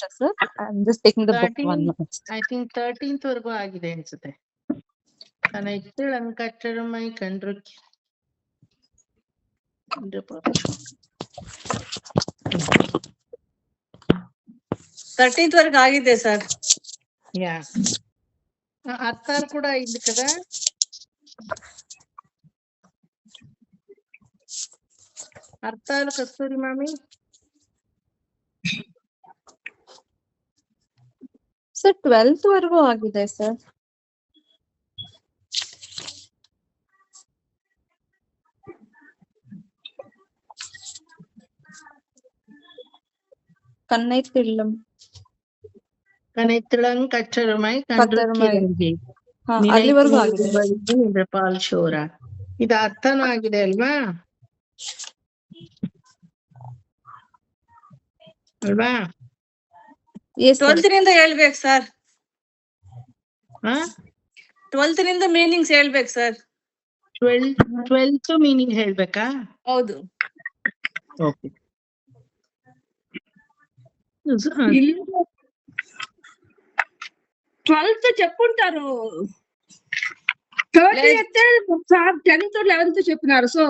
sir. I'm just taking the book 1 minute. I think 13th ವರೆಗೂ ಆಗಿದೆ ಅನ್ಸುತ್ತೆ. ಕಟ್ಟರಮೈ ಕಂಡ್ರು 13th వరకు ఆಗಿದೆ సార్. యా అత్తారు కూడా అయింది కదా. అర్థాలు కస్తూరి మామి. Sir, 12th ವರೆಗೂ ಆಗಿದೆ sir. ಕನ್ನೈತಿಳ್ಳಂ ಕಚ್ಚರಮೈ ಕಂಡ್ರುಕಿರಂಗಿ ಅಲ್ಲಿವರೆಗೂ ಆಗಿದೆ. ಪಾಲ್ ಶೋರ ಇದು ಅರ್ಥನೂ ಆಗಿದೆ ಅಲ್ವಾ? ಅಲ್ವಾ? 12th ನಿಂದ ಹೇಳ್ಬೇಕು ಸರ್. 12th ನಿಂದ ಮೀನಿಂಗ್ಸ್ ಹೇಳ್ಬೇಕು ಸರ್. 12th ಮೀನಿಂಗ್ ಹೇಳ್ಬೇಕಾ? ಹೌದು. ಓಕೆ. 12th చెప్పుంటారు. 30th సార్ 10th 11th చెప్పినారు. So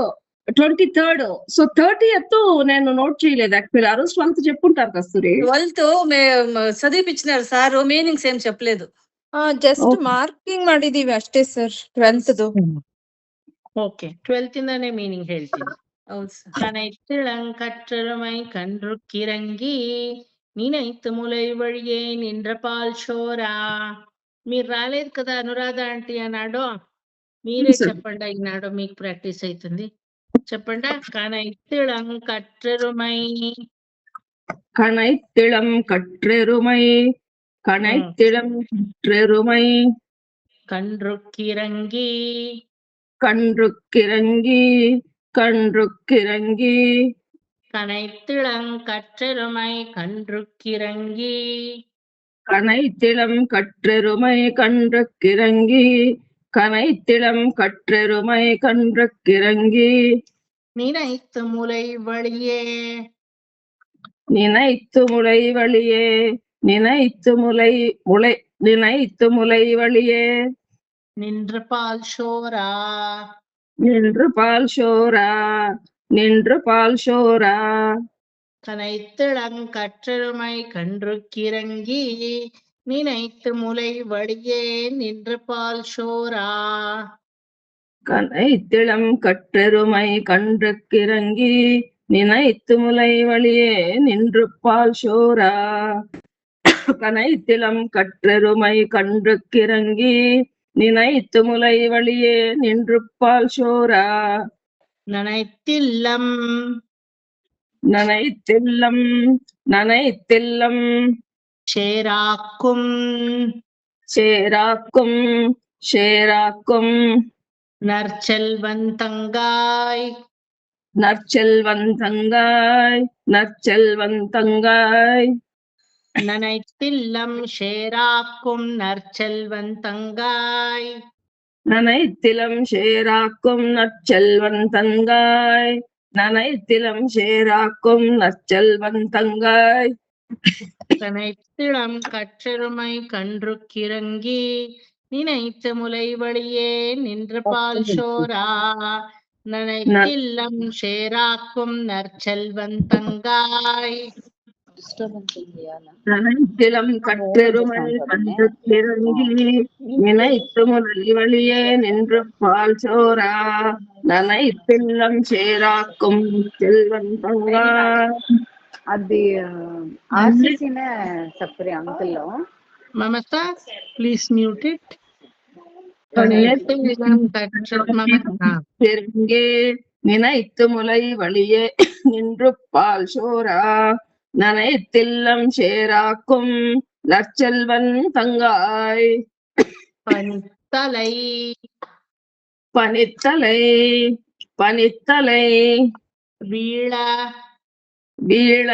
23rd. సో 30th నేను నోట్ చేయలేదు యాక్చువల్లీ. ఆ రోజు 12th చెప్పుంటారు కస్తూరి. 12th సదీప్ ఇచ్చినారు సార్, మీనింగ్స్ ఏం చెప్పలేదు. ಜಸ್ಟ್ ಮಾರ್ಕಿಂಗ್ ಮಾಡಿದೀವಿ ಅಷ್ಟೇ ಸರ್ 12th. ಓಕೆ 12th ಇಂದಾನೆ ಮೀನಿಂಗ್ ಹೇಳ್ತೀನಿ. ಹೌದು ಸರ್. கற்றருமை கன்று కిరంగి నేనైతు ములై వழிయే నిండ్ర పాల్ షోరా. మీరు రాలేదు కదా అనురాధ ఆంటీ అన్నాడు. మీరే చెప్పండి ఈనాడు, మీకు ప్రాక్టీస్ అవుతుంది. చెప్పండి. కనైతిళం కற்றருமை கனைத்திளம் கற்றெருமை கனைத்திளம் கற்றெருமை கன்றுக்கிரங்கி கன்றுக்கிரங்கி கன்றுக்கிரங்கி கனைத்திளம் கற்றெருமை கன்றுக்கிரங்கி கனைத்திளம் கற்றெருமை கன்றுக்கிரங்கி கனைத்திளம் கற்றெருமை கன்றுக்கிரங்கி நினைத்து முலை வழியே நினைத்து முளை வழியே நினைத்து முளை முளை நினைத்து முளை வழியே நின்று பால் ஷோரா நின்று பால் ஷோரா நின்று பால் ஷோரா கனைத்திளம் கற்றெருமை கன்றுக்கிரங்கி நினைத்து முலை வழியே நின்று பால் ஷோரா. கனைத்திளம் கற்றெருமை கன்றுக்கிரங்கி நினைத்து முலை வழியே நின்று பால் ஷோரா. கனைத்திளம் கற்றெருமை கன்றுக்கிறங்கி நினைத்து முலை வழியே நின்று பால் ஷோரா. நனைத்தில்லம் நனைத்தில்லம் நனைத்தில்லம் சேராக்கும் சேராக்கும் சேராக்கும் நற்செல்வந்தங்காய் நற்செல்வந்தங்காய் நற்செல்வந்தங்காய் நனைத்தில்லம் சேராக்கும் நற்செல்வந்தங்காய் நனைத்திலம் சேராக்கும் நற்செல்வந்தங்காய் நனைத்திலம் சேராக்கும் நற்செல்வந்தங்காய் கனைத்திளம் கற்றெருமை கன்றுக்கிரங்கி நினைத்து முலை வழியே நின்று பால் ஷோரா. நனைத்தில்லம் சேராக்கும் நற்செல்வந்தங்காய் நனைத்திலம் கற்றெருமை கன்றுக்கிறங்கி நினைத்து முலை வழியே நின்று பால் ஷோரா. நனைத்தில்லம் சேராக்கும் செல்வந்தங்காய். అది ఆర్సీసీనే సపరే అంకుల్లో. Mamata please mute it. நினைத்து முலை வழியே நின்று பால் ஷோரா. நனைத்தில்லம் சேராக்கும் நற்செல்வன் தங்காய். பனித்தலை பனித்தலை பனித்தலை வீழ வீழ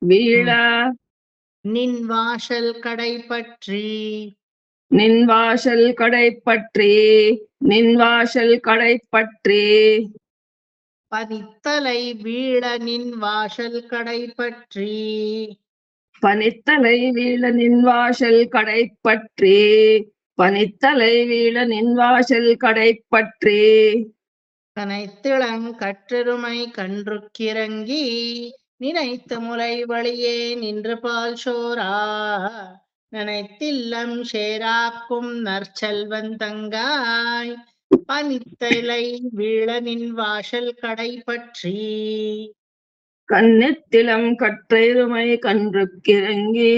வீழ நின் வாசல் கடை பற்றி நின் வாசல் கடை பற்றி நின் வாசல் கடை பற்றி பனித்தலை வீழ நின் வாசல் கடை பற்றி பனித்தலை வீழனின் வாசல் கடைப்பற்றி, பனித்தலை வீழனின் வாசல் கடைப்பற்றி, கனைத்திளங் கற்றெருமை கன்றுக்கிறங்கி நினைத்து முலை வழியே நின்று பால் சோரா நினைத்தில்லம் சேராக்கும் நற்செல்வன் தங்காய் பனித்தலை வீழனின் வாசல் கடைப்பற்றி. கன்னத்திலம் கற்றெருமை கன்றுக்கிறங்கி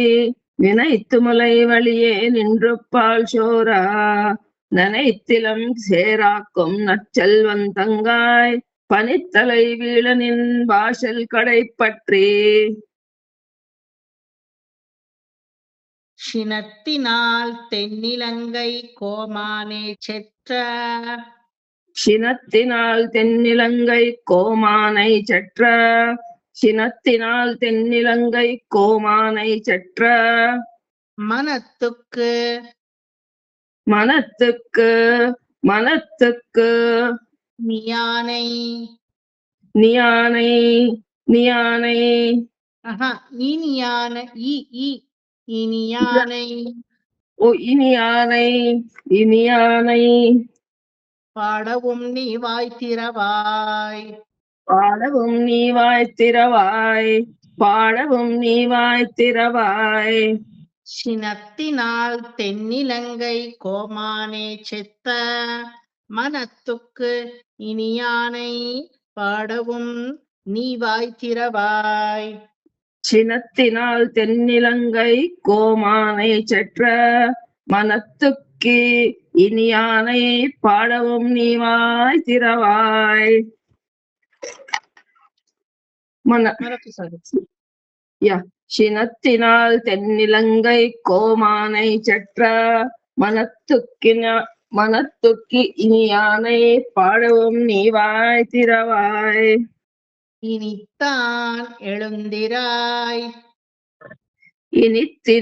நினைத்து முலை வழியே நின்று பால் சோரா நனைத்திலம் சேராக்கும் நற்செல்வன் தங்காய் பனித்தலை வீழனின் வாசல் கடைப்பற்றி. சினத்தினால் தென்னிலங்கை கோமானே செற்ற, சினத்தினால் தென்னிலங்கை கோமானை செற்ற, சினத்தினால் தென்னிலங்கை கோமானை செற்ற, மனத்துக்கு மனத்துக்கு மனத்துக்கு நியானை நியானை நியானை இனியான இனியானை ஓ இனியானை இனியானை பாடவும் நீ வாய்த்திரவாய், பாடவும் நீ வாய்த்திரவாய், பாடவும் நீ வாய்த்திரவாய். சினத்தினால் தென்னிலங்கை கோமானே செத்த மனத்துக்கு இனியானை பாடவும் நீ வாய்த்திரவாய். சினத்தினால் தென்னிலங்கை கோமானை செற்ற மனத்துக்கு இனியானை பாடவும் நீ வாய்த்திரவாய். சினத்தினால் தென்னிலங்கை கோமானை செற்ற மனத்துக்கு இனியானை பாடவும் நீ வாய்த்திரவாய். இனித்தான் எழுந்திராய், இனித்தான்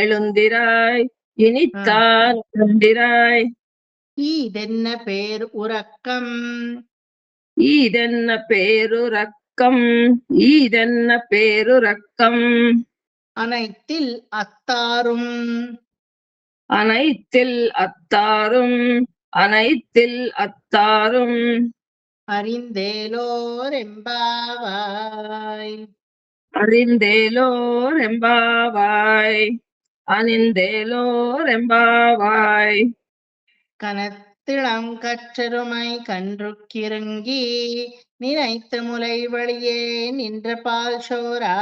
எழுந்திராய், இனித்தான் எழுந்திராய். ஈதென்ன பேர் உறக்கம், ஈதென்ன பேருறக்கம், ஈதென்ன பேருறக்கம். அனைத்தில் அத்தாரும், அனைத்தில் அத்தாரும், அனைத்தில் அத்தாரும். அறிந்தேலோர் எம்பாவாய், அறிந்தேலோர் எம்பாவாய், அணிந்தேலோர் எம்பாவாய். கனத்திளம் கற்றெருமை கன்றுக்கிறங்கி நினைத்து முலை வழியே நின்ற பால் சோரா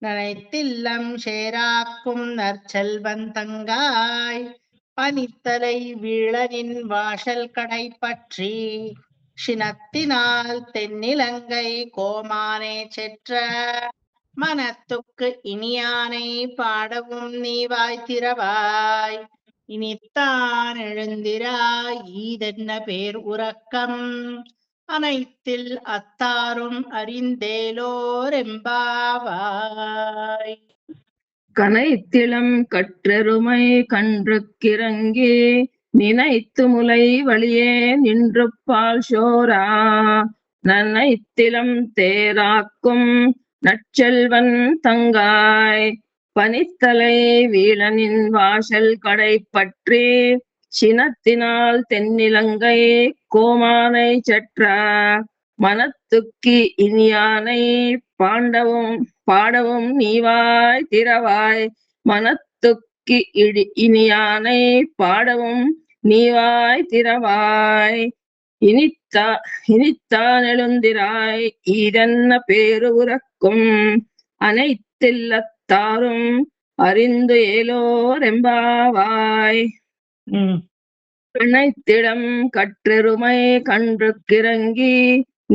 நனைத்தில்லம் சேராக்கும் நற்செல்வன் தங்காய் பனித்தலை வீழனின் வாசல் கடைப்பற்றி. சினத்தினால் தென்னிலங்கை கோமானே செற்ற மனத்துக்கு இனியானை பாடவும் நீ வாய்த்திரவாய். இனித்தான் எழுந்திராய், ஈதென்ன பேர் உறக்கம். அனைத்தில் அத்தாரும் அறிந்தேலோர் எம்பாவாய். கனைத்திளம் கற்றெருமை கன்றுக்கிறங்கி நினைத்து முலை வழியே நின்று பால் சோரா நனைத்திலம் தேராக்கும் நற்செல்வன் தங்காய் பனித்தலை வீழனின் வாசல் கடைப்பற்றி. சினத்தினால் தென்னிலங்கை கோமானை செற்ற மனத்துக்கு இனியானை பாடவும் நீவாய் திரவாய். மனத்துக்கு இனியானை பாடவும் நீவாய் திரவாய். இனித்தான் எழுந்திராய், ஈதென்ன பேரு உறக்கும். அனைத்தில்லத்தாரும் அறிந்து ஏலோர் எம்பாவாய். அனைத்திடம் கற்றெருமை கன்றுக்கிறங்கி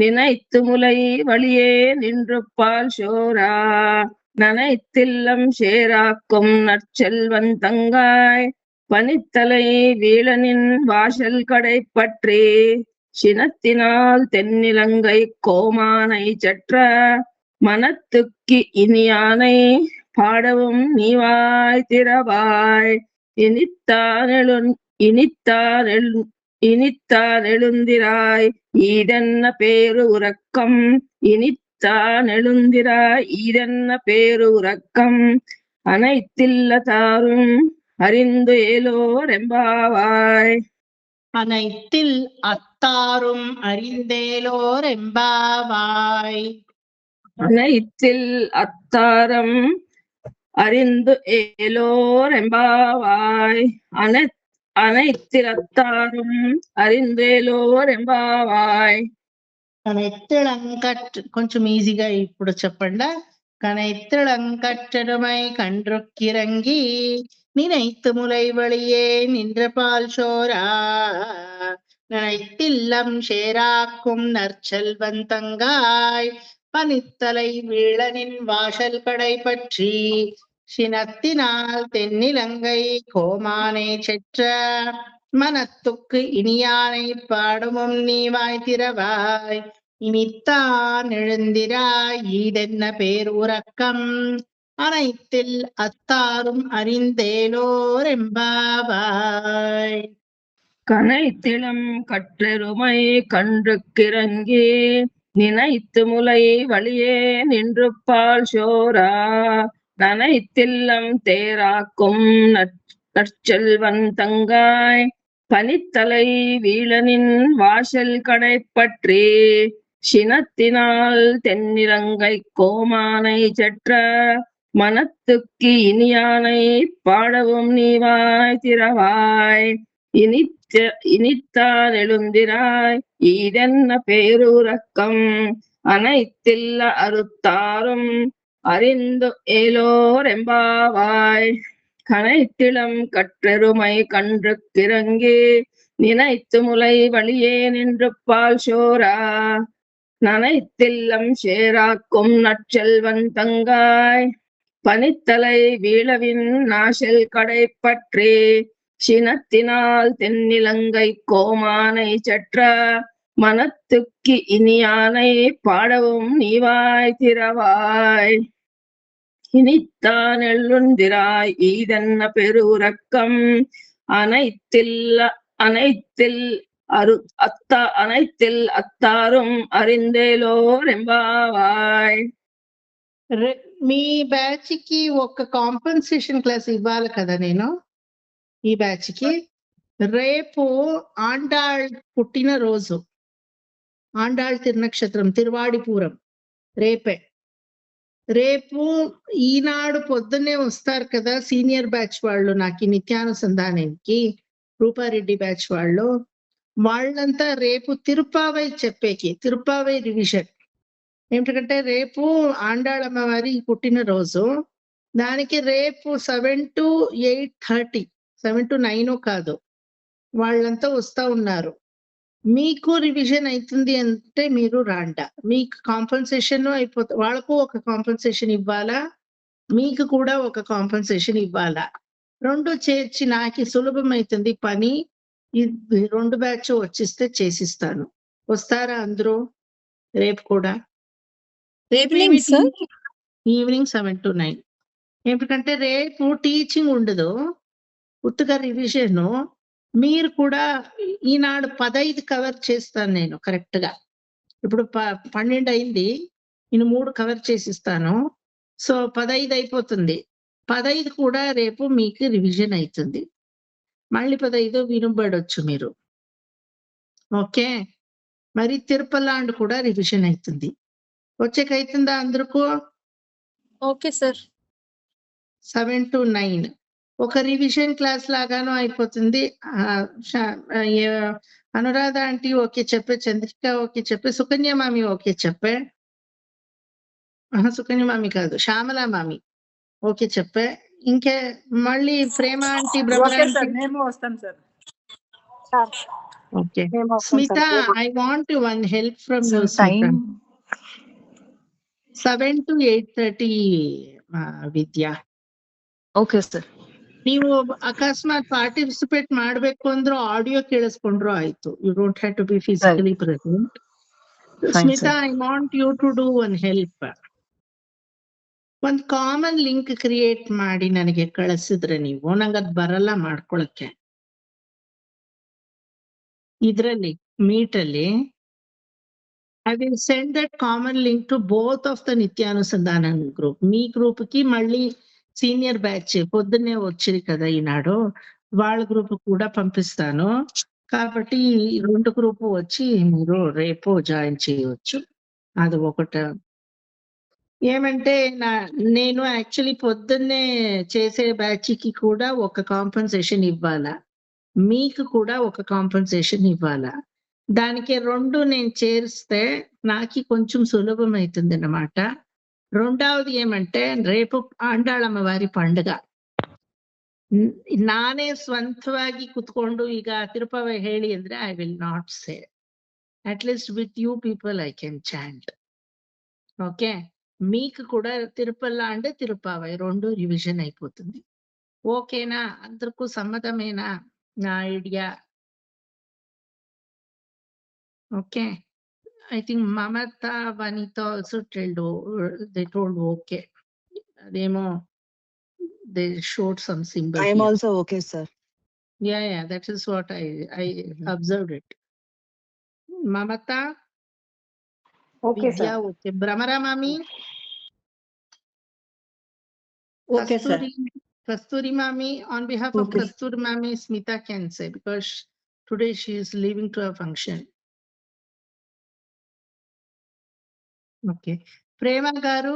நினைத்து முலை வழியே நின்று பால் சோரா நனைத்தில்லம் சேராக்கும் நற்செல்வன் தங்காய் பனித்தலை வீழனின் வாசல் கடைப்பற்றி. சினத்தினால் தென்னிலங்கை கோமானை செற்ற மனத்துக்கு இனியானை பாடவும் நீவாய் திரவாய். இனித்தான் எழுந்திராய், ஈதென்ன பேரு உறக்கம். கனைத்தான் ஈதென்ன பேரு உறக்கம் அனைத்தில்ல தாரும் அறிந்து ஏலோரெம்பாவாய். அனைத்தில் அத்தாரும் அறிந்தேலோர் எம்பாவாய். அனைத்தில் அத்தாரம் அறிந்து ஏலோரெம்பாவாய். அனைத்தில் அத்தாரும் அறிந்தேலோரெம்பாவாய். కనెత్తళంకట్ కొంచెం ఈజీగా ఇప్పుడు చెప్పండి. கனைத்திளங்கற்றருமை கன்றுக்கிறங்கி நினைத்து முலை வழியே நின்ற பால் சோரா நினைத்தில்லம் சேராக்கும் நற்செல்வன் தங்காய் பனித்தலை வீழனின் வாசல் கடை பற்றி சினத்தினால் தென்னிலங்கை கோமானை செற்ற மனத்துக்கு இனியானை பாடுமும் நீ வாய் திறவாய். இனித்தான் எழுந்திராய் ஈதென்ன பேர் உறக்கம் அனைத்தில் அத்தாரும் அறிந்தேலோர் எம்பாவாய். கனைத்திளம் கற்றெருமை கன்றுக்கிறங்கி நினைத்து முலை வழியே நின்று பால் சோரா நனைத்தில்லம் தேராக்கும் நற்செல்வன் தங்காய் பனித்தலை வீழனின் வாசல் கடை பற்றி சினத்தினால் தென்னிலங்கை கோமானை செற்ற மனத்துக்கு இனியானை பாடவும் நீவாய் திறவாய். இனித்தான் எழுந்திராய் ஈதென்ன பேருறக்கம் அனைத்தில்ல அறுத்தாரும் அறிந்து ஏலோரெம்பாவாய். கனைத்திளம் கற்றெருமை கன்றுக்கிறங்கி நினைத்து முலை வழியே நின்று பால் சோரா நனைத்தில்லம் சேராக்கும் நற்செல்வன் தங்காய் பனித்தலை வீழவின் நாசல் கடை பற்றி சினத்தினால் தென்னிலங்கை கோமானை செற்ற மனத்துக்கு இனியானை பாடவும் நீவாய் திறவாய். இனித்தான் எழுந்திராய் ஈதென்ன பெருறக்கம் அனைத்தில் அத்தாரும் அறிந்தேலோர் எம்பாவாய். మీ బ్యాచ్ కి ఒక కాంపెన్సేషన్ క్లాస్ ఇవ్వాలి కదా నేను. ఈ బ్యాచ్ కి రేపు ఆండాళ్ పుట్టిన రోజు, ఆండాళ్ తిరునక్షత్రం తిరువాడిపూరం రేపు ఈనాడు పొద్దున్నే వస్తారు కదా సీనియర్ బ్యాచ్ వాళ్ళు నాకు ఈ నిత్యానుసంధానానికి రూపారెడ్డి బ్యాచ్ వాళ్ళంతా రేపు తిరుపావై చెప్పేకి తిరుపావై రివిజన్. ఏమిటంటే రేపు ఆండాళమ్మ వారి పుట్టిన రోజు, దానికి రేపు 7 to 8:30 7 to 9 కాదు వాళ్ళంతా వస్తా ఉన్నారు. మీకు రివిజన్ అవుతుంది అంటే మీరు రాండా, మీకు కాంపన్సేషన్ అయిపోతుంది. వాళ్ళకు ఒక కాంపన్సేషన్ ఇవ్వాలా, మీకు కూడా ఒక కాంపన్సేషన్ ఇవ్వాలా. రెండు చేర్చి నాకు సులభం అవుతుంది పని. ఈ 2 బ్యాచ్ వచ్చిస్తే చేసిస్తాను. వస్తారా అందరూ రేపు కూడా? Evening 7 to 9. ఎందుకంటే రేపు టీచింగ్ ఉండదు, ఉత్తగా రివిజన్. మీరు కూడా ఈనాడు 15 కవర్ చేస్తాను నేను కరెక్ట్ గా. ఇప్పుడు 12 అయింది, నేను 3 కవర్ చేసిస్తాను. సో 15 అయిపోతుంది. 15 కూడా రేపు మీకు రివిజన్ అవుతుంది. మళ్ళీ 15 వినబడొచ్చు మీరు. ఓకే, మరి తిరుపలాండ్ కూడా రివిజన్ అవుతుంది. వచ్చేకైతుందా అందరికీ? Okay sir. 7 to 9 ఒక రివిజన్ క్లాస్ లాగాను అయిపోతుంది. అనురాధ ఆంటీ ఓకే చెప్పే, చంద్రిక ఓకే చెప్పే, సుకన్య మామి ఓకే చెప్పే, సుకన్య మామి కాదు శ్యామల మామి ఓకే చెప్పే. ఇంకే మళ్ళీ Prema aunty okay. Smita, I want one help from you. 7 to 8:30 Vidya. Okay sir. ನೀವು ಅಕಸ್ಮಾತ್ ಪಾರ್ಟಿಸಿಪೇಟ್ ಮಾಡ್ಬೇಕು ಅಂದ್ರೂ ಆಡಿಯೋ ಕೇಳಿಸ್ಕೊಂಡ್ರು ಆಯ್ತು. You don't have to be physically present. Smita, I want you to do one help. ಒಂದ್ ಕಾಮನ್ ಲಿಂಕ್ ಕ್ರಿಯೇಟ್ ಮಾಡಿ ನನಗೆ ಕಳಿಸಿದ್ರೆ ನೀವು, ನಂಗದ್ ಬರಲ್ಲ ಮಾಡ್ಕೊಳಕ್ಕೆ. ಇದ್ರಲ್ಲಿ ಮೀಟ್ ಅಲ್ಲಿ I will send that common link to both of the నిత్యానుసంధానం group. Me group కి మళ్ళీ సీనియర్ బ్యాచ్ పొద్దున్నే వచ్చేది కదా ఈనాడు, వాళ్ళ గ్రూప్ కూడా పంపిస్తాను. కాబట్టి 2 గ్రూప్ వచ్చి మీరు రేపు జాయిన్ చేయవచ్చు. అది ఒకటి. ఏమంటే నేను యాక్చువల్లీ పొద్దున్నే చేసే బ్యాచ్ కి కూడా ఒక కాంపెన్సేషన్ ఇవ్వాలా, మీకు కూడా ఒక కాంపెన్సేషన్ ఇవ్వాలా. దానికి 2 నేను చేరిస్తే నాకు కొంచెం సులభం అవుతుంది అన్నమాట. రెండవది ఏమంటే రేపు ಆಂಡಾಳಮ್ಮ ವಾರಿ పండుగ. ನಾನೇ ಸ್ವಂತವಾಗಿ ಕುತ್ಕೊಂಡು ಈಗ ತಿರುಪತಿ ಹೇಳಿ ಅಂದ್ರೆ I will not say. At least with you people I can chant. Okay, మీకు కూడా తిరుపల్ల అంటే తిరుపావై 2 రివిజన్ అయిపోతుంది. ఓకేనా? అందరికీ సమ్మతమేనా నా idea? Okay, I think Mamata, Vanita also told okay. They showed some symbol. I am here. also okay, sir. Yeah, that is what I observed it. Mamata? Okay, Vidya, sir. okay. Brahmara Mami? Okay, sir. Kasturi Mami, on behalf of Okay. Kasturi Mami, Smita can say because today she is leaving to a function. Okay. Prema Garu?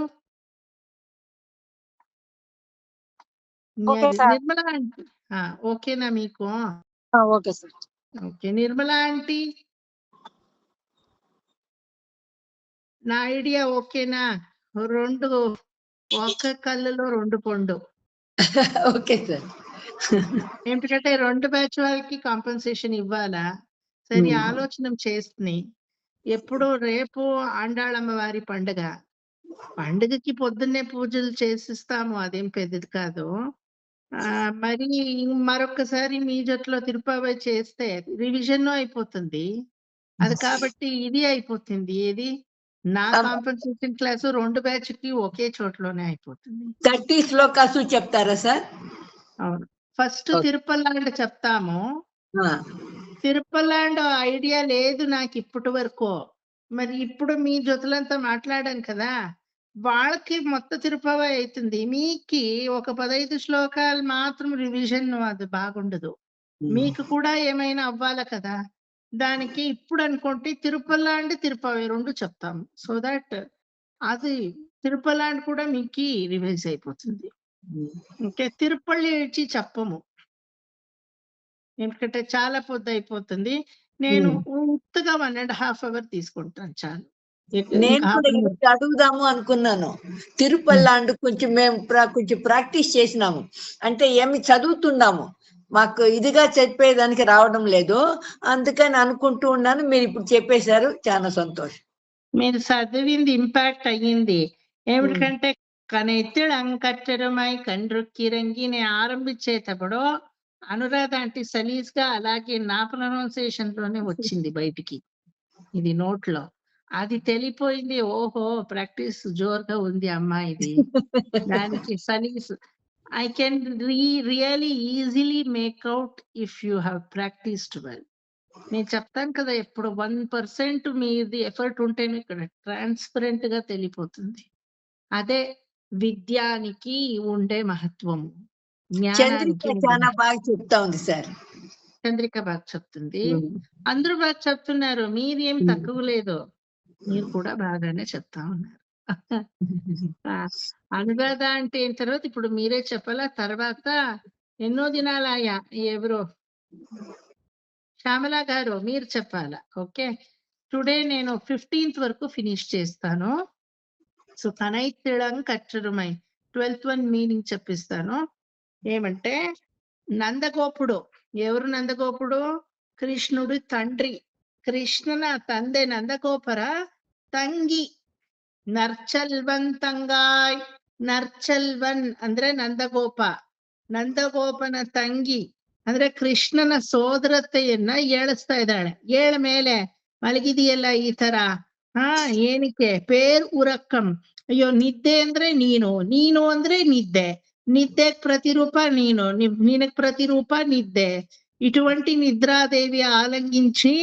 Okay, sir. Nirmala aunty. Okay na meeku? Okay sir. Okay. Nirmala aunty? నా idea ఓకేనా? 2 ఒక్క కళ్ళలో 2 పండు. Okay sir. ఎందుకంటే 2 batch వాళ్ళకి compensation ఇవ్వాలా. సరే, ఆలోచన చేస్తుంది. ఎప్పుడు రేపు ఆండాళమ్మ వారి పండుగకి పొద్దున్నే పూజలు చేసిస్తాము, అదేం పెద్దది కాదు. మరి మరొకసారి మీ జట్లో తిరుపతి చేస్తే రివిజన్ అయిపోతుంది అది. కాబట్టి ఇది అయిపోతుంది. ఏది నా కాంపెన్సేషన్ క్లాసు 2 బ్యాచ్ కి ఒకే చోట్లోనే అయిపోతుంది. 30 శ్లోకాసు చెప్తారా సార్? అవును. ఫస్ట్ తిరుపల్లాండ్ చెప్తాము. తిరుపల్లాండ్ ఐడియా లేదు నాకు ఇప్పటి వరకు. మరి ఇప్పుడు మీ జొతులంతా మాట్లాడాం కదా, వాళ్ళకి మొత్తం తిరుపతి అవుతుంది. మీకి ఒక 15 శ్లోకాలు మాత్రం రివిజన్ అది బాగుండదు. మీకు కూడా ఏమైనా అవ్వాలి కదా. దానికి ఇప్పుడు అనుకుంటే తిరుపల్లాండ్ తిరుపతి 2 చెప్తాము. సో దట్ అది తిరుపల్లాండ్ కూడా మీకు రివైజ్ అయిపోతుంది. ఓకే, తిరుపల్లి ఇచ్చి చెప్పము ఎందుకంటే చాలా పొద్దు అయిపోతుంది. నేను ఉత్తగా 1.5 hours తీసుకుంటాను చాలు. నేను కూడా ఈరోజు అడుగుదాము అనుకున్నాను. తిరుపల్లాండ్ కొంచెం మేము కొంచెం ప్రాక్టీస్ చేసినాము, అంటే ఏమి చదువుతున్నాము, మాకు ఇదిగా చెప్పేదానికి రావడం లేదు. అందుకని అనుకుంటూ ఉన్నాను. మీరు ఇప్పుడు చెప్పేశారు, చాలా సంతోషం. మీరు చదివింది ఇంపాక్ట్ అయ్యింది. ఏమిటంటే కనెత్తిడంకట్టరమై కండ్రుక్కిరంగి నేను ఆరంభించేటప్పుడు అనురాధ అంటే సలీజ్ గా అలాగే నా ప్రొనౌన్సియేషన్ లోనే వచ్చింది బయటికి, ఇది నోట్లో. అది తెలిపోయింది. ఓహో, ప్రాక్టీస్ జోరుగా ఉంది అమ్మాయిది. దానికి సలీజ్ I can really easily make out if you have practiced well. నేను చెప్తాను కదా, ఎప్పుడు 1% మీది ఎఫర్ట్ ఉంటేనే ఇక్కడ ట్రాన్స్పరెంట్ గా తెలిపోతుంది. అదే విద్యానికి ఉండే మహత్వము. చంద్రిక చాలా బాగా చెప్తా ఉంది సార్. చంద్రిక బాగా చెప్తుంది, అందరూ బాగా చెప్తున్నారు. మీరు ఏం తక్కువ లేదు, మీరు కూడా బాగానే చెప్తా ఉన్నారు. అనురాధ అంటే అయిన తర్వాత ఇప్పుడు మీరే చెప్పాలా. తర్వాత ఎన్నో దినాలయ్యా ఎవరో శ్యామల గారు మీరు చెప్పాలా. ఓకే, టుడే నేను 15th వరకు ఫినిష్ చేస్తాను. సో కనైతిడం కట్టరుమై 12th one మీనింగ్ చెప్పిస్తాను. ఏమంటే నందగోపుడు, ఎవరు నందగోపుడు? కృష్ణుడు తండ్రి. కృష్ణನ ತಂದೆ ನಂದಗೋಪರ ತಂಗಿ ನರ್ಚಲ್ವನ್ ತಂಗಾಯ್. ನರ್ಚಲ್ವನ್ ಅಂದ್ರೆ ನಂದಗೋಪ, ನಂದಗೋಪನ ತಂಗಿ ಅಂದ್ರೆ ಕೃಷ್ಣನ ಸೋದರತೆಯನ್ನ ಏಳಿಸ್ತಾ ಇದ್ದಾಳೆ. ಏಳ ಮೇಲೆ ಮಲಗಿದೆಯಲ್ಲ ಈ ತರ. ಏನಕ್ಕೆ ಪೇರ್ ಉರಕ್ಕಂ. ಅಯ್ಯೋ, ನಿದ್ದೆ ಅಂದ್ರೆ ನೀನು, ನೀನು ಅಂದ್ರೆ ನಿದ್ದೆ, నిద్దెకి ప్రతిరూప నేను, నీకు ప్రతిరూప నిద్దే. ఇటువంటి నిద్రాదేవి ఆలంఘించి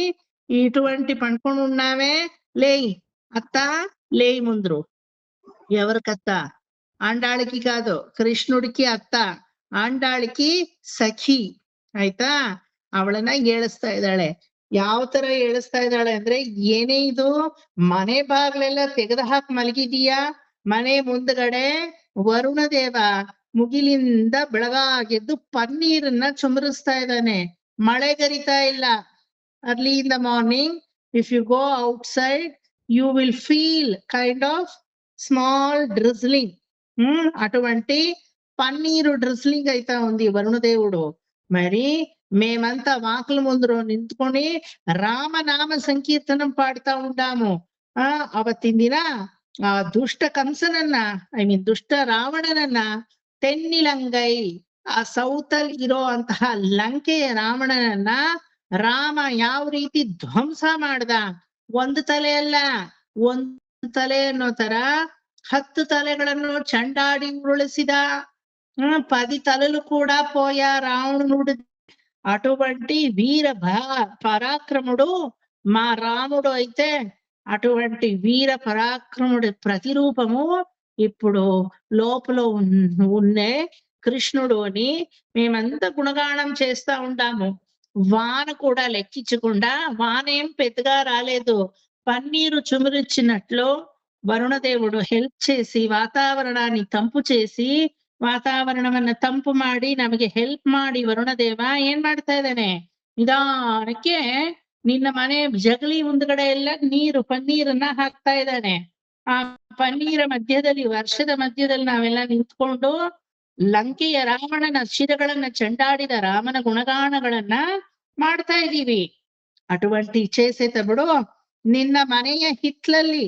ఇటువంటి పండుకొని ఉన్నావే, లేయ్ అత్త లేయ్ ముందురు. ఎవరికత్త? ఆండాళికి కాదు, కృష్ణుడికి అత్త, ಆಂಡಾಳಿಕಿ ಸಖಿ. ಆಯ್ತಾ? ಅವಳನ್ನ ಏಳಿಸ್ತಾ ಇದ್ದಾಳೆ. ಯಾವ ತರ ಏಳಿಸ್ತಾ ಇದ್ದಾಳೆ ಅಂದ್ರೆ, ಏನೇ ಇದು ಮನೆ ಬಾಗ್ಲೆಲ್ಲ ತೆಗೆದು ಹಾಕಿ ಮಲಗಿದೀಯಾ? ಮನೆ ಮುಂದ್ಗಡೆ ವರುಣ ದೇವ ಮುಗಿಲಿಂದ ಬೆಳಗಾಗೆದ್ದು ಪನ್ನೀರನ್ನ ಚುಮರಿಸ್ತಾ ಇದ್ದಾನೆ. ಮಳೆ ಗರಿತಾ ಇಲ್ಲ. Early in the morning if you go outside you will feel kind of small drizzling. అటువంటి పన్నీరు డ్రిజ్లింగ్ అయితా ఉంది వరుణదేవుడు. మరి మేమంతా వాకుల ముందు నింతుకొని రామనామ సంకీర్తనం పాడుతా ఉంటాము. ಅವತ್ತಿನ ದಿನ ಆ ದುಷ್ಟ ಕಂಸನನ್ನ ದುಷ್ಟ ರಾವಣನನ್ನ ತೆನ್ನಿಲಂಗೈ, ಆ ಸೌತಲ್ ಇರೋ ಅಂತಹ ಲಂಕೆಯ ರಾವಣನನ್ನ ರಾಮ ಯಾವ ರೀತಿ ಧ್ವಂಸ ಮಾಡ್ದ. ಒಂದು ತಲೆ ಅಲ್ಲ, ಒಂದು ತಲೆ ಅನ್ನೋ ತರ 10 ತಲೆಗಳನ್ನು ಚಂಡಾಡಿ ಉರುಳಿಸಿದ. 10 తలలు కూడా పోయా రావణుడు. అటువంటి వీర పరాక్రముడు మా రాముడు అయితే, అటువంటి వీర పరాక్రముడి ప్రతిరూపము ఇప్పుడు లోపల ఉన్నే కృష్ణుడు అని మేమంతా గుణగానం చేస్తా ఉంటాము. వాన కూడా లెక్కించకుండా, వానేం పెద్దగా రాలేదు, పన్నీరు చుమరిచ్చినట్లు వరుణదేవుడు హెల్ప్ చేసి ವಾತಾವರಣಾన్ని ತಂಪು చేసి, ವಾತಾವರಣವನ್ನ ತಂಪು ಮಾಡಿ ನಮಗೆ ಹೆಲ್ಪ್ ಮಾಡಿ ವರುಣದೇವ ಏನ್ ಮಾಡ್ತಾ ಇದ್ದಾನೆ, ನಿಧಾನಕ್ಕೆ ನಿನ್ನ ಮನೆ ಜಗಲಿ ಮುಂದ್ಗಡೆ ಎಲ್ಲ ಪನ್ನೀರನ್ನ ಹಾಕ್ತಾ ಇದ್ದಾನೆ. ಆ ಪನ್ನೀರ ಮಧ್ಯದಲ್ಲಿ, ವರ್ಷದ ಮಧ್ಯದಲ್ಲಿ ನಾವೆಲ್ಲ ನಿಂತ್ಕೊಂಡು ಲಂಕೆಯ ರಾವಣನ ಶಿರಗಳನ್ನ ಚಂಡಾಡಿದ ರಾಮನ ಗುಣಗಾನಗಳನ್ನ ಮಾಡ್ತಾ ಇದೀವಿ. ಅటువంటి చేసేత ಬಿಡು. ನಿನ್ನ ಮನೆಯ ಹಿತ್ಲಲ್ಲಿ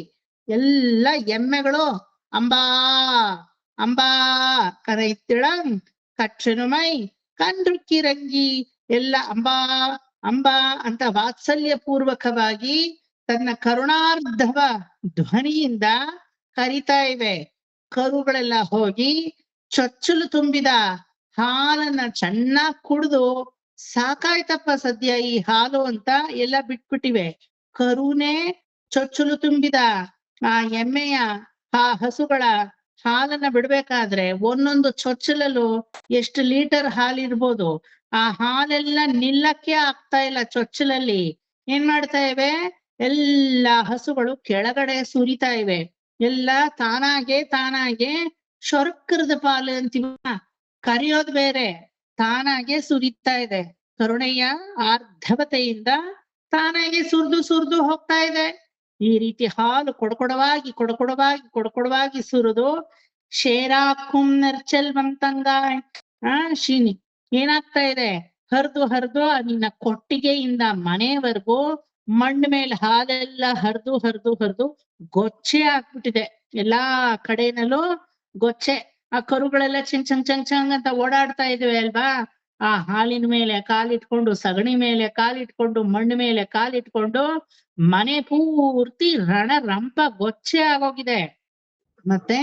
ಎಲ್ಲ ಎಮ್ಮೆಗಳು ಅಂಬಾ ಅಂಬಾ ಕರೈತಿಳಂ ಕಚ್ಚನುಮೈ ಕಂಡ್ರುಕ್ಕಿರಂಗಿ ಎಲ್ಲ ಅಂಬಾ ಅಂಬಾ ಅಂತ ವಾತ್ಸಲ್ಯ ಪೂರ್ವಕವಾಗಿ ತನ್ನ ಕರುಣಾರ್ಧವ ಧ್ವನಿಯಿಂದ ಕರಿತಾ ಇವೆ. ಕರುಗಳೆಲ್ಲ ಹೋಗಿ ಚೊಚ್ಚಲು ತುಂಬಿದ ಹಾಲನ್ನ ಚೆನ್ನಾಗಿ ಕುಡಿದು ಸಾಕಾಯ್ತಪ್ಪ ಸದ್ಯ ಈ ಹಾಲು ಅಂತ ಎಲ್ಲ ಬಿಟ್ಬಿಟ್ಟಿವೆ. ಕರುನೇ ಚೊಚ್ಚಲು ತುಂಬಿದ ಆ ಎಮ್ಮೆಯ ಆ ಹಸುಗಳ ಹಾಲನ್ನ ಬಿಡ್ಬೇಕಾದ್ರೆ ಒಂದೊಂದು ಚೊಚ್ಚಲಲ್ಲೂ ಎಷ್ಟು ಲೀಟರ್ ಹಾಲಿರ್ಬೋದು. ಆ ಹಾಲೆಲ್ಲ ನಿಲ್ಲಕ್ಕೆ ಆಗ್ತಾ ಇಲ್ಲ ಚೊಚ್ಚಲಲ್ಲಿ. ಏನ್ ಮಾಡ್ತಾ ಇವೆ, ಎಲ್ಲಾ ಹಸುಗಳು ಕೆಳಗಡೆ ಸುರಿತಾ ಇವೆ. ಎಲ್ಲ ತಾನಾಗೆ ಶೊರ್ಕರದ ಪಾಲು ಅಂತೀವ, ಕರಿಯೋದ್ ಬೇರೆ, ತಾನಾಗೆ ಸುರಿತಾ ಇದೆ. ಕರುಣೆಯ ಆರ್ಧವತೆಯಿಂದ ತಾನಾಗೆ ಸುರಿದು ಹೋಗ್ತಾ ಇದೆ. ಈ ರೀತಿ ಹಾಲು ಕೊಡಕೊಡವಾಗಿ ಸುರಿದು ಶೇರಾಕುಂ ನರ್ಚಲ್ವಂತಂಗಾಯ್ ಶೀನಿ ಏನಾಗ್ತಾ ಇದೆ, ಹರಿದು ನಿನ್ನ ಕೊಟ್ಟಿಗೆಯಿಂದ ಮನೆವರೆಗೂ ಮಣ್ಣು ಮೇಲೆ ಹಾಲೆಲ್ಲ ಹರಿದು ಗೊಚ್ಚೆ ಆಗ್ಬಿಟ್ಟಿದೆ. ಎಲ್ಲಾ ಕಡೆನಲ್ಲೂ ಗೊಚ್ಚೆ. ಆ ಕರುಗಳೆಲ್ಲ ಚಂಗ್ ಅಂತ ಓಡಾಡ್ತಾ ಇದ್ವಿ ಅಲ್ವಾ. ಆ ಹಾಲಿನ ಮೇಲೆ ಕಾಲಿಟ್ಕೊಂಡು, ಸಗಣಿ ಮೇಲೆ ಕಾಲಿಟ್ಕೊಂಡು, ಮಣ್ಣು ಮೇಲೆ ಕಾಲಿಟ್ಕೊಂಡು ಮನೆ ಪೂರ್ತಿ ರಣರಂಪ ಗೊಚ್ಚೆ ಆಗೋಗಿದೆ. ಮತ್ತೆ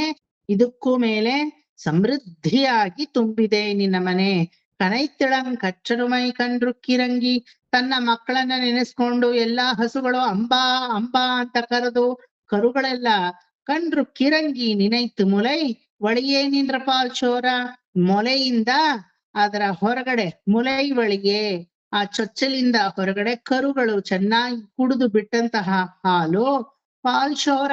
ಇದಕ್ಕೂ ಮೇಲೆ ಸಮೃದ್ಧಿಯಾಗಿ ತುಂಬಿದೆ ನಿನ್ನ ಮನೆ. ಕನೈತಿಳಂ ಕಚ್ಚರುಮೈ ಕಂಡ್ರುಕ್ಕಿರಂಗಿ, ತನ್ನ ಮಕ್ಕಳನ್ನ ನೆನೆಸ್ಕೊಂಡು ಎಲ್ಲಾ ಹಸುಗಳು ಅಂಬಾ ಅಂಬಾ ಅಂತ ಕರೆದು, ಕರುಗಳೆಲ್ಲ ಕಂಡ್ರು ಕಿರಂಗಿ ನಿನೈತು ಮುಲೈ ಒಳಿಯೇ ನಿಂದ್ರ ಪಾಲ್ ಚೋರ. ಮೊಲೆಯಿಂದ ಅದರ ಹೊರಗಡೆ, ಮುಲೈ ಒಳಿಗೆ ಆ ಚೊಚ್ಚಲಿಂದ ಹೊರಗಡೆ ಕರುಗಳು ಚೆನ್ನಾಗಿ ಕುಡಿದು ಬಿಟ್ಟಂತಹ ಹಾಲು ಪಾಲ್ ಶೋರ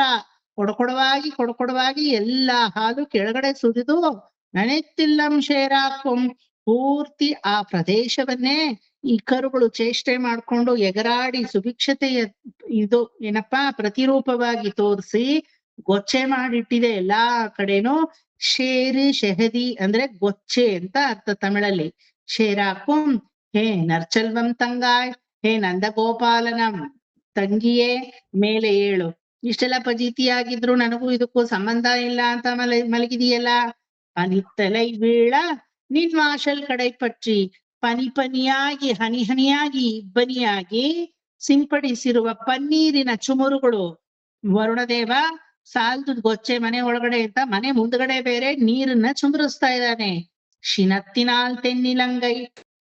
ಕೊಡಕೊಡವಾಗಿ ಎಲ್ಲಾ ಹಾಲು ಕೆಳಗಡೆ ಸುರಿದು ನನೆತ್ತಿಲ್ಲಂ ಶೇರಾಕುಂ, ಪೂರ್ತಿ ಆ ಪ್ರದೇಶವನ್ನೇ ಈ ಕರುಗಳು ಚೇಷ್ಟೆ ಮಾಡ್ಕೊಂಡು ಎಗರಾಡಿ ಸುಭಿಕ್ಷತೆಯ ಇದು ಏನಪ್ಪಾ ಪ್ರತಿರೂಪವಾಗಿ ತೋರಿಸಿ ಗೊಚ್ಚೆ ಮಾಡಿಟ್ಟಿದೆ ಎಲ್ಲಾ ಕಡೆನೂ. ಶೇರು ಶೆಹದಿ ಅಂದ್ರೆ ಗೊಚ್ಚೆ ಅಂತ ಅರ್ಥ ತಮಿಳಲ್ಲಿ. ಶೇರಾಕುಂ ಹೇ ನರ್ಚಲ್ವಂ ತಂಗಾಯ್, ಹೇ ನಂದಗೋಪಾಲನಂ ತಂಗಿಯೇ ಮೇಲೆ ಏಳು. ಇಷ್ಟೆಲ್ಲ ಪಜೀತಿಯಾಗಿದ್ರು ನನಗೂ ಇದಕ್ಕೂ ಸಂಬಂಧ ಇಲ್ಲ ಅಂತ ಮಲಗಿದೆಯಲ್ಲ. ಪನಿತ್ತಲೈ ಬೀಳ ನಿನ್ ವಾಶಲ್ ಕಡೈ ಪಚ್ಚಿ, ಪನಿಯಾಗಿ ಹನಿಯಾಗಿ ಇಬ್ಬನಿಯಾಗಿ ಸಿಂಪಡಿಸಿರುವ ಪನ್ನೀರಿನ ಚುಮುರುಗಳು. ವರುಣದೇವ ಸಾಲ್ದು ಗೊಚ್ಚೆ ಮನೆ ಒಳಗಡೆ ಅಂತ ಮನೆ ಮುಂದ್ಗಡೆ ಬೇರೆ ನೀರನ್ನ ಚುಮರಿಸ್ತಾ ಇದ್ದಾನೆ. ಶಿನತ್ತಿನಾಲ್ ತೆನ್ನಿಲಂಗೈ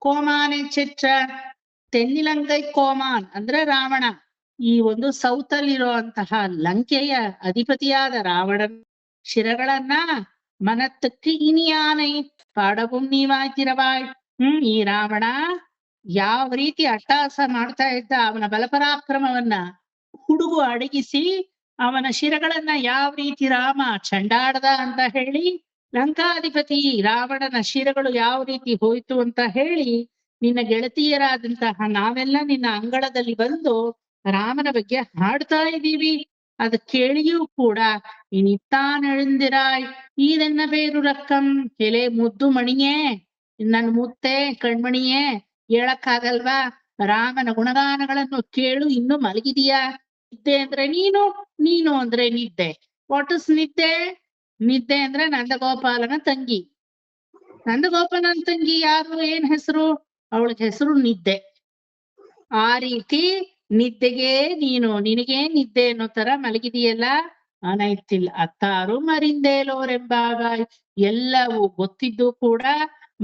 ಕೋಮಾನೆ ಚೆಚ್ಚ. ತೆನ್ನಿಲಂಗೈ ಕೋಮಾನ್ ಅಂದ್ರೆ ರಾವಣ. ಈ ಒಂದು ಸೌತ್ ಅಲ್ಲಿರುವಂತಹ ಲಂಕೆಯ ಅಧಿಪತಿಯಾದ ರಾವಣನ ಶಿರಗಳನ್ನ ಮನತ್ತಕ್ಕೆ ಇನಿಯಾನೈ ಪಾಡவும் ನೀವಾಯ್ತಿರವಾಯ್. ಈ ರಾವಣ ಯಾವ ರೀತಿ ಅಟ್ಟಹಾಸ ಮಾಡ್ತಾ ಇದ್ದ, ಅವನ ಬಲಪರಾಕ್ರಮವನ್ನ ಹುಡುಗು ಅಡಗಿಸಿ ಅವನ ಶಿರಗಳನ್ನ ಯಾವ ರೀತಿ ರಾಮ ಚಂಡಾಡದ ಅಂತ ಹೇಳಿ, ಲಂಕಾಧಿಪತಿ ರಾವಣನ ಶಿರಗಳು ಯಾವ ರೀತಿ ಹೋಯ್ತು ಅಂತ ಹೇಳಿ, ನಿನ್ನ ಗೆಳತಿಯರಾದಂತಹ ನಾವೆಲ್ಲ ನಿನ್ನ ಅಂಗಳದಲ್ಲಿ ಬಂದು ರಾಮನ ಬಗ್ಗೆ ಹಾಡ್ತಾ ಇದ್ದೀವಿ. ಅದ್ ಕೇಳಿಯೂ ಕೂಡ ಇನಿತ್ತಾನೆழுந்திராய் ಈದೆನ್ನ ಬೇರು ರಕ್ಕಂ, ಎಲೆ ಮುದ್ದು ಮಣಿಯೇ, ನನ್ ಮುತ್ತೆ ಕಣ್ಮಣಿಯೇ, ಹೇಳಕ್ಕಾಗಲ್ವಾ? ರಾಮನ ಗುಣಗಾನಗಳನ್ನು ಕೇಳು, ಇನ್ನು ಮಲಗಿದೀಯಾ? ನಿದ್ದೆ ಅಂದ್ರೆ ನೀನು ಅಂದ್ರೆ ನಿದ್ದೆ. ವಾಟ್ ಇಸ್ ನಿದ್ದೆ? ನಿದ್ದೆ ಅಂದ್ರೆ ನಂದಗೋಪಾಲನ ತಂಗಿ. ನಂದಗೋಪಾಲನ ತಂಗಿ ಯಾರು, ಏನ್ ಹೆಸರು? ಅವಳಿಗೆ ಹೆಸರು ನಿದ್ದೆ. ಆ ರೀತಿ ನಿದ್ದೆಗೆ ನಿನಗೆ ನಿದ್ದೆ ಅನ್ನೋ ತರ ಮಲಗಿದೆಯಲ್ಲ, ಅನೈತಿಲ್ ಅತ್ತಾರು ಮರಿಂದೇಲೋರೆಂಬಾಗ. ಎಲ್ಲವೂ ಗೊತ್ತಿದ್ದು ಕೂಡ,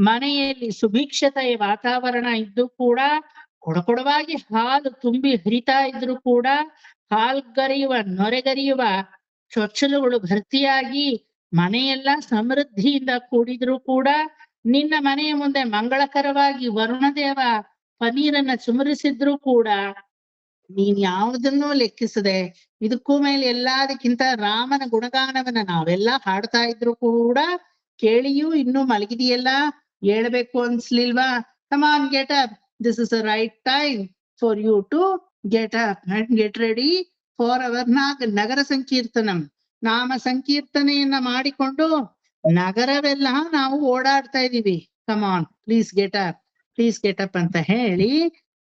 ಮನೆಯಲ್ಲಿ ಸುಭಿಕ್ಷತೆಯ ವಾತಾವರಣ ಇದ್ದು ಕೂಡ, ಕೊಡಕೊಡವಾಗಿ ಹಾಲು ತುಂಬಿ ಹರಿತಾ ಇದ್ರು ಕೂಡ, ಹಾಲ್ಗರೆಯುವ ನೊರೆಗರಿಯುವ ಚೊಚ್ಚಲುಗಳು ಭರ್ತಿಯಾಗಿ ಮನೆಯೆಲ್ಲ ಸಮೃದ್ಧಿಯಿಂದ ಕೂಡಿದ್ರು ಕೂಡ, ನಿನ್ನ ಮನೆಯ ಮುಂದೆ ಮಂಗಳಕರವಾಗಿ ವರುಣದೇವ ಪನ್ನೀರನ್ನ ಚುಮರಿಸಿದ್ರು ಕೂಡ ನೀನ್ ಯಾವುದನ್ನೂ ಲೆಕ್ಕಿಸದೆ, ಇದಕ್ಕೂ ಮೇಲೆ ಎಲ್ಲದಕ್ಕಿಂತ ರಾಮನ ಗುಣಗಾನವನ್ನ ನಾವೆಲ್ಲ ಹಾಡ್ತಾ ಇದ್ರು ಕೂಡ ಕೇಳಿಯೂ ಇನ್ನೂ ಮಲಗಿದೆಯಲ್ಲ, ಹೇಳ್ಬೇಕು ಅನ್ಸ್ಲಿಲ್ವಾ? Come on, get up. This is the right time for you to get up and get ready for our ನಗರ ಸಂಕೀರ್ತನಂ. ನಾಮ ಸಂಕೀರ್ತನೆಯನ್ನ ಮಾಡಿಕೊಂಡು ನಗರವೆಲ್ಲ ನಾವು ಓಡಾಡ್ತಾ ಇದೀವಿ. Come on, please get up ಅಂತ ಹೇಳಿ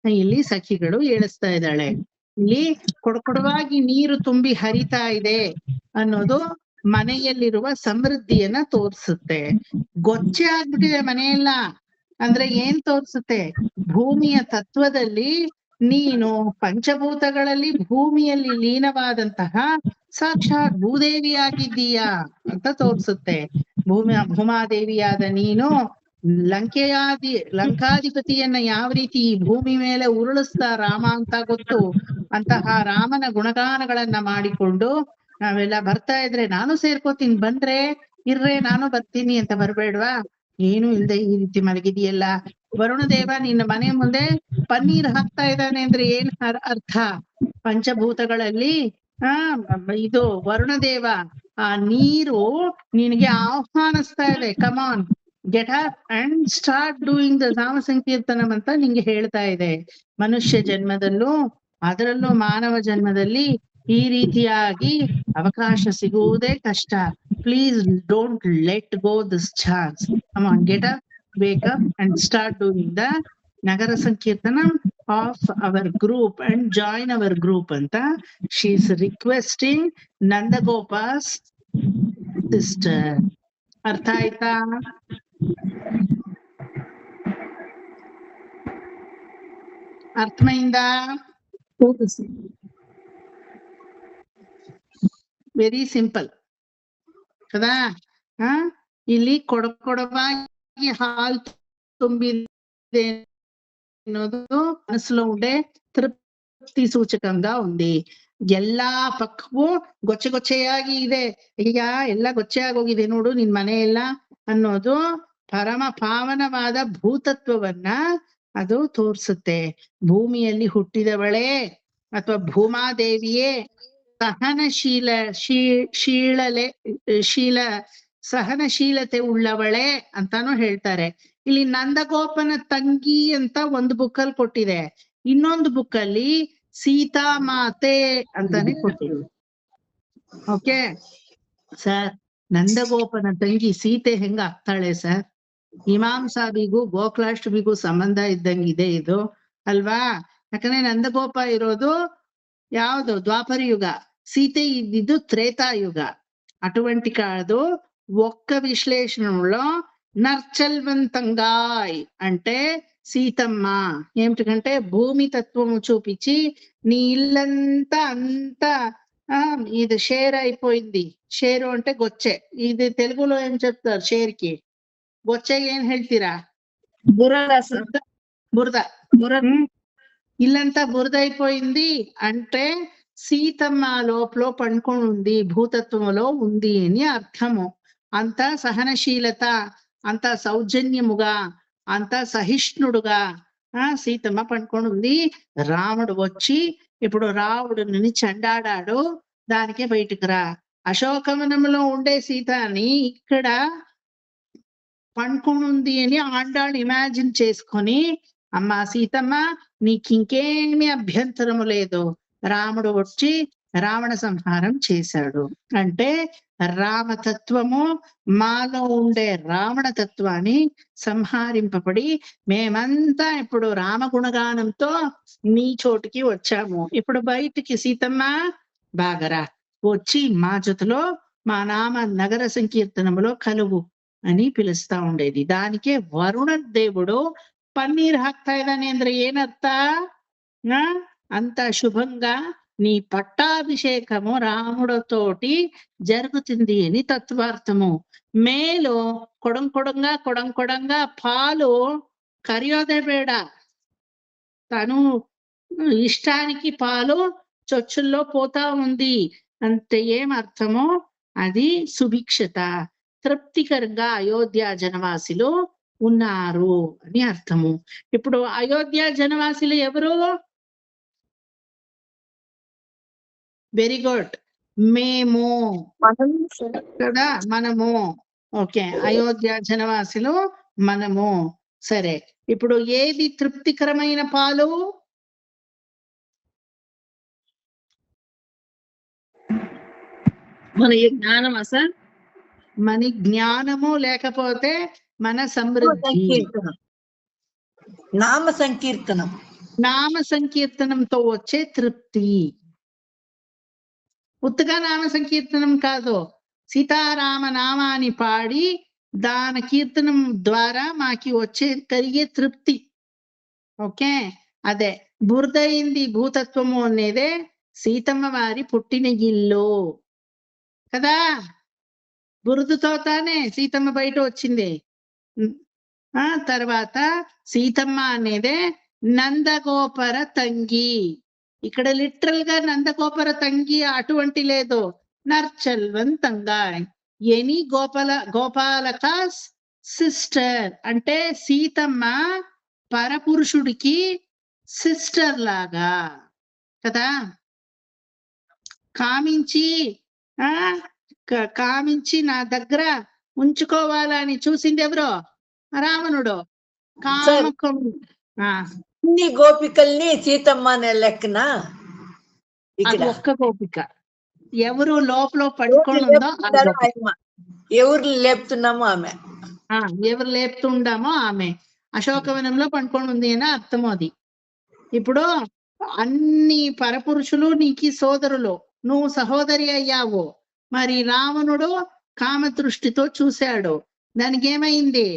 ಇಲ್ಲಿ ಸಖಿಗಳು ಹೇಳಿಸ್ತಾ ಇದ್ದಾಳೆ. ಇಲ್ಲಿ ಕೊಡಕೊಡವಾಗಿ ನೀರು ತುಂಬಿ ಹರಿತಾ ಇದೆ ಅನ್ನೋದು ಮನೆಯಲ್ಲಿರುವ ಸಮೃದ್ಧಿಯನ್ನ ತೋರಿಸುತ್ತೆ. ಗೊಚ್ಚೆ ಆಗ್ಬಿಟ್ಟಿದೆ ಮನೆಯೆಲ್ಲ ಅಂದ್ರೆ ಏನ್ ತೋರಿಸುತ್ತೆ? ಭೂಮಿಯ ತತ್ವದಲ್ಲಿ ನೀನು ಪಂಚಭೂತಗಳಲ್ಲಿ ಭೂಮಿಯಲ್ಲಿ ಲೀನವಾದಂತಹ ಸಾಕ್ಷಾತ್ ಭೂದೇವಿಯಾಗಿದ್ದೀಯಾ ಅಂತ ತೋರಿಸುತ್ತೆ. ಭೂಮಾದೇವಿಯಾದ ನೀನು ಲಂಕಾಧಿಪತಿಯನ್ನ ಯಾವ ರೀತಿ ಈ ಭೂಮಿ ಮೇಲೆ ಉರುಳಿಸ್ತಾ ರಾಮ ಅಂತ ಗೊತ್ತು. ಅಂತಹ ರಾಮನ ಗುಣಗಾನಗಳನ್ನ ಮಾಡಿಕೊಂಡು ನಾವೆಲ್ಲ ಬರ್ತಾ ಇದ್ರೆ, ನಾನು ಸೇರ್ಕೋತೀನಿ, ಬಂದ್ರೆ ಇರ್ರೆ ನಾನು ಬರ್ತೀನಿ ಅಂತ ಬರ್ಬೇಡ್ವಾ? ಏನು ಇಲ್ದೆ ಈ ರೀತಿ ಮಲಗಿದೆಯಲ್ಲ. ವರುಣದೇವ ನಿನ್ನ ಮನೆ ಮುಂದೆ ಪನ್ನೀರ್ ಹಾಕ್ತಾ ಇದ್ದಾನೆ ಅಂದ್ರೆ ಏನ್ ಅರ್ಥ? ಪಂಚಭೂತಗಳಲ್ಲಿ ಇದು ವರುಣದೇವ ಆ ನೀರು ನಿನಗೆ ಆಹ್ವಾನಿಸ್ತಾ ಇದೆ. Come on, get up and start doing the ನಾಮ ಸಂಕೀರ್ತನಂ ಅಂತ ನಿಂಗೆ ಹೇಳ್ತಾ ಇದೆ. ಮನುಷ್ಯ ಜನ್ಮದಲ್ಲೂ ಅದರಲ್ಲೂ ಮಾನವ ಜನ್ಮದಲ್ಲಿ ಈ ರೀತಿಯಾಗಿ ಅವಕಾಶ ಸಿಗುವುದೇ ಕಷ್ಟ. Please don't let go this chance. Come on, get up, wake up and start doing the ನಗರ ಸಂಕೀರ್ತನಂ of our group and join our group ಅಂತ she is requesting Nandagopa's sister. ಅರ್ಥ ಆಯ್ತಾ? ಅರ್ಥಮೈಂದ? ವೆರಿ ಸಿಂಪಲ್ కదా. ಇಲ್ಲಿ ಕೊಡವಾಗಿ ಹಾಲು ತುಂಬಿದೆ ಅನ್ನೋದು మనసులో ఉండే తృప్తి సూచకంగా ఉంది. ಎಲ್ಲಾ ಪಕ್ಕವೂ ಗೊಚ್ಚೆಯಾಗಿ ಇದೆ. ಈಗ ಎಲ್ಲ ಗೊಚ್ಚೆಯಾಗೋಗಿದೆ ನೋಡು ನಿನ್ ಮನೆ ಎಲ್ಲ ಅನ್ನೋದು ಪರಮ ಪಾವನವಾದ ಭೂತತ್ವವನ್ನ ಅದು ತೋರ್ಸುತ್ತೆ. ಭೂಮಿಯಲ್ಲಿ ಹುಟ್ಟಿದವಳೇ ಅಥವಾ ಭೂಮಾದೇವಿಯೇ ಸಹನಶೀಲತೆ ಉಳ್ಳವಳೆ ಅಂತಾನು ಹೇಳ್ತಾರೆ. ಇಲ್ಲಿ ನಂದಗೋಪನ ತಂಗಿ ಅಂತ ಒಂದು ಬುಕ್ಕಲ್ಲಿ ಕೊಟ್ಟಿದೆ, ಇನ್ನೊಂದು ಬುಕ್ಕಲ್ಲಿ ಸೀತಾ ಮಾತೆ ಅಂತಾನೆ ಕೊಟ್ಟಿದೆ. ಓಕೆ ಸರ್, ನಂದಗೋಪನ ತಂಗಿ ಸೀತೆ ಹೆಂಗ ಆಗ್ತಾಳೆ ಸರ್? ಇಮಾಮ್ ಸಾಬಿಗೂ ಗೋಕುಲಾಷ್ಟಮಿಗೂ ಸಂಬಂಧ ಇದ್ದಂಗಿದೆ ಇದು ಅಲ್ವಾ? ಯಾಕಂದ್ರೆ ನಂದಗೋಪ ಇರೋದು ಯಾವ್ದು? ದ್ವಾಪರ ಯುಗ. సీత ఇది త్రేతాయుగ. అటువంటి కాదు ఒక్క విశ్లేషణలో నర్చల్వంతంగాయ్ అంటే సీతమ్మ ఏమిటంటే భూమి తత్వము చూపించి నీ ఇల్లంతా అంతా ఇది షేర్ అయిపోయింది. షేరు అంటే గొచ్చె. ఇది తెలుగులో ఏం చెప్తారు షేర్కి? గొచ్చె ఏం ಹೇಳ್ತೀರಾ? ಬುರದ. ಬುರ್ದ. ఇల్లంతా బురదైపోయింది అంటే సీతమ్మ లోపల పండుకొని ఉంది, భూతత్వంలో ఉంది అని అర్థము. అంత సహనశీలత, అంత సౌజన్యముగా, అంత సహిష్ణుడుగా సీతమ్మ పండుకొని ఉంది. రాముడు వచ్చి ఇప్పుడు రావణుని చెండాడాడు, దానికే బయటికి రా. అశోకవనంలో ఉండే సీతని ఇక్కడ పండుకొని ఉంది అని ఆండాళ్ళు ఇమాజిన్ చేసుకొని, అమ్మా సీతమ్మ నీకు ఇంకేమీ అభ్యంతరము లేదు, రాముడు వచ్చి రావణ సంహారం చేశాడు అంటే రామతత్వము మాలో ఉండే రావణ తత్వాన్ని సంహరింపబడి మేమంతా ఇప్పుడు రామగుణగానంతో నీ చోటికి వచ్చాము. ఇప్పుడు బయటికి సీతమ్మ బాగరా, వచ్చి మా జతలో మా నామ నగర సంకీర్తనములో కలుగు అని పిలుస్తా ఉండేది. దానికే వరుణ దేవుడు పన్నీర్ ಹಾಕ್ತಾ ಇದ್ದಾನೆ ಅಂದ್ರೆ ಏನರ್ಥ? అంత శుభంగా నీ పట్టాభిషేకము రాముడితోటి జరుగుతుంది అని తత్వార్థము. మేలు కొడంగా పాలు కరియోదే ಬೇಡ, తను ఇష్టానికి పాలు చొచ్చుల్లో పోతా ఉంది అంటే ఏమర్థమో అది సుభిక్షత, తృప్తికరంగా అయోధ్య జనవాసులు ఉన్నారు అని అర్థము. ఇప్పుడు అయోధ్య జనవాసులు ఎవరు? వెరీ గుడ్, మేము కదా, మనము. ఓకే, అయోధ్య జనవాసులు మనము. సరే, ఇప్పుడు ఏది తృప్తికరమైన పాలు? మన జ్ఞానమా సార్? మన జ్ఞానము లేకపోతే మన సమృద్ధి. నామ సంకీర్తనం, నామ సంకీర్తనంతో వచ్చే తృప్తి. ఉత్తగా నామ సంకీర్తనం కాదు, సీతారామ నామాన్ని పాడి దాని కీర్తనం ద్వారా మాకి వచ్చే కలిగే తృప్తి. ఓకే, అదే బురదయింది భూతత్వము అనేదే సీతమ్మ వారి పుట్టిన ఇల్లు కదా. బురదతో తానే సీతమ్మ బయట వచ్చింది. తర్వాత సీతమ్మ అనేదే నందగోపర తంగి. ఇక్కడ లిటరల్ గా నందగోపర తంగి అటువంటి లేదు, నర్చల్వంతంగా ఎనీ గోపాలక సిస్టర్ అంటే సీతమ్మ పరపురుషుడికి సిస్టర్ లాగా కదా. కామించి నా దగ్గర ఉంచుకోవాలని చూసింది ఎవరో? రావణుడు. కామకం అన్ని గోపికల్ని సీతమ్మ అనే లెక్కన అది ఒక్క గోపిక. ఎవరు లోపల పడుకొని ఉందో ఎవరు లేపుతున్నామో ఆమె, ఎవరు లేపుతుండామో ఆమె అశోకవనంలో పండుకొని ఉంది అని అర్థం అది. ఇప్పుడు అన్ని పరపురుషులు నీకి సోదరులు, నువ్వు సహోదరి అయ్యావు. మరి రావణుడు కామదృష్టితో చూశాడు, దానికి ఏమైంది?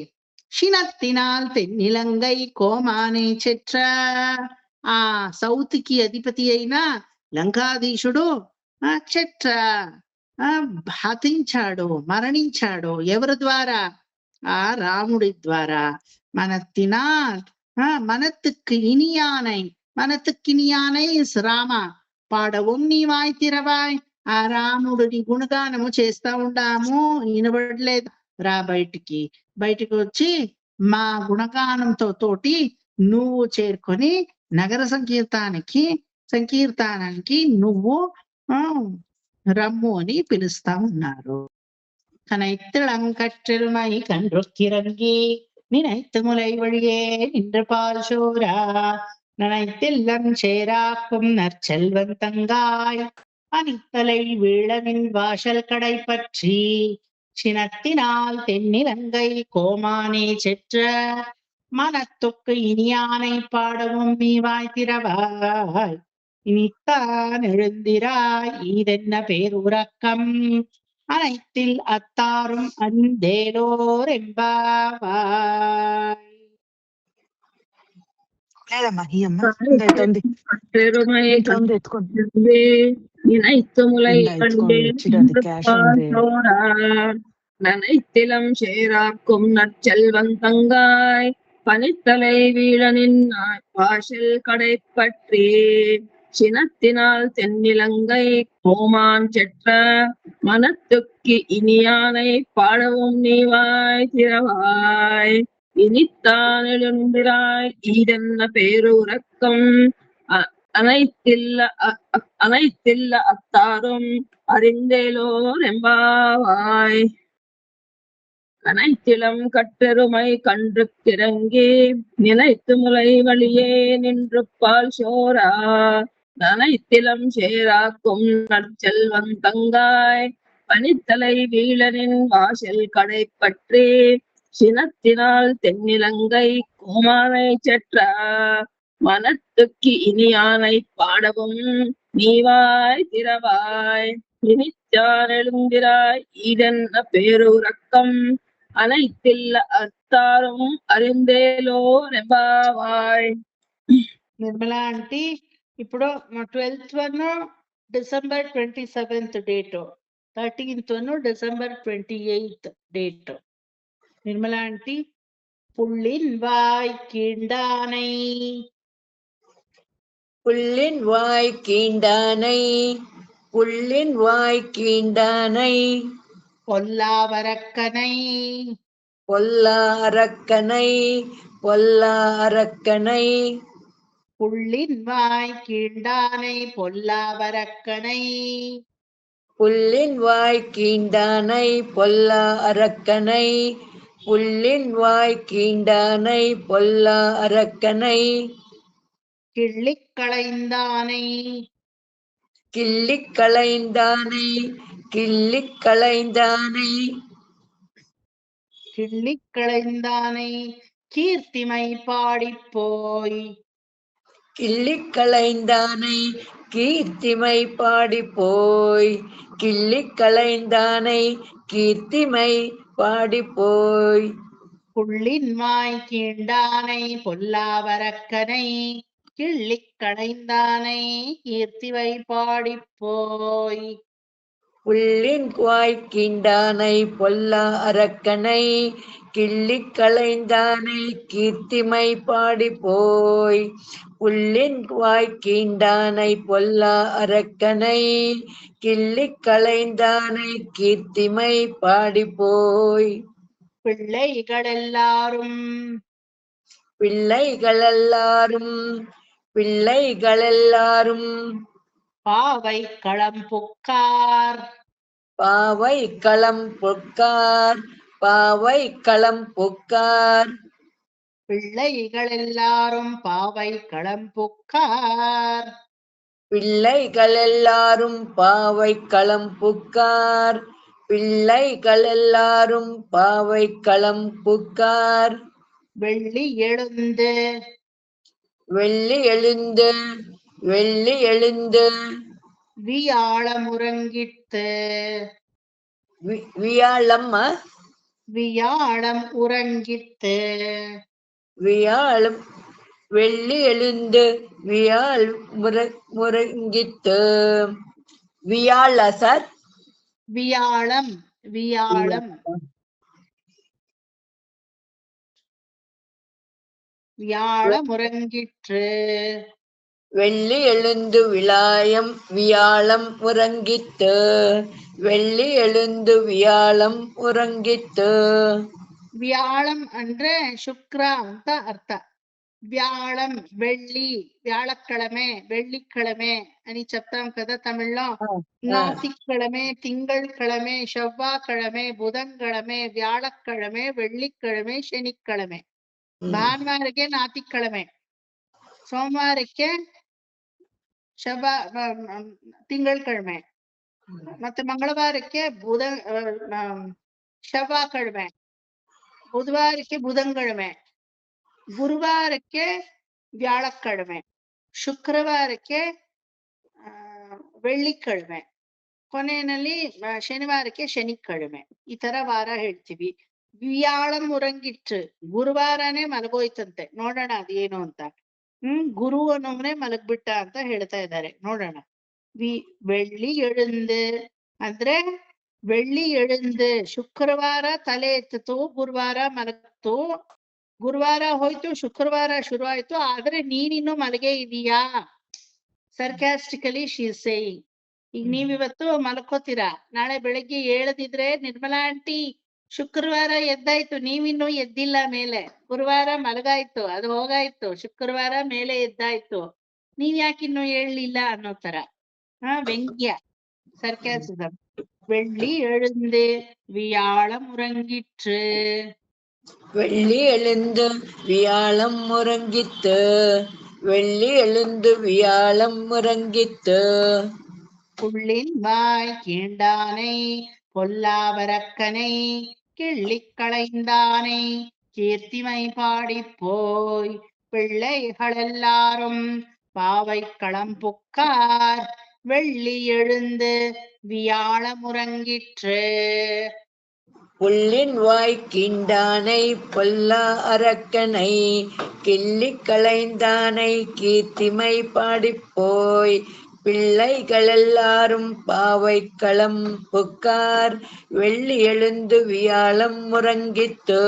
షినత్తినాల్ తెన్నిలంగై కోమానే చెట్ర. ఆ సౌత్ కి అధిపతి అయిన లంకాధీశుడు చెట్ర హతించాడు, మరణించాడు. ఎవరి ద్వారా? ఆ రాముడి ద్వారా. మనத்துக்கு ఇనియానై రామ పాడవం నీవాయ్ తిరవాయ్. ఆ రాముడిని గుణగానము చేస్తా ఉండాము, వినబడలేదు. రా బయటికి వచ్చి మా గుణగానంతో తోటి నువ్వు చేరుకొని నగర సంకీర్తనానికి నువ్వు రమ్ము అని పిలుస్తా ఉన్నారు. కనైత్తళంకట్టెల్మై కండ్రొక్కిరంగి నినైత్తములై వழியே நின்ற பால்சோரா நனைத்தெல்லம் சேராக்கும் நற்செல்வந்தங்காய் அனித்தலை வீழமின் வாசல் கடை பற்றி சினத்தினால் தென்னிலங்கை கோமானே செற்ற மனத்துக்கு இனியானை பாடவும் நீவாய் திறவாய். இனித்தான் எழுந்திராய் ஈதென்ன பேருறக்கம் அனைத்தில் அத்தாரும் அந்தேலோர் ఎంబావాయ్. లేదమ్మా ఈ అమ్మ நனைத்திலம் சேராக்கும் நற்செல்வந்தங்காய் பனித்தலை வீழனின் வாசல் கடை பற்றி சினத்தினால் தென்னிலங்கை கோமான் செற்ற மனத்துக்கு இனியானை பாடவும் நீவாய் திறவாய் இனித்தான் எழுந்திராய் ஈதென்ன பேருறக்கம் அனைத்தில்ல அத்தாரும் அறிந்தேலோர் எம்பாவாய் கனைத்திலம் கட்டெருமை கன்று கிறங்கி நினைத்து முலை வழியே நின்று பால் சோரா நனைத்திலம் சேராக்கும் நற்செல்வன் தங்காய் பனித்தலை வீழனின் வாசல் கடை பற்றி சினத்தினால் தென்னிலங்கை கோமானை செற்ற மனத்துக்கு இனியானை பாடவும் நீவாய் திறவாய் இனிச்சான் எழுந்திராய் ஈதென்ன பேருறக்கம் அனைத்தில்ல அத்தாரும் அறிந்தேலோ ரெம்பாவாய். నిర్మలా ఆంటీ ఇప్పుడు 12th one December 27th date, 13th one December 28th date. Nirmala aunty புள்ளின் வாய் கீண்டானை புள்ளின் வாய் கீண்டானை புள்ளின் வாய் கீண்டானை பொல்லாவரக்கனை பொல்லா அரக்கனை பொல்லா அரக்கனை புள்ளின் வாய் கீண்டானை பொல்லாவரக்கனை புள்ளின் வாய் கீண்டானை பொல்லா அரக்கனை புள்ளின் வாய் கீண்டானை பொல்லா அரக்கனை கிள்ளிக் களைந்தானை கிள்ளிக் களைந்தானை கிள்ளிக் களைந்தானை கிள்ளிக் களைந்தானை கீர்த்திமை பாடிப்போய் கிள்ளிக் களைந்தானை கீர்த்திமை பாடிப்போய் கிள்ளிக் களைந்தானை கீர்த்திமை பாடிப்போய் புள்ளின் வாய் கீண்டானை பொல்லாவரக்கனை கிள்ளிக் களைந்தானை கீர்த்திவை பாடிப்போய் புள்ளின் வாய் கீண்டானை பொல்லா அரக்கனை கிள்ளிக் களைந்தானை கீர்த்திமை பாடிப்போய் புள்ளின் வாய் கீண்டானை பொல்லா அரக்கனை கிள்ளிக் களைந்தானை கீர்த்திமை பாடிப்போய் பிள்ளைகளெல்லாரும் பிள்ளைகளெல்லாரும் பிள்ளைகளெல்லாரும் பாவை களம்புக்கார் பாவை களம் பொக்கார் பாவை களம் பொக்கார் பிள்ளைகளெல்லாரும் பாவை களம்புக்கார் பிள்ளைகளெல்லாரும் பாவை களம் புக்கார் பிள்ளைகளெல்லாரும் பாவை களம் புக்கார் வெள்ளி எழுந்து வெள்ளி எழுந்து வெள்ளி எழுந்து வியாழமுறங்கிட்டு வியாழம்மா வியாழம் உறங்கிட்டு வியாழம் வெள்ளி எழுந்து வியாழ் முறங்கிட்டு வியாழ சார் வியாழம் வியாழம் வியாழம் உறங்கிற்று வெள்ளி எழுந்து விளாயம் வியாழம் உறங்கிட்டு வெள்ளி எழுந்து வியாழம் உறங்கிட்டு ವ್ಯಾಳಂ ಅಂದ್ರೆ ಶುಕ್ರ ಅಂತ ಅರ್ಥ. వ్యాళం వెள்ளి వ్యాழக்கிழமை வெள்ளிக்கிழமை అని చెప్తాం కదా తమిళ్లో. ஞாயிற்றுக்கிழமை திங்கட்கிழமை செவ்வாய்க்கிழமை புதன்கிழமை வியாழக்கிழமை வெள்ளிக்கிழமை ಶನಿக்கிழமை. ಭಾನುವಾರಕ್ಕೆ ஞாயிற்றுக்கிழமை, ಸೋಮವಾರಕ್ಕೆ ತಿಂಗಳಕಿழமை, ಮತ್ತೆ ಮಂಗಳವಾರಕ್ಕೆ செவ்வாய்க்கிழமை, புதவாரಕ್ಕೆ புதன்கிழமை, ಗುರುವಾರಕ್ಕೆ ವ್ಯಾಳಕ್ಕಿழமை, ಶುಕ್ರವಾರಕ್ಕೆ வெள்ளிக்கிழமை, ಕೊನೆಯಲ್ಲಿ ಶನಿವಾರಕ್ಕೆ ಶನಿக்கிழமை. ಈ ತರ ವಾರ ಹೇಳ್ತೀವಿ. ವ್ಯಾಳಂ ಉರಂಗಿಟ್ರು, ಗುರುವಾರನೇ ಮಲಗೋಯ್ತಂತೆ, ನೋಡೋಣ ಅದೇನು ಅಂತ. ಗುರು ಅನ್ನೋನೇ ಮಲಗ್ಬಿಟ್ಟ ಅಂತ ಹೇಳ್ತಾ ಇದ್ದಾರೆ, ನೋಡೋಣ. வெள்ளி எழுந்து ಅಂದ್ರೆ வெள்ளி எழுந்து ಶುಕ್ರವಾರ ತಲೆ ಎತ್ತಿತು, ಗುರುವಾರ ಮಲಗ್ತು, ಗುರುವಾರ ಹೋಯ್ತು, ಶುಕ್ರವಾರ ಶುರು ಆಯ್ತು, ಆದ್ರೆ ನೀನಿನ್ನು ಮಲಗೆ ಇದೀಯಾ? ಸರ್ಕ್ಯಾಸ್ಟಿಕಲಿ ಶಿ ಇಸ್ ಸೇಯಿಂಗ್. ಈಗ ನೀವಿವತ್ತು ಮಲ್ಕೋತೀರಾ, ನಾಳೆ ಬೆಳಗ್ಗೆ ಏಳದಿದ್ರೆ ನಿರ್ಮಲಾ ಆಂಟಿ ಶುಕ್ರವಾರ ಎದ್ದಾಯ್ತು, ನೀವಿನ್ನೂ ಎದ್ದಿಲ್ಲ ಮೇಲೆ. ಗುರುವಾರ ಮಲಗಾಯ್ತು, ಅದು ಹೋಗಾಯ್ತು, ಶುಕ್ರವಾರ ಮೇಲೆ ಎದ್ದಾಯ್ತು, ನೀವ್ ಯಾಕಿನ್ನು ಏಳ್ಲಿಲ್ಲ ಅನ್ನೋ ತರ ವ್ಯಂಗ್ಯ, ಸರ್ಕ್ಯಾಸಿಸಮ್. வெள்ளி எழுந்து வியாழம் உறங்கிற்று. வெள்ளி எழுந்து வியாழம் முறங்கித்து, வெள்ளி எழுந்து வியாழம் முறங்கித்து. புள்ளின் வாய் கீண்டானை பொல்லாவரக்கனை கிள்ளிக் களைந்தானை கீர்த்திமை பாடிப் போய் பிள்ளைகளெல்லாரும் பாவை களம்புக்கார் வெள்ளி எழுந்து வியாழமுறங்கிற்று. புள்ளின் வாய் கீண்டானை பொல்லா அரக்கனை கிள்ளிக் களைந்தானை கீர்த்திமை பாடிப்போய் பிள்ளைகளெல்லாரும் பாவை களம் புக்கார் வெள்ளி எழுந்து வியாழம் முறங்கித்து.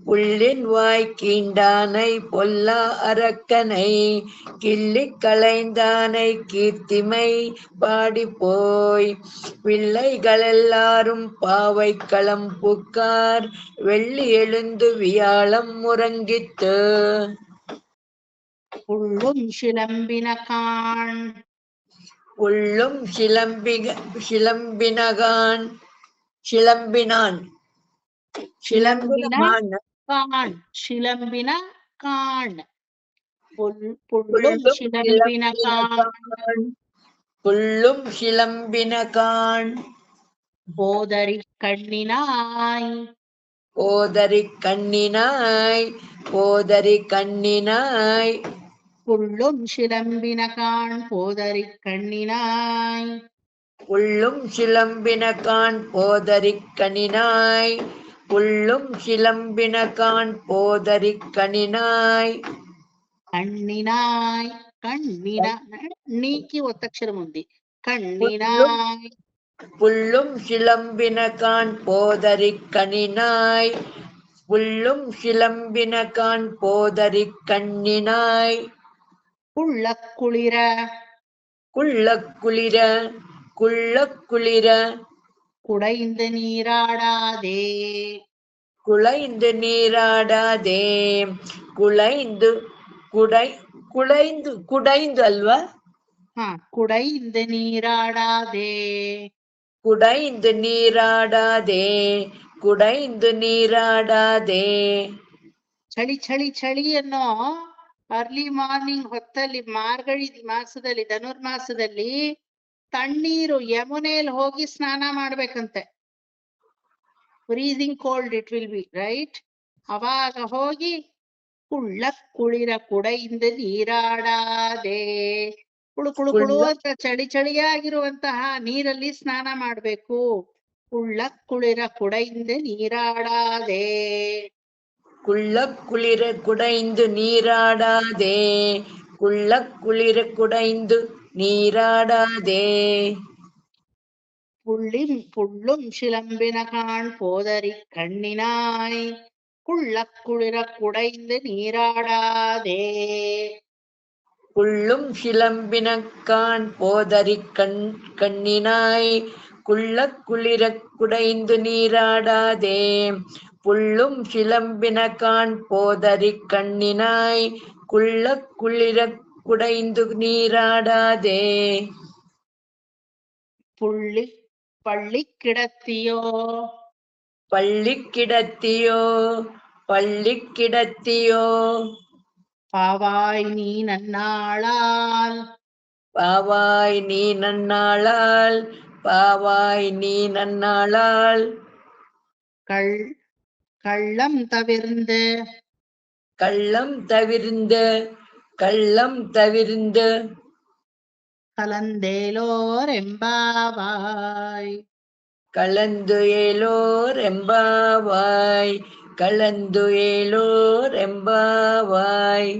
புள்ளின் வாய் கீண்டானை பொல்லா அரக்கனை கிள்ளிக் களைந்தானை கீர்த்திமை பாடிப்போய் பிள்ளைகளெல்லாரும் பாவை களம் புக்கார் வெள்ளி எழுந்து வியாழம் முறங்கித்து. புள்ளும் சிலம்பின காண் உள்ளும் சிலம்பினான் காண் சிலம்பின காண் புள்ளும் சிலம்பின காண் புள்ளும் சிலம்பினகான் போதரி கண்ணினாய் போதரி கண்ணினாய் போதரி கண்ணினாய் புள்ளும் சிலம்பின காண் போதரி கண்ணினாய் உள்ளும் சிலம்பினகான் போதரி கண்ணினாய் உள்ளும் சிலம்பினகான் போதரி கண்ணினாய் கண்ணினாய் கண்ணின நீக்கி ஒத்தక్షరం ఉంది கண்ணினாய் புள்ளும் சிலம்பினகான் போதரி கண்ணினாய் புள்ளும் சிலம்பினகான் போதரி கண்ணினாய் குள்ளக்குளிர குள்ளக்குளிர குள்ளக்குளிர குடைந்து நீராடாதே குலைந்து நீராடாதே குலைந்து குடை குலைந்து குடைந்து அல்வா குடைந்து நீராடாதே குடைந்து நீராடாதே குடைந்து ನೀರಾಡಾದೆ. ಚಳಿ ಚಳಿ ಚಳಿ ಅನ್ನೋ ಅರ್ಲಿ ಮಾರ್ನಿಂಗ್ ಹೊತ್ತಲ್ಲಿ ಮಾರ್ಗಳಿ ಮಾಸದಲ್ಲಿ ಧನುರ್ಮಾಸದಲ್ಲಿ ತಣ್ಣೀರು ಯಮುನೆಯಲ್ಲಿ ಹೋಗಿ ಸ್ನಾನ ಮಾಡ್ಬೇಕಂತೆ. Freezing cold it will be right. ಅವಾಗ ಹೋಗಿ ಕುಳಿರ ಕುಡೆಯಿಂದ ನೀರಾಡಾದೆ. ಕುಳು ಕುಳು ಕುಳು ಅಂತ ಚಳಿ ಚಳಿಯಾಗಿರುವಂತಹ ನೀರಲ್ಲಿ ಸ್ನಾನ ಮಾಡ್ಬೇಕು. ಕುಳಿರ ಕುಡೆಯಿಂದ ನೀರಾಡಾದೆ. ಕುಳಿರ ಕುಡೆಯಿಂದ ನೀರಾಡಾದೆ. ಕುಳಿರ ಕುಡೆಯಿಂದ நீராடாதே. புள்ளும் சிலம்பின காண் போதரி கண்ணினாய் குளிர குடைந்து நீராடாதே. புள்ளும் சிலம்பினக்கான் போதரி கண்ணினாய் குளிர குடைந்து நீராடாதே. புள்ளும் சிலம்பினக்கான் போதரி கண்ணினாய் குளிர குடைந்து நீராடாதே. பள்ளி கிடத்தியோ பள்ளி கிடத்தியோ பள்ளி கிடத்தியோ பாவாய் நீ நன்னாளால் பாவாய் நீ நன்னாளால் பாவாய் நீ நன்னாளால் கள்ளம் தவிர்ந்து கள்ளம் தவிர்ந்து கள்ளம் தவிர்ந்து கலந்தேலோர் எம்பாவாய் கலந்து ஏலோர் எம்பாவாய் கலந்து ஏலோர் எம்பாவாய்.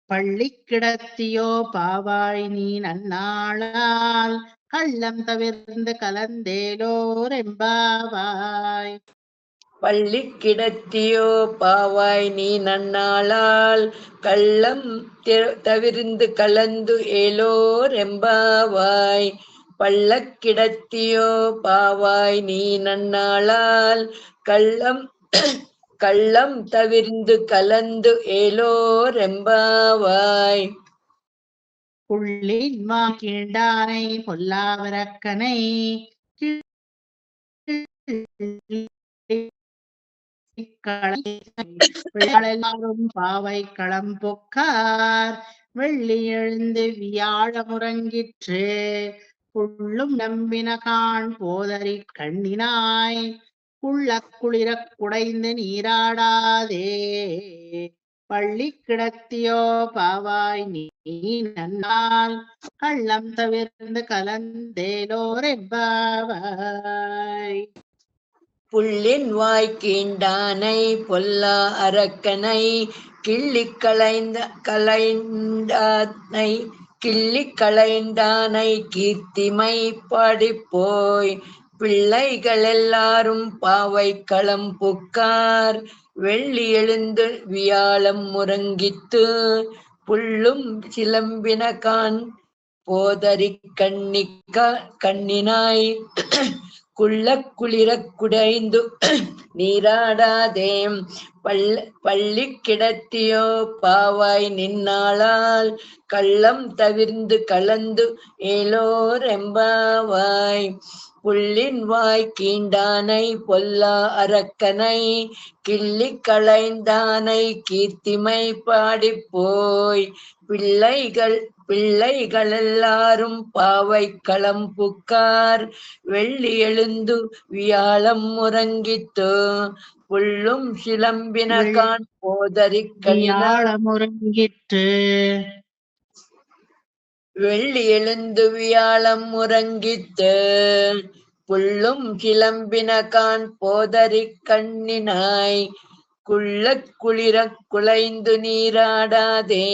பள்ளி கிடத்தியோ பாவாய் நீ நன்னாளால் கள்ளம் தவிர்ந்து கலந்தேலோர் எம்பாவாய். பள்ளி கிடத்தியோ பாவாய் நீ நன்னாளால் கள்ளம் தவிர்ந்து கலந்து ஏலோர் எம்பாவாய். பள்ளக்கிடத்தியோ பாவாய் நீ நன்னாளால் கள்ளம் தவிர்ந்து கலந்து ஏலோர் எம்பாவாய். புள்ளின் கீண்டானை பொல்லாவரக்கனை எல்லாரும் பாவை களம் பொக்கார் வெள்ளி எழுந்து வியாழ முறங்கிற்று. புள்ளும் நம்பின காண் போதறி கண்ணினாய் புள்ள குளிர குடைந்து நீராடாதே. பள்ளி கிடத்தியோ பாவாய் நீ நன்னால் கள்ளம் தவிர்ந்து கலந்தேலோர் எம்பாவாய். புள்ளின் வாய் கீண்டானை பொல்லா அரக்கனை கிள்ளி களைந்தானை கீர்த்திமை பாடிப்போய். பிள்ளைகள் எல்லாரும் பாவை களம் புக்கார் வெள்ளி எழுந்து வியாழம் முறங்கித்து. புள்ளும் சிலம்பின கான் போதறி கண்ணினாய் குளிர குடைந்து நீராடாதே. பள்ளி கிடத்தியோ பாவாய் நின்னாளால் கள்ளம் தவிர்ந்து கலந்து ஏலோர் எம்பாவாய். புள்ளின் வாய் கீண்டானை பொல்லா அரக்கனை கிள்ளி களைந்தானை கீர்த்திமை பாடிப்போய். பிள்ளைகள் எல்லாரும் பாவை களம் புக்கார் வெள்ளி எழுந்து வியாழம் முறங்கித்து. புள்ளும் சிலம்பின காண் போதறி முறங்கிற்று. வெள்ளி எழுந்து வியாழம் முறங்கித்து. புள்ளும் சிலம்பின காண் போதறி கண்ணினாய் குளிர குலைந்து நீராடாதே.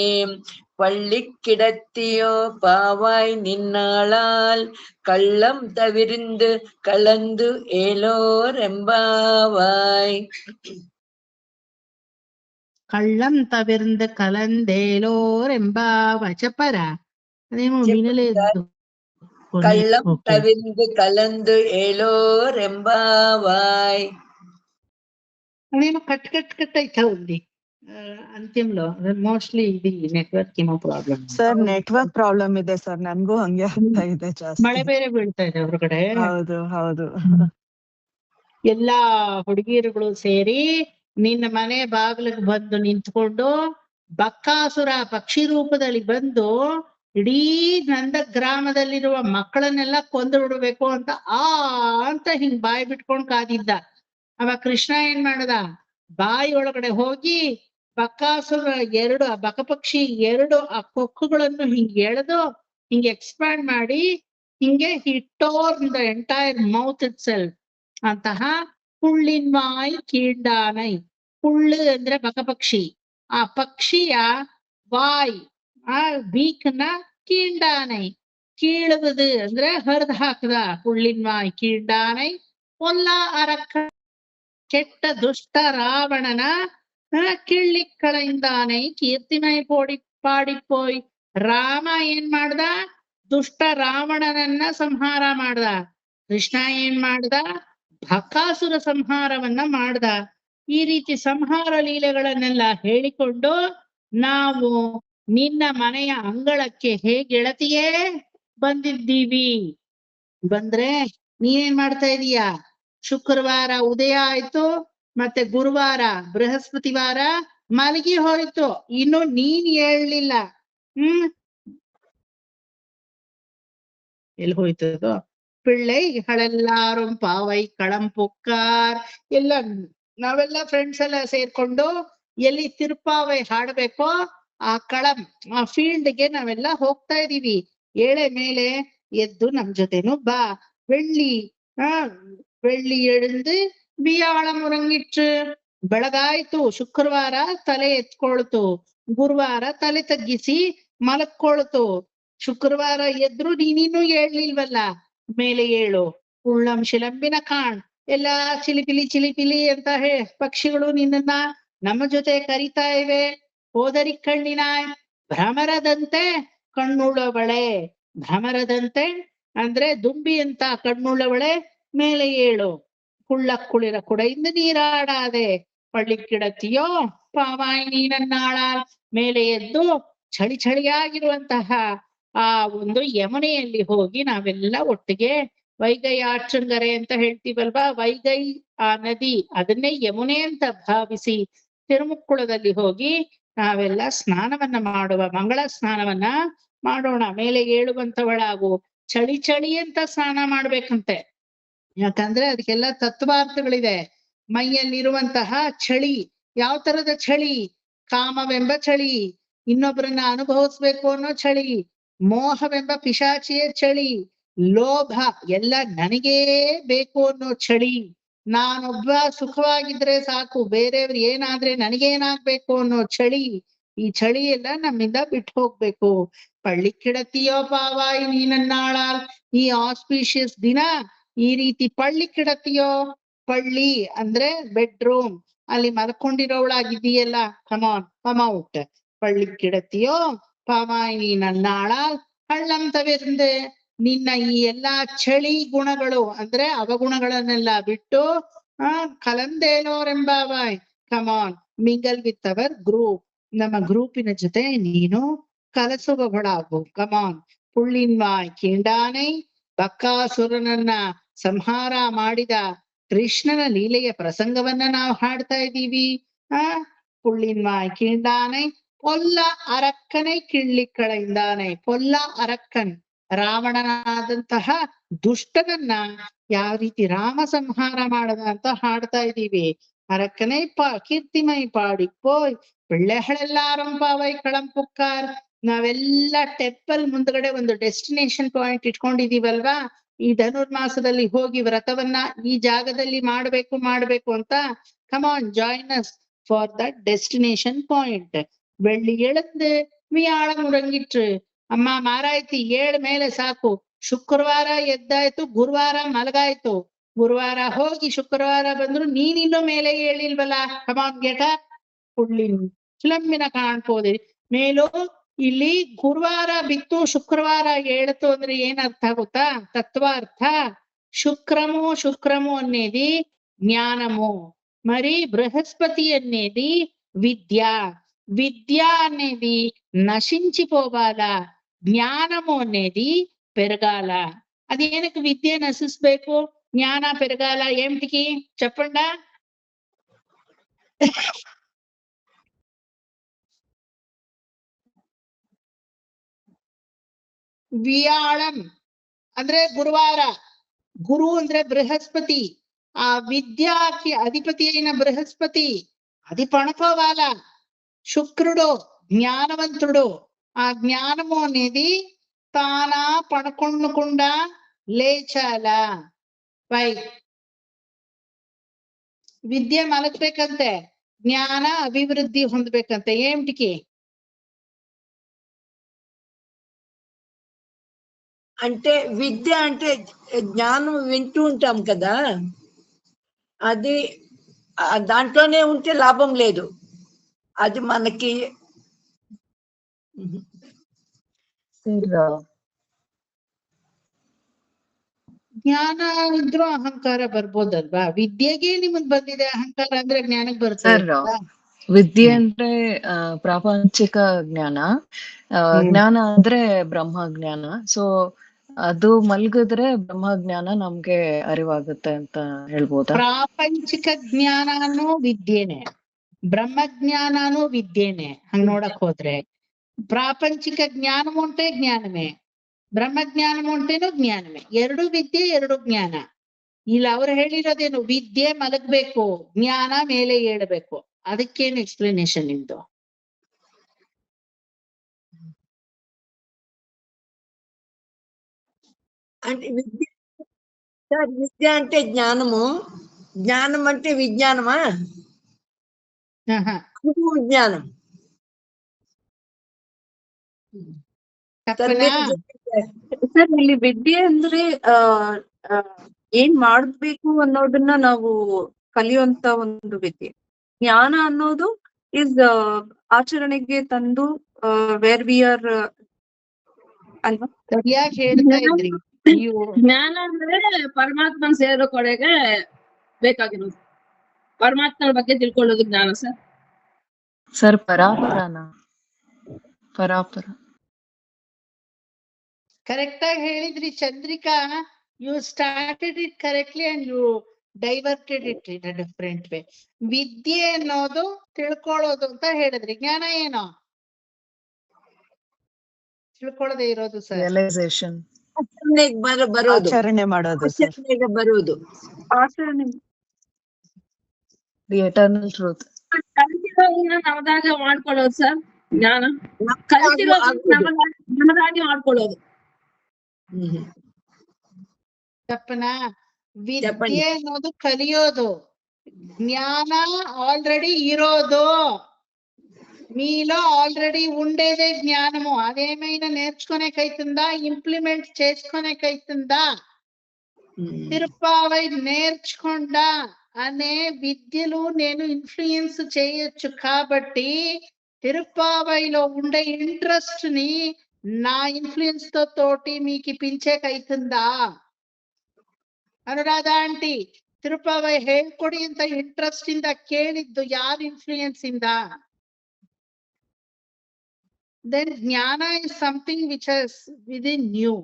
பள்ளி கிடத்தியோ பாவாய் நின்னாளால் கள்ளம் தவிர்ந்து கலந்து ஏலோர் எம்பாவாய். కళ్ళం తవిర్ంద కలందేలోరెంబావ చెప్పరా అదేమో వినలేదు. కళ్ళం తవిర్ందు కలందు ఏలోరెంబావాయ్. అదేమో కట్ అయితా ఉంది ಅಂತ್ಯಂలో. ಮೋಸ್ಟ್ಲಿ ಇದು ನೆಟ್ವರ್ಕ್ ಏನೋ ಪ್ರಾಬ್ಲಮ್ ಸರ್. ನೆಟ್ವರ್ಕ್ ಪ್ರಾಬ್ಲಮ್ ಇದೆ ಸರ್, ನನ್ಗೂ ಹಂಗೆ ಆಗ್ತಾ ಇದೆ ಜಾಸ್ತಿ. ಮಳೆ ಬೇರೆ ಬೀಳ್ತಾ ಇದೆ ಹೊರಗಡೆ. ಹೌದು ಹೌದು. ಎಲ್ಲಾ ಹುಡುಗಿಯರುಗಳು ಸೇರಿ ನಿನ್ನ ಮನೆ ಬಾಗಿಲಿಗೆ ಬಂದು ನಿಂತ್ಕೊಂಡು ಬಕ್ಕಾಸುರ ಪಕ್ಷಿ ರೂಪದಲ್ಲಿ ಬಂದು ಇಡೀ ನಂದ ಗ್ರಾಮದಲ್ಲಿರುವ ಮಕ್ಕಳನ್ನೆಲ್ಲ ಕೊಂದು ಬಿಡ್ಬೇಕು ಅಂತ ಅಂತ ಹಿಂಗ್ ಬಾಯಿ ಬಿಟ್ಕೊಂಡ್ ಕಾದಿದ್ದ. ಅವ ಕೃಷ್ಣ ಏನ್ ಮಾಡದ, ಬಾಯಿ ಒಳಗಡೆ ಹೋಗಿ ಬಕ್ಕಾಸುರ ಬಕಪಕ್ಷಿ ಎರಡು ಆ ಕೊಕ್ಕುಗಳನ್ನು ಹಿಂಗ್ ಎಳೆದು ಹಿಂಗೆ ಎಕ್ಸ್ಪ್ಯಾಂಡ್ ಮಾಡಿ ಹಿಂಗೆ ಹಿಟ್ಟೋರ್ the entire mouth itself ಅಂತಹ ಪುಳ್ಳಿನ ವಾಯ್ ಕೀಂಡಾನೈ. ಪುಳ್ಳು ಅಂದ್ರೆ ಬಕಪಕ್ಷಿ, ಆ ಪಕ್ಷಿಯ ವಾಯ್ ಆ ಬೀಕ್ನ ಕೀಂಡಾನೈ ಕೀಳುವುದು ಅಂದ್ರೆ ಹರಿದು ಹಾಕದ. ಪುಳ್ಳಿನ ವಾಯ್ ಕೀಂಡಾನೈ ಒಲ್ಲ ಅರಕ್ಕ ಕೆಟ್ಟ ದುಷ್ಟ ರಾವಣನ ಕಿಳ್ಳಿಕ್ಕಳಿಂದಾನೈ ಕೀರ್ತಿಮೈ ಪಾಡಿಪೋಯ್. ರಾಮ ಏನ್ ಮಾಡ್ದ, ದುಷ್ಟ ರಾವಣನನ್ನ ಸಂಹಾರ ಮಾಡ್ದ. ಕೃಷ್ಣ ಏನ್ ಮಾಡ್ದ, ಬಕಾಸುರ ಸಂಹಾರವನ್ನ ಮಾಡ್ದ. ಈ ರೀತಿ ಸಂಹಾರ ಲೀಲೆಗಳನ್ನೆಲ್ಲ ಹೇಳಿಕೊಂಡು ನಾವು ನಿನ್ನ ಮನೆಯ ಅಂಗಳಕ್ಕೆ ಹೇಗೆಳತಿಯೇ ಬಂದಿದ್ದೀವಿ. ಬಂದ್ರೆ ನೀನೇನ್ ಮಾಡ್ತಾ ಇದೀಯ, ಶುಕ್ರವಾರ ಉದಯ ಆಯ್ತು, ಮತ್ತೆ ಗುರುವಾರ ಬೃಹಸ್ಪತಿವಾರ ಮಲಗಿ ಹೋಯ್ತು, ಇನ್ನು ನೀನ್ ಹೇಳಲಿಲ್ಲ. ಎಲ್ಲಿ ಹೋಯ್ತದೋ. பிள்ளைகளெல்லாரும் பாவை களம் பொக்கார். ಎಲ್ಲ ನಾವೆಲ್ಲ ಫ್ರೆಂಡ್ಸ್ ಎಲ್ಲ ಸೇರ್ಕೊಂಡು ಎಲ್ಲಿ ತಿರುಪಾವೈ ಹಾಡ್ಬೇಕೋ ಆ ಕಳಂ ಆ ಫೀಲ್ಡ್ಗೆ ನಾವೆಲ್ಲ ಹೋಗ್ತಾ ಇದೀವಿ. ಏಳೆ ಮೇಲೆ ಎದ್ದು ನಮ್ ಜೊತೆನು ಬಾ. வெள்ளி எழுந்து வியாழ முறங்கிற்று. ಬೆಳಗಾಯ್ತು. ಶುಕ್ರವಾರ ತಲೆ ಎತ್ಕೊಳ್ತು, ಗುರುವಾರ ತಲೆ ತಗ್ಗಿಸಿ ಮಲಕ್ಕೊಳ್ತು. ಶುಕ್ರವಾರ ಎದ್ರು ನೀನಿನ್ನೂ ಹೇಳ್ಲಿಲ್ವಲ್ಲ, ಮೇಲೆ ಏಳು. ಉಳ್ಳಂ ಶಿಲಂಬಿನ ಕಾಣ್ ಎಲ್ಲಾ ಚಿಲಿಪಿಲಿ ಚಿಲಿಪಿಲಿ ಅಂತ ಪಕ್ಷಿಗಳು ನಿನ್ನನ್ನ ನಮ್ಮ ಜೊತೆ ಕರಿತಾ ಇವೆ. ಹೋದರಿ ಕಣ್ಣಿನ ಭ್ರಮರದಂತೆ ಕಣ್ಣುಳ್ಳವಳೆ. ಭ್ರಮರದಂತೆ ಅಂದ್ರೆ ದುಂಬಿ ಅಂತ ಕಣ್ಣುಳ್ಳವಳೆ ಮೇಲೆ ಏಳು. ಕುಳ್ಳ ಕುಳಿರ ಕುಡೆಯಿಂದ ನೀರಾಡಾದೆ ಪಳ್ಳಿಕ್ಕಿಡತಿಯೋ ಪಾವಾಯಿ ನೀನನ್ನಾಳ. ಮೇಲೆ ಎದ್ದು ಚಳಿ ಚಳಿಯಾಗಿರುವಂತಹ ಆ ಒಂದು ಯಮುನೆಯಲ್ಲಿ ಹೋಗಿ ನಾವೆಲ್ಲ ಒಟ್ಟಿಗೆ ವೈಗೈ ಆಚಂಗರೆ ಅಂತ ಹೇಳ್ತೀವಲ್ವಾ, ವೈಗೈ ಆ ನದಿ, ಅದನ್ನೇ ಯಮುನೆ ಅಂತ ಭಾವಿಸಿ ತಿರುಮುಕ್ಕುಳದಲ್ಲಿ ಹೋಗಿ ನಾವೆಲ್ಲ ಸ್ನಾನವನ್ನ ಮಾಡುವ, ಮಂಗಳ ಸ್ನಾನವನ್ನ ಮಾಡೋಣ. ಮೇಲೆ ಏಳುವಂತವಳಾಗು. ಚಳಿ ಚಳಿ ಅಂತ ಸ್ನಾನ ಮಾಡ್ಬೇಕಂತೆ. ಯಾಕಂದ್ರೆ ಅದಕ್ಕೆಲ್ಲ ತತ್ವಾರ್ಥಗಳಿದೆ. ಮೈಯಲ್ಲಿರುವಂತಹ ಚಳಿ, ಯಾವ ತರದ ಚಳಿ? ಕಾಮವೆಂಬ ಚಳಿ, ಇನ್ನೊಬ್ಬರನ್ನ ಅನುಭವಿಸ್ಬೇಕು ಅನ್ನೋ ಚಳಿ, ಮೋಹವೆಂಬ ಪಿಶಾಚಿಯ ಚಳಿ, ಲೋಭ ಎಲ್ಲ ನನಗೇ ಬೇಕು ಅನ್ನೋ ಚಳಿ, ನಾನೊಬ್ಬ ಸುಖವಾಗಿದ್ರೆ ಸಾಕು, ಬೇರೆಯವ್ರು ಏನಾದ್ರೆ ನನಗೇನಾಗ್ಬೇಕು ಅನ್ನೋ ಚಳಿ. ಈ ಚಳಿ ಎಲ್ಲ ನಮ್ಮಿಂದ ಬಿಟ್ಟು ಹೋಗ್ಬೇಕು. ಪಳ್ಳಿಕ್ಕಿಡತಿಯೋ ಪಾವಾಯಿ ನೀನನ್ನಾಳ. ಈ ಆಸ್ಪಿಷಿಯಸ್ ದಿನ ಈ ರೀತಿ ಪಳ್ಳಿಕ್ಕಿಡತಿಯೋ, ಪಳ್ಳಿ ಅಂದ್ರೆ ಬೆಡ್ರೂಮ್, ಅಲ್ಲಿ ಮಲ್ಕೊಂಡಿರೋವಳಾಗಿದ್ದೀಯಲ್ಲ, ಕಮಾನ್ ಕಮೌಟ್. ಪಳ್ಳಿಕ್ಕಿಡತಿಯೋ ಪಾವಾಯಿ ನೀನನ್ನಾಳ ಹಳ್ಳಂ ತವಿರ್ந்து. ನಿನ್ನ ಈ ಎಲ್ಲಾ ಚಳಿ ಗುಣಗಳು ಅಂದ್ರೆ ಅವಗುಣಗಳನ್ನೆಲ್ಲ ಬಿಟ್ಟು ಕಲಂದೇಳೋರೆಂಬಾವಾಯ್, ಕಮಾನ್ ಮಿಂಗಲ್ ವಿತ್ ಅವರ್ ಗ್ರೂಪ್. ನಮ್ಮ ಗ್ರೂಪಿನ ಜೊತೆ ನೀನು ಕಲಸುವವಳಾಗು, ಕಮಾನ್. ಪುಳ್ಳಿನ್ವಾಯ್ ಕೀಂಡಾನೈ, ಬಕ್ಕಾಸುರನನ್ನ ಸಂಹಾರ ಮಾಡಿದ ಕೃಷ್ಣನ ಲೀಲೆಯ ಪ್ರಸಂಗವನ್ನ ನಾವು ಹಾಡ್ತಾ ಇದ್ದೀವಿ. ಪುಳ್ಳಿನ್ವಾಯ್ ಕೀಂಡಾನೈ ಪೊಲ್ಲ ಅರಕ್ಕನೆ ಕಿಳ್ಳಿಕ್ಕಳೆಯಿಂದಾನೆ. ಪೊಲ್ಲ ಅರಕ್ಕನ್, ರಾವಣನಾದಂತಹ ದುಷ್ಟನನ್ನ ಯಾವ ರೀತಿ ರಾಮ ಸಂಹಾರ ಮಾಡದ ಅಂತ ಹಾಡ್ತಾ ಇದ್ದೀವಿ. ಅರಕ್ಕನೆ ಕೀರ್ತಿಮೈ ಪಾಡಿಪ್ಪೋಯ್ ಪಿಳ್ಳೆಹಳೆಲ್ಲಾರಂ ಪಾವೈ ಕಳಂಪುಕ್ಕಾರ್. ನಾವೆಲ್ಲ ಟೆಂಪಲ್ ಮುಂದ್ಗಡೆ ಒಂದು ಡೆಸ್ಟಿನೇಷನ್ ಪಾಯಿಂಟ್ ಇಟ್ಕೊಂಡಿದೀವಲ್ವಾ, ಈ ಧನುರ್ಮಾಸದಲ್ಲಿ ಹೋಗಿ ವ್ರತವನ್ನ ಈ ಜಾಗದಲ್ಲಿ ಮಾಡ್ಬೇಕು ಅಂತ. Come on join us for that destination point. வெள்ளி எழுந்து வியாழம் உறங்கிற்று. ಅಮ್ಮ ಮಾರಾಯ್ತಿ, ಏಳ್ ಮೇಲೆ ಸಾಕು. ಶುಕ್ರವಾರ ಎದ್ದಾಯ್ತು, ಗುರುವಾರ ಮಲಗಾಯ್ತು. ಗುರುವಾರ ಹೋಗಿ ಶುಕ್ರವಾರ ಬಂದ್ರು, ನೀನಿನ್ನೂ ಮೇಲೆ ಹೇಳಿಲ್ವಲ್ಲ. ಕಮಾನ್ ಗೆಟ. ಪುಳ್ಳಿನ್ ಫಿಲಮ್ಮಿನ ಕಾಣ್ಬೋದು ಮೇಲೂ. ಇಲ್ಲಿ ಗುರುವಾರ ಬಿತ್ತು, ಶುಕ್ರವಾರ ಏಳ್ತು ಅಂದ್ರೆ ಏನ್ ಅರ್ಥ ಗೊತ್ತಾ? ತತ್ವಾರ್ಥ. శుక్రము అనేది జ్ఞానము, మరి బృహస్పతి అనేది విద్య అనేది నశించిపోవాలా, జ్ఞానము అనేది పెరగాల. అది ఏనకు విద్య నశిస్ಬೇಕು, జ్ఞాన పెరగాల. ఏమిటికి చెప్పండా? ವ್ಯಾಳಂ ಅಂದ್ರೆ ಗುರುವಾರ, ಗುರು ಅಂದ್ರೆ ಬೃಹಸ್ಪತಿ. ఆ విద్యకి అధిపతి అయిన బృహస్పతి అది పణుకోవాలా. శుక్రుడు జ్ఞానవంతుడు. ఆ జ్ఞానము అనేది తానా పణుకొండకుండా లేచాలా. వై విద్య మలకಬೇಕಂತೆ, ಜ್ಞಾನ అభివృద్ధి ಹೊಂದಬೇಕಂತೆ. ఏమిటికి? అంటే విద్య అంటే జ్ఞానం వింటూ ఉంటాం కదా, అది దాంట్లోనే ఉంటే లాభం లేదు. అది మనకి ಜ್ಞಾನ ಇದ್ರೂ ಅಹಂಕಾರ ಬರ್ಬೋದಲ್ವಾ? ವಿದ್ಯೆಗೆ ನಿಮಗ್ ಬಂದಿದೆ ಅಹಂಕಾರ ಅಂದ್ರೆ ಜ್ಞಾನಕ್ಕೆ ಬರ್ತದೆ. ವಿದ್ಯೆ ಅಂದ್ರೆ ಪ್ರಾಪಂಚಿಕ ಜ್ಞಾನ, ಜ್ಞಾನ ಅಂದ್ರೆ ಬ್ರಹ್ಮ ಜ್ಞಾನ. ಸೊ ಅದು ಮಲ್ಗಿದ್ರೆ ಬ್ರಹ್ಮ ಜ್ಞಾನ ನಮ್ಗೆ ಅರಿವಾಗುತ್ತೆ ಅಂತ ಹೇಳ್ಬೋದಾ? ಪ್ರಾಪಂಚಿಕ ಜ್ಞಾನನೂ ವಿದ್ಯೆನೆ, ಬ್ರಹ್ಮಜ್ಞಾನನೂ ವಿದ್ಯೆನೆ. ಹಂಗ್ ನೋಡಕ್ ಹೋದ್ರೆ ಪ್ರಾಪಂಚಿಕ ಜ್ಞಾನಮು ಉಂಟೆ ಜ್ಞಾನಮೇ, ಬ್ರಹ್ಮಜ್ಞಾನಮು ಉಂಟೇನು ಜ್ಞಾನಮೇ. ಎರಡು ವಿದ್ಯೆ ಎರಡು ಜ್ಞಾನ. ಇಲ್ಲ ಅವ್ರು ಹೇಳಿರೋದೇನು? ವಿದ್ಯೆ ಮಲಗ್ಬೇಕು, ಜ್ಞಾನ ಮೇಲೆ ಏಳ್ಬೇಕು. ಅದಕ್ಕೇನು ಎಕ್ಸ್ಪ್ಲನೇಷನ್ ನಿಮ್ದು? అంటే విద్య అంటే జ్ఞానము, జ్ఞానం అంటే విజ్ఞానమా? జ్ఞానం ಸರ್, ಇಲ್ಲಿ ವಿದ್ಯೆ ಅಂದ್ರೆ ಏನ್ ಮಾಡ್ಬೇಕು ಅನ್ನೋದನ್ನ ನಾವು ಕಲಿಯುವಂತ ಒಂದು ವಿದ್ಯೆ. ಜ್ಞಾನ ಅನ್ನೋದು ಇಸ್ ಆಚರಣೆಗೆ ತಂದು ವೇರ್ ವಿ ಆರ್ ಅಲ್ವಾ? ಸರಿಯಾಗಿ ಹೇಳ್ತಾ ಇದ್ರಿ ನೀವು. ಜ್ಞಾನ ಅಂದ್ರೆ ಪರಮಾತ್ಮನ್ ಸೇರೋ ಕಡೆಗೆ ಬೇಕಾಗಿರೋದು. ಪರಮಾತ್ಮನ ಬಗ್ಗೆ ತಿಳ್ಕೊಳ್ಳೋದು ಜ್ಞಾನ ಸರ್. ಸರ್ ಪರಾಪರನ ಪರಾಪರ. ಕರೆಕ್ಟ್ ಆಗಿ ಹೇಳಿದ್ರಿ Chandrika. You started it correctly and you diverted it in a different way. ವಿದ್ಯೆ ಅನ್ನೋದು ತಿಳ್ಕೊಳ್ಳೋದು ಅಂತ ಹೇಳಿದ್ರಿ. ಜ್ಞಾನ ಏನೋ ತಿಳ್ಕೊಳ್ಳದೆ ಇರೋದು ಸರ್. ರಿಯಲೈಸೇಷನ್, ಆಚರಣೆಗೆ ಬರೋದು, ಆಚರಣೆ ಮಾಡೋದು ಸರ್. ಆಚರಣೆಗೆ ಬರೋದು. ಆಚರಣೆ ದಿ ಎಟರ್ನಲ್ ಟ್ರೂತ್. ಕಲಿತಿರೋದನ್ನ ನಮದಾಗ ಮಾಡ್ಕೊಳ್ಳೋದು ಸರ್ ಜ್ಞಾನ. ಕಲಿತಿರೋದನ್ನ ನಮಗಾಗಿ ಮಾಡ್ಕೊಳ್ಳೋದು. ಹ್ಮ್. ತಪ್ಪನ. ವಿದ್ಯೆ ಅನ್ನೋದು ಕಲಿಯೋದು, జ్ఞాన ఆల్రెడీ ఇరోదు మీలో ఆల్రెడీ ఉండేదే జ్ఞానము. అదేమైనా నేర్చుకునేకైతుందా, ఇంప్లిమెంట్ చేసుకునేకైతుందా? తిరుప్పావై నేర్చుకుండా అనే విద్యలు నేను ఇన్ఫ్లుయెన్స్ చేయొచ్చు. కాబట్టి తిరుప్పావైలో ఉండే ఇంట్రెస్ట్ ని నా ఇన్ఫ్లుయెన్స్ తోటి మీకు పించేకైతుందా? ಅನುರಾಧ ಆಂಟಿ, ತಿರುಪಾವೈ ಹೇಳ್ಕೊಡಿ ಅಂತ ಇಂಟ್ರೆಸ್ಟ್ ಇಂದ ಕೇಳಿದ್ದು ಯಾರ ಇನ್ಫ್ಲೂಯೆನ್ಸ್ ಇಂದ? Then ಜ್ಞಾನ is something which is within you.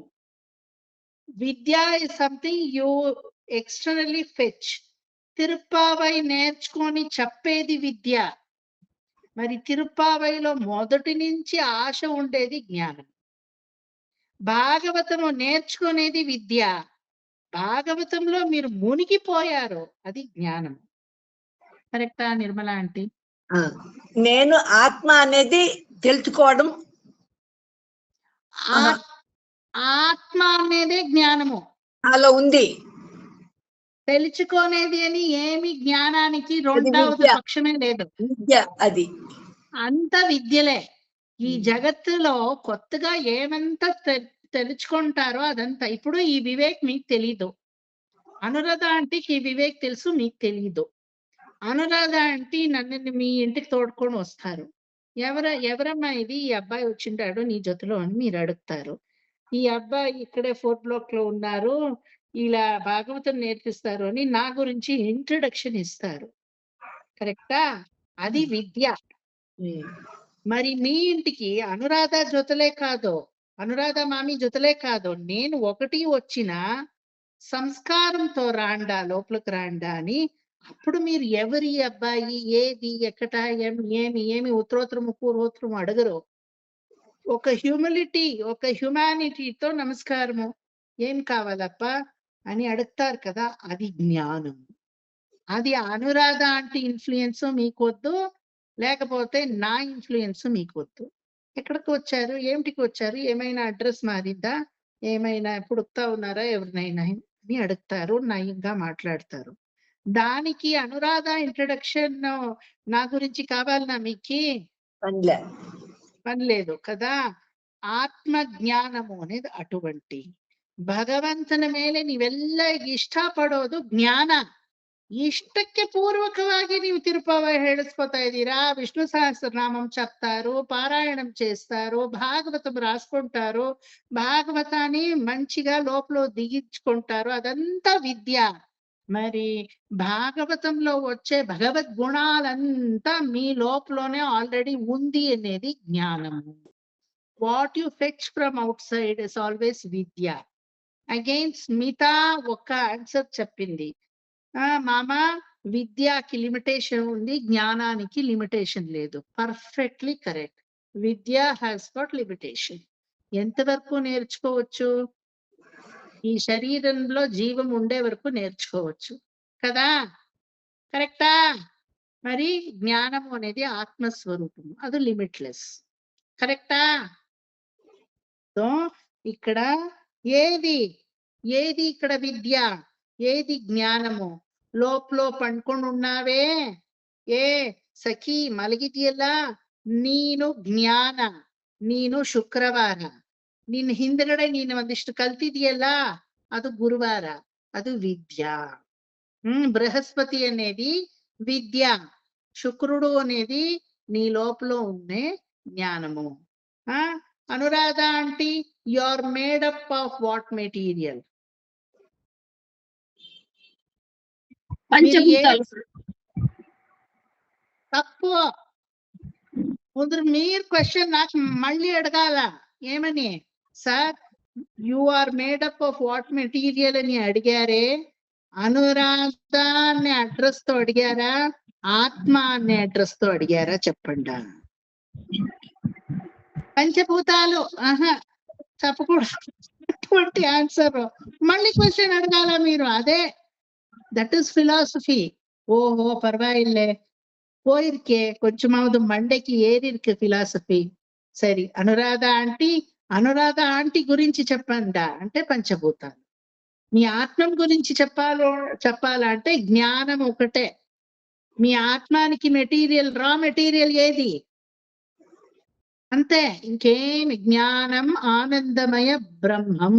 Vidya is something you externally fetch. Tiruppavai నేర్చుకొని చెప్పేది విద్య. మరి తిరుపావైలో మొదటి నుంచి ఆశ ఉండేది జ్ఞానం. భాగవతము నేర్చుకునేది విద్య. భాగవతంలో మీరు మునిగిపోయారు, అది జ్ఞానం. కరెక్టా నిర్మలా ఆంటీ? నేను ఆత్మ అనేది తెలుసుకోవడం, ఆత్మ అనేదే జ్ఞానము అలా ఉంది. తెలుసుకునేది అని ఏమి జ్ఞానానికి రెండవది పక్షమే లేదు. విద్య అది అంత విద్యలే. ఈ జగత్తులో కొత్తగా ఏమంతా తెలుసుకుంటారో అదంతా. ఇప్పుడు ఈ వివేక్ మీకు తెలీదు, అనురాధ ఆంటీకి ఈ వివేక్ తెలుసు, మీకు తెలీదు. అనురాధ ఆంటీ నన్ను మీ ఇంటికి తోడుకొని వస్తారు. ఎవరమ్మా ఇది, ఈ అబ్బాయి వచ్చిండాడు నీ జొతలో అని మీరు అడుగుతారు. ఈ అబ్బాయి ఇక్కడే 4th block లో ఉన్నారు, ఇలా భాగవతం నేర్పిస్తారు అని నా గురించి ఇంట్రడక్షన్ ఇస్తారు. కరెక్టా? అది విద్య. మరి మీ ఇంటికి అనురాధ జొతలే కాదు, అనురాధ మామి జొతలే కాదు, నేను ఒకటి వచ్చిన సంస్కారంతో రాండా, లోపలికి రాండా అని. అప్పుడు మీరు ఎవరి అబ్బాయి, ఏది, ఎక్కట, ఏమి ఉత్తరోత్తరము పూర్వోత్తరము అడగరు. ఒక హ్యూమిలిటీ, ఒక హ్యుమానిటీతో నమస్కారము, ఏం కావాలప్ప అని అడుగుతారు కదా, అది జ్ఞానం. అది అనురాధ ఆంటీ ఇన్ఫ్లుయెన్స్ మీకొద్దు, లేకపోతే నా ఇన్ఫ్లుయెన్స్ మీకొద్దు. ఎక్కడికి వచ్చారు, ఏమిటికి వచ్చారు, ఏమైనా అడ్రస్ మారిందా, ఏమైనా పుడుకుతా ఉన్నారా ఎవరినైనా అని అడుగుతారు, నయంగా మాట్లాడతారు. దానికి అనురాధ ఇంట్రడక్షన్ నా గురించి కావాలన్నా మీకు పని లేదు కదా. ಆತ್ಮ ಜ್ಞಾನము అనేది ಅಟುವಂಟಿ. ಭಗವಂತನ ಮೇಲೆ ನೀವೆಲ್ಲ ಇಷ್ಟಪಡೋದು ಜ್ಞಾನ. ಇಷ್ಟಕ್ಕೆ ಪೂರ್ವಕವಾಗಿ ನೀವು ತಿರುಪಾವೈ ಹೇಳಿಸ್ಕೊತಾ ಇದ್ದೀರಾ, విష్ణు సహస్రనామం చెప్తారు, పారాయణం చేస్తారు, భాగవతం రాసుకుంటారు, భాగవతాన్ని మంచిగా లోపల దిగించుకుంటారు, అదంతా విద్య. మరి భాగవతంలో వచ్చే భగవద్గుణాలంతా మీ లోపలనే ఆల్రెడీ ఉంది అనేది జ్ఞానము. What you fetch from outside is always విద్య. అగైన్ స్మిత ఒక ఆన్సర్ చెప్పింది, మామ విద్యకి లిమిటేషన్ ఉంది, జ్ఞానానికి లిమిటేషన్ లేదు. Perfectly correct. Vidya has got limitation. ఎంతవరకు నేర్చుకోవచ్చు? ఈ శరీరంలో జీవం ఉండే వరకు నేర్చుకోవచ్చు కదా, కరెక్టా? మరి జ్ఞానము అనేది ఆత్మస్వరూపం, అది లిమిట్లెస్. కరెక్టా? సో ఇక్కడ ఏది ఇక్కడ విద్య, ఏది జ్ఞానము? లోపల పండుకొని ఉన్నావే ఏ ಸಖಿ ಮಲಗಿದೆಯಲ್ಲ, ನೀನು ಜ್ಞಾನ, ನೀನು ಶುಕ್ರವಾರ, ನಿನ್ನ ಹಿಂದ್ಗಡೆ ನೀನು ಒಂದಿಷ್ಟು ಕಲ್ತಿದೆಯಲ್ಲ, ಅದು ಗುರುವಾರ. అది విద్య. బృహస్పతి అనేది విద్య, శుక్రుడు అనేది నీ లోపల ఉండే జ్ఞానము. Anuradha aunty, you are made up of what material? పంచభూతాలు. తప్పు. ముందు మీరు క్వశ్చన్ నాకు మళ్ళీ అడగాల, ఏమని? Sir you are made up of what material అని అడిగారే, అనురాధ అనే అడ్రస్ తో అడిగారా, ఆత్మ అనే అడ్రస్ తో అడిగారా? చెప్పండి. పంచభూతాలు చెప్పకూడదు అటువంటి ఆన్సర్. మళ్ళీ క్వశ్చన్ అడగాల మీరు. అదే దట్ ఈస్ ఫిలాసఫీ. ఓహో పర్వాయిల్లే, పోయిరికే కొంచెమాவது మండకి ఏరిరికి ఫిలాసఫీ. సరే, అనురాధ ఆంటీ గురించి చెప్పండా అంటే పంచభూతాలు. మీ ఆత్మ గురించి చెప్పాలంటే జ్ఞానం ఒకటే. మీ ఆత్మానికి మెటీరియల్, రా మెటీరియల్ ఏది? అంతే, ఇంకేమి. జ్ఞానం ఆనందమయ బ్రహ్మం.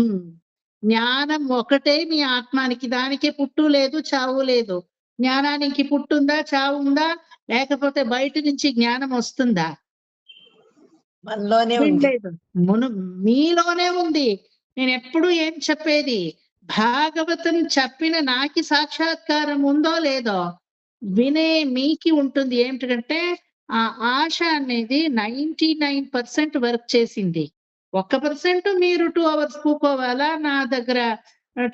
జ్ఞానం ఒకటే మీ ఆత్మానికి. దానికి పుట్టు లేదు, చావు లేదు. జ్ఞానానికి పుట్టుందా, చావు ఉందా? లేకపోతే బయట నుంచి జ్ఞానం వస్తుందా? మనలోనే ఉంది, మీలోనే ఉంది. నేను ఎప్పుడు ఏం చెప్పేది, భాగవతం చెప్పిన నాకి సాక్షాత్కారం ఉందో లేదో వినే మీకి ఉంటుంది. ఏమిటంటే ఆ ఆశ అనేది 99% వర్క్ చేసింది. 1% మీరు 2 hours కూకోవాలా, నా దగ్గర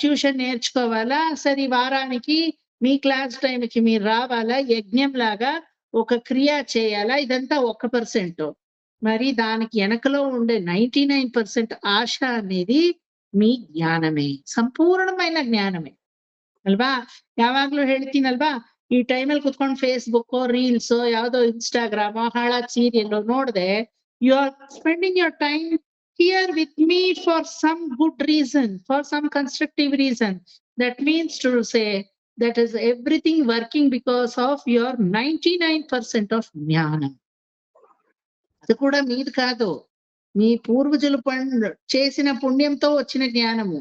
ట్యూషన్ నేర్చుకోవాలా, సరే వారానికి మీ క్లాస్ టైంకి మీరు రావాలా, యజ్ఞం లాగా ఒక క్రియ చేయాలా, ఇదంతా 1%. మరి దానికి వెనకలో ఉండే 99% ఆశ అనేది మీ ಜ್ಞಾನమే, ಸಂಪೂರ್ಣమైన ಜ್ಞಾನమే ಅಲ್ವಾ? ಯಾವಾಗ್ಲೂ ಹೇಳ್ತೀನಲ್ವಾ, ಈ ಟೈಮಲ್ಲಿ ಕುತ್ಕೊಂಡು ಫೇಸ್ಬುಕ್ ರೀಲ್ಸ್ ಯಾವ್ದೋ ಇನ್ಸ್ಟಾಗ್ರಾಮ್ ಹಾಳಾದ ಸೀರಿಯಲ್ ನೋಡದೆ, you are spending your time here with me for some good reason, for some constructive reason. That means to say that is everything working because of your 99% of జ్ఞానం. అది కూడా మీది కాదు, మీ పూర్వజులు చేసిన పుణ్యంతో వచ్చిన జ్ఞానము.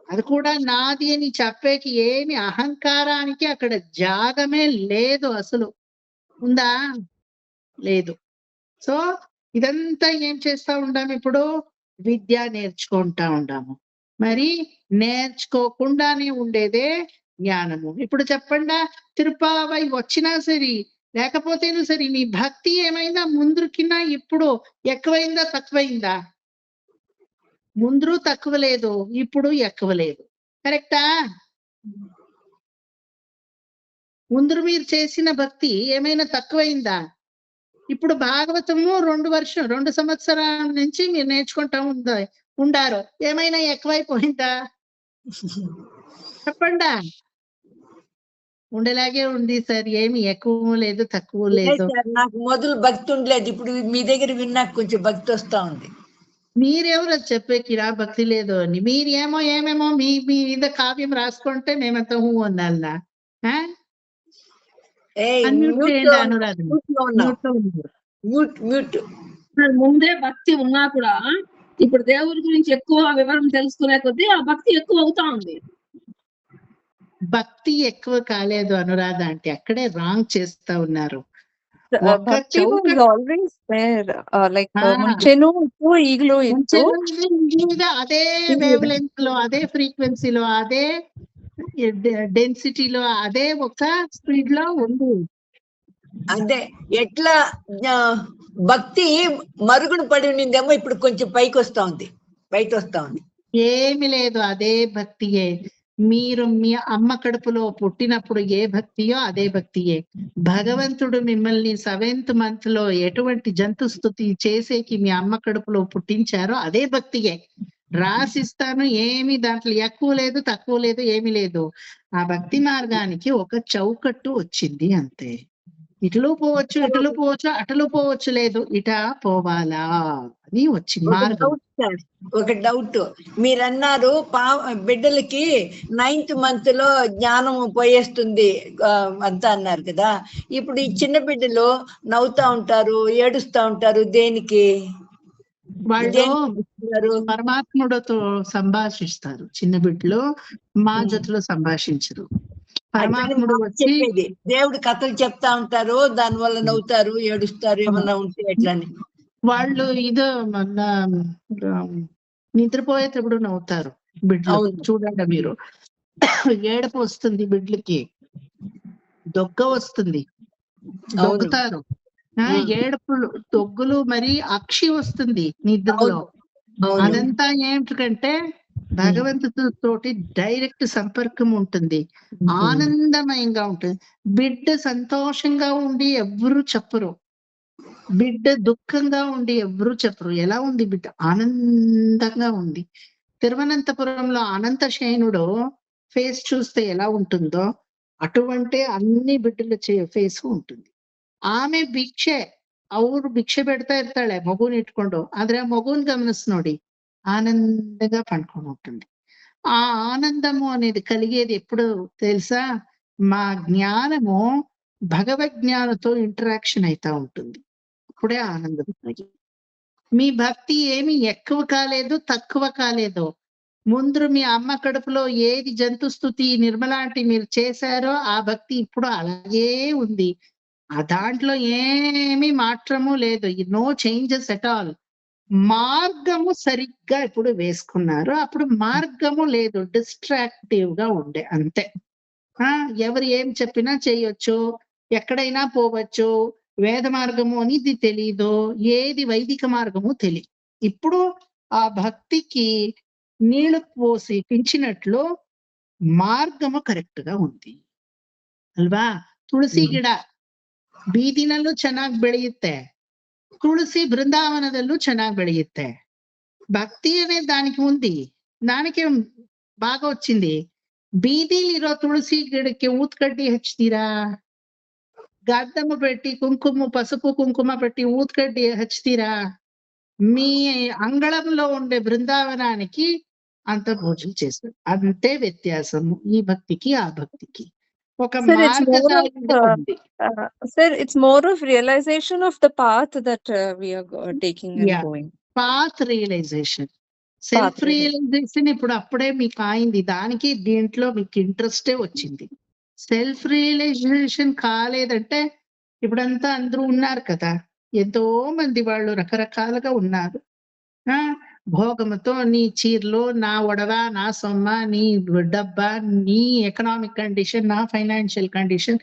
అది కూడా నాది అని చెప్పేకి ఏమి అహంకారానికి అక్కడ జాగమే లేదు. అసలు ఉందా? లేదు. సో ఇదంతా ఏం చేస్తా ఉండాము? ఇప్పుడు విద్య నేర్చుకుంటా ఉండాము. మరి నేర్చుకోకుండానే ఉండేదే జ్ఞానము. ఇప్పుడు చెప్పండా, తిరుపావై వచ్చినా సరి లేకపోతేనూ సరే మీ భక్తి ఏమైందా? ముందుకిన్నా ఇప్పుడు ఎక్కువైందా, తక్కువైందా? ముందు తక్కువ లేదు, ఇప్పుడు ఎక్కువ లేదు. కరెక్టా? ముందు మీరు చేసిన భక్తి ఏమైనా తక్కువైందా? ఇప్పుడు భాగవతము 2 సంవత్సరాల నుంచి మీరు నేర్చుకుంటా ఉండారు, ఏమైనా ఎక్కువైపోయిందా? చెప్పండా. ఉండేలాగే ఉంది సార్, ఏమి ఎక్కువ లేదు, తక్కువ లేదు. నాకు మొదలు భక్తి ఉండలేదు, ఇప్పుడు మీ దగ్గర విన్నాక కొంచెం భక్తి వస్తా ఉంది. మీరెవరు చెప్పేకి రా భక్తి లేదు అని? మీరేమో ఏమేమో మీ మీద కావ్యం రాసుకుంటే మేమంతా హూ అన్నాలా? ముందే భక్తి ఉన్నా కూడా ఇప్పుడు దేవుడి గురించి ఎక్కువ వివరం తెలుసుకునే కొద్దీ ఆ భక్తి ఎక్కువ అవుతా ఉంది. భక్తి ఎక్కువ కాలేదు అనురాధ అంటే, అక్కడే రాంగ్ చేస్తా ఉన్నారు. Bhakti was always there, like ಮುಂಚೆನೂ ಇತ್ತು, ಈಗಲೂ ಇತ್ತು. అదే వేవ్ లెంత్ లో, అదే ఫ్రీక్వెన్సీలో, అదే డెన్సిటీలో, అదే ఒక స్పీడ్ లో ఉంది. అదే ఎట్లా భక్తి మరుగున పడి ఉన్నిందేమో, ఇప్పుడు కొంచెం పైకి వస్తా ఉంది, బయట వస్తా ఉంది. ఏమి లేదు, అదే భక్తియే. మీరు మీ అమ్మ కడుపులో పుట్టినప్పుడు ఏ భక్తియో అదే భక్తియే. భగవంతుడు మిమ్మల్ని 7th month లో ఎటువంటి జంతు స్తుతి చేసేకి మీ అమ్మ కడుపులో పుట్టించారో అదే భక్తియే. రాసిస్తాను, ఏమి దాంట్లో ఎక్కువ లేదు, తక్కువ లేదు, ఏమి లేదు. ఆ భక్తి మార్గానికి ఒక చౌకట్టు వచ్చింది అంతే. ఇటులు పోవచ్చు, ఇటులు పోవచ్చు, అటులు పోవచ్చు, లేదు ఇట పోవాలా అని వచ్చింది మార్గం. ఒక డౌట్, మీరన్నారు బిడ్డలకి 9th month లో జ్ఞానం పోయేస్తుంది అంతా అన్నారు కదా. ఇప్పుడు ఈ చిన్న బిడ్డలు నవ్వుతా ఉంటారు, ఏడుస్తా ఉంటారు, దేనికి? వాళ్ళు ఇదేంటి పరమాత్ముడితో సంభాషిస్తారు. చిన్న బిడ్డలు మా జతలో సంభాషించరు. పరమాత్ముడు వచ్చి చెప్పేది దేవుడు కథలు చెప్తా ఉంటారు, దాని వల్ల నవ్వుతారు, ఏడుస్తారు, ఏమన్నా ఉంటే ఎట్లని. వాళ్ళు ఇదో మన నిద్రపోయేటప్పుడు నవ్వుతారు బిడ్డలు. అవును. చూడండి మీరు, ఏడుపు వస్తుంది బిడ్డలకి, దొగ్గ వస్తుంది, దొగ్గుతారు. ఏడుపులు, దొగ్గులు, మరి అక్షి వస్తుంది నిద్రలో. అవును. అదంతా ఏమిటంటే భగవంతుడితోటి డైరెక్ట్ సంపర్కం ఉంటుంది, ఆనందమయంగా ఉంటుంది. బిడ్డ సంతోషంగా ఉండి ఎవ్వరూ చెప్పరు, బిడ్డ దుఃఖంగా ఉండి ఎవ్వరూ చెప్పరు. ఎలా ఉంది బిడ్డ? ఆనందంగా ఉంది. తిరువనంతపురంలో అనంత శయనుడు ఫేస్ చూస్తే ఎలా ఉంటుందో అటువంటి అన్ని ಬಿಡ್ಡಲ ಫೇಸ್ ఉంటుంది. ಆಮೆ ಭಿಕ್ಷೆ ಅವರು ಭಿಕ್ಷೆ ಬಿಡ್ತಾ ಇರ್ತಾಳೆ ಮಗುನ ಇಟ್ಕೊಂಡು, ಆದ್ರೆ ಆ ಮಗುನ್ ಗಮನಿಸಿ ನೋಡಿ ఆనందంగా పండుకొని ఉంటుంది. ఆ ఆనందము అనేది కలిగేది ఎప్పుడు తెలుసా? మా జ్ఞానము భగవజ్ఞానతో ఇంటరాక్షన్ అయితా ఉంటుంది, అప్పుడే ఆనందం. మీ భక్తి ఏమి ఎక్కువ కాలేదు, తక్కువ కాలేదు. ముందు మీ అమ్మ కడుపులో ఏది జంతు స్తుతి నిర్మలాంటి మీరు చేశారో ఆ భక్తి ఇప్పుడు అలాగే ఉంది. ఆ దాంట్లో ఏమీ మాత్రము లేదు, నో చేంజెస్ ఎట్ ఆల్. మార్గము సరిగ్గా ఇప్పుడు వేసుకున్నారు, అప్పుడు మార్గము లేదు, డిస్ట్రాక్టివ్ గా ఉండే అంతే. ఎవరు ఏం చెప్పినా చేయొచ్చు, ఎక్కడైనా పోవచ్చు, వేద మార్గము అనేది తెలీదు, ఏది వైదిక మార్గము తెలియదు. ఇప్పుడు ఆ భక్తికి నీళ్లు పోసి పెంచినట్లు మార్గము కరెక్ట్ గా ఉంది ಅಲ್ವಾ? ತುಳಸಿ ಗಿಡ ಬೀದಿನಲ್ಲೂ ಚೆನ್ನಾಗಿ ಬೆಳೆಯುತ್ತೆ, ತುಳಸಿ బృందావనದಲ್ಲೂ ಚೆನ್ನಾಗಿ ಬೆಳೆಯುತ್ತೆ. భక్తి అనేది దానికి ఉంది, దానికే బాగా వచ్చింది. బీదిలిరో తులసి గిಡಕ್ಕೆ ఊత్కడ్ಡಿ హచ్ತೀರಾ? గద్దమ్మ పెట్టి కుంకుమ, పసుపు కుంకుమ పెట్టి ఊత్కడ్డి హచ్ತೀರಾ? మీ అంగళంలో ఉండే బృందావనానికి అంత పూజలు చేస్తారు. అంతే వ్యత్యాసము ఈ భక్తికి ఆ భక్తికి. ఒక మార్గసారంగా ఉంది. Sir, it's more of realization of the path that we are taking and going. Path realisation, self realisation ఇప్పుడు అప్పుడే మీకు అయింది, దానికి దీంట్లో మీకు ఇంట్రెస్టే వచ్చింది. సెల్ఫ్ రియలైజేషన్ కాలేదంటే ఇప్పుడంతా అందరూ ఉన్నారు కదా, ఎంతో మంది వాళ్ళు రకరకాలుగా ఉన్నారు. భోగముతో నీ చీరలు, నా ఒడవ, నా సొమ్మ, నీ డబ్బా, నీ ఎకనామిక్ కండిషన్, నా ఫైనాన్షియల్ కండిషన్,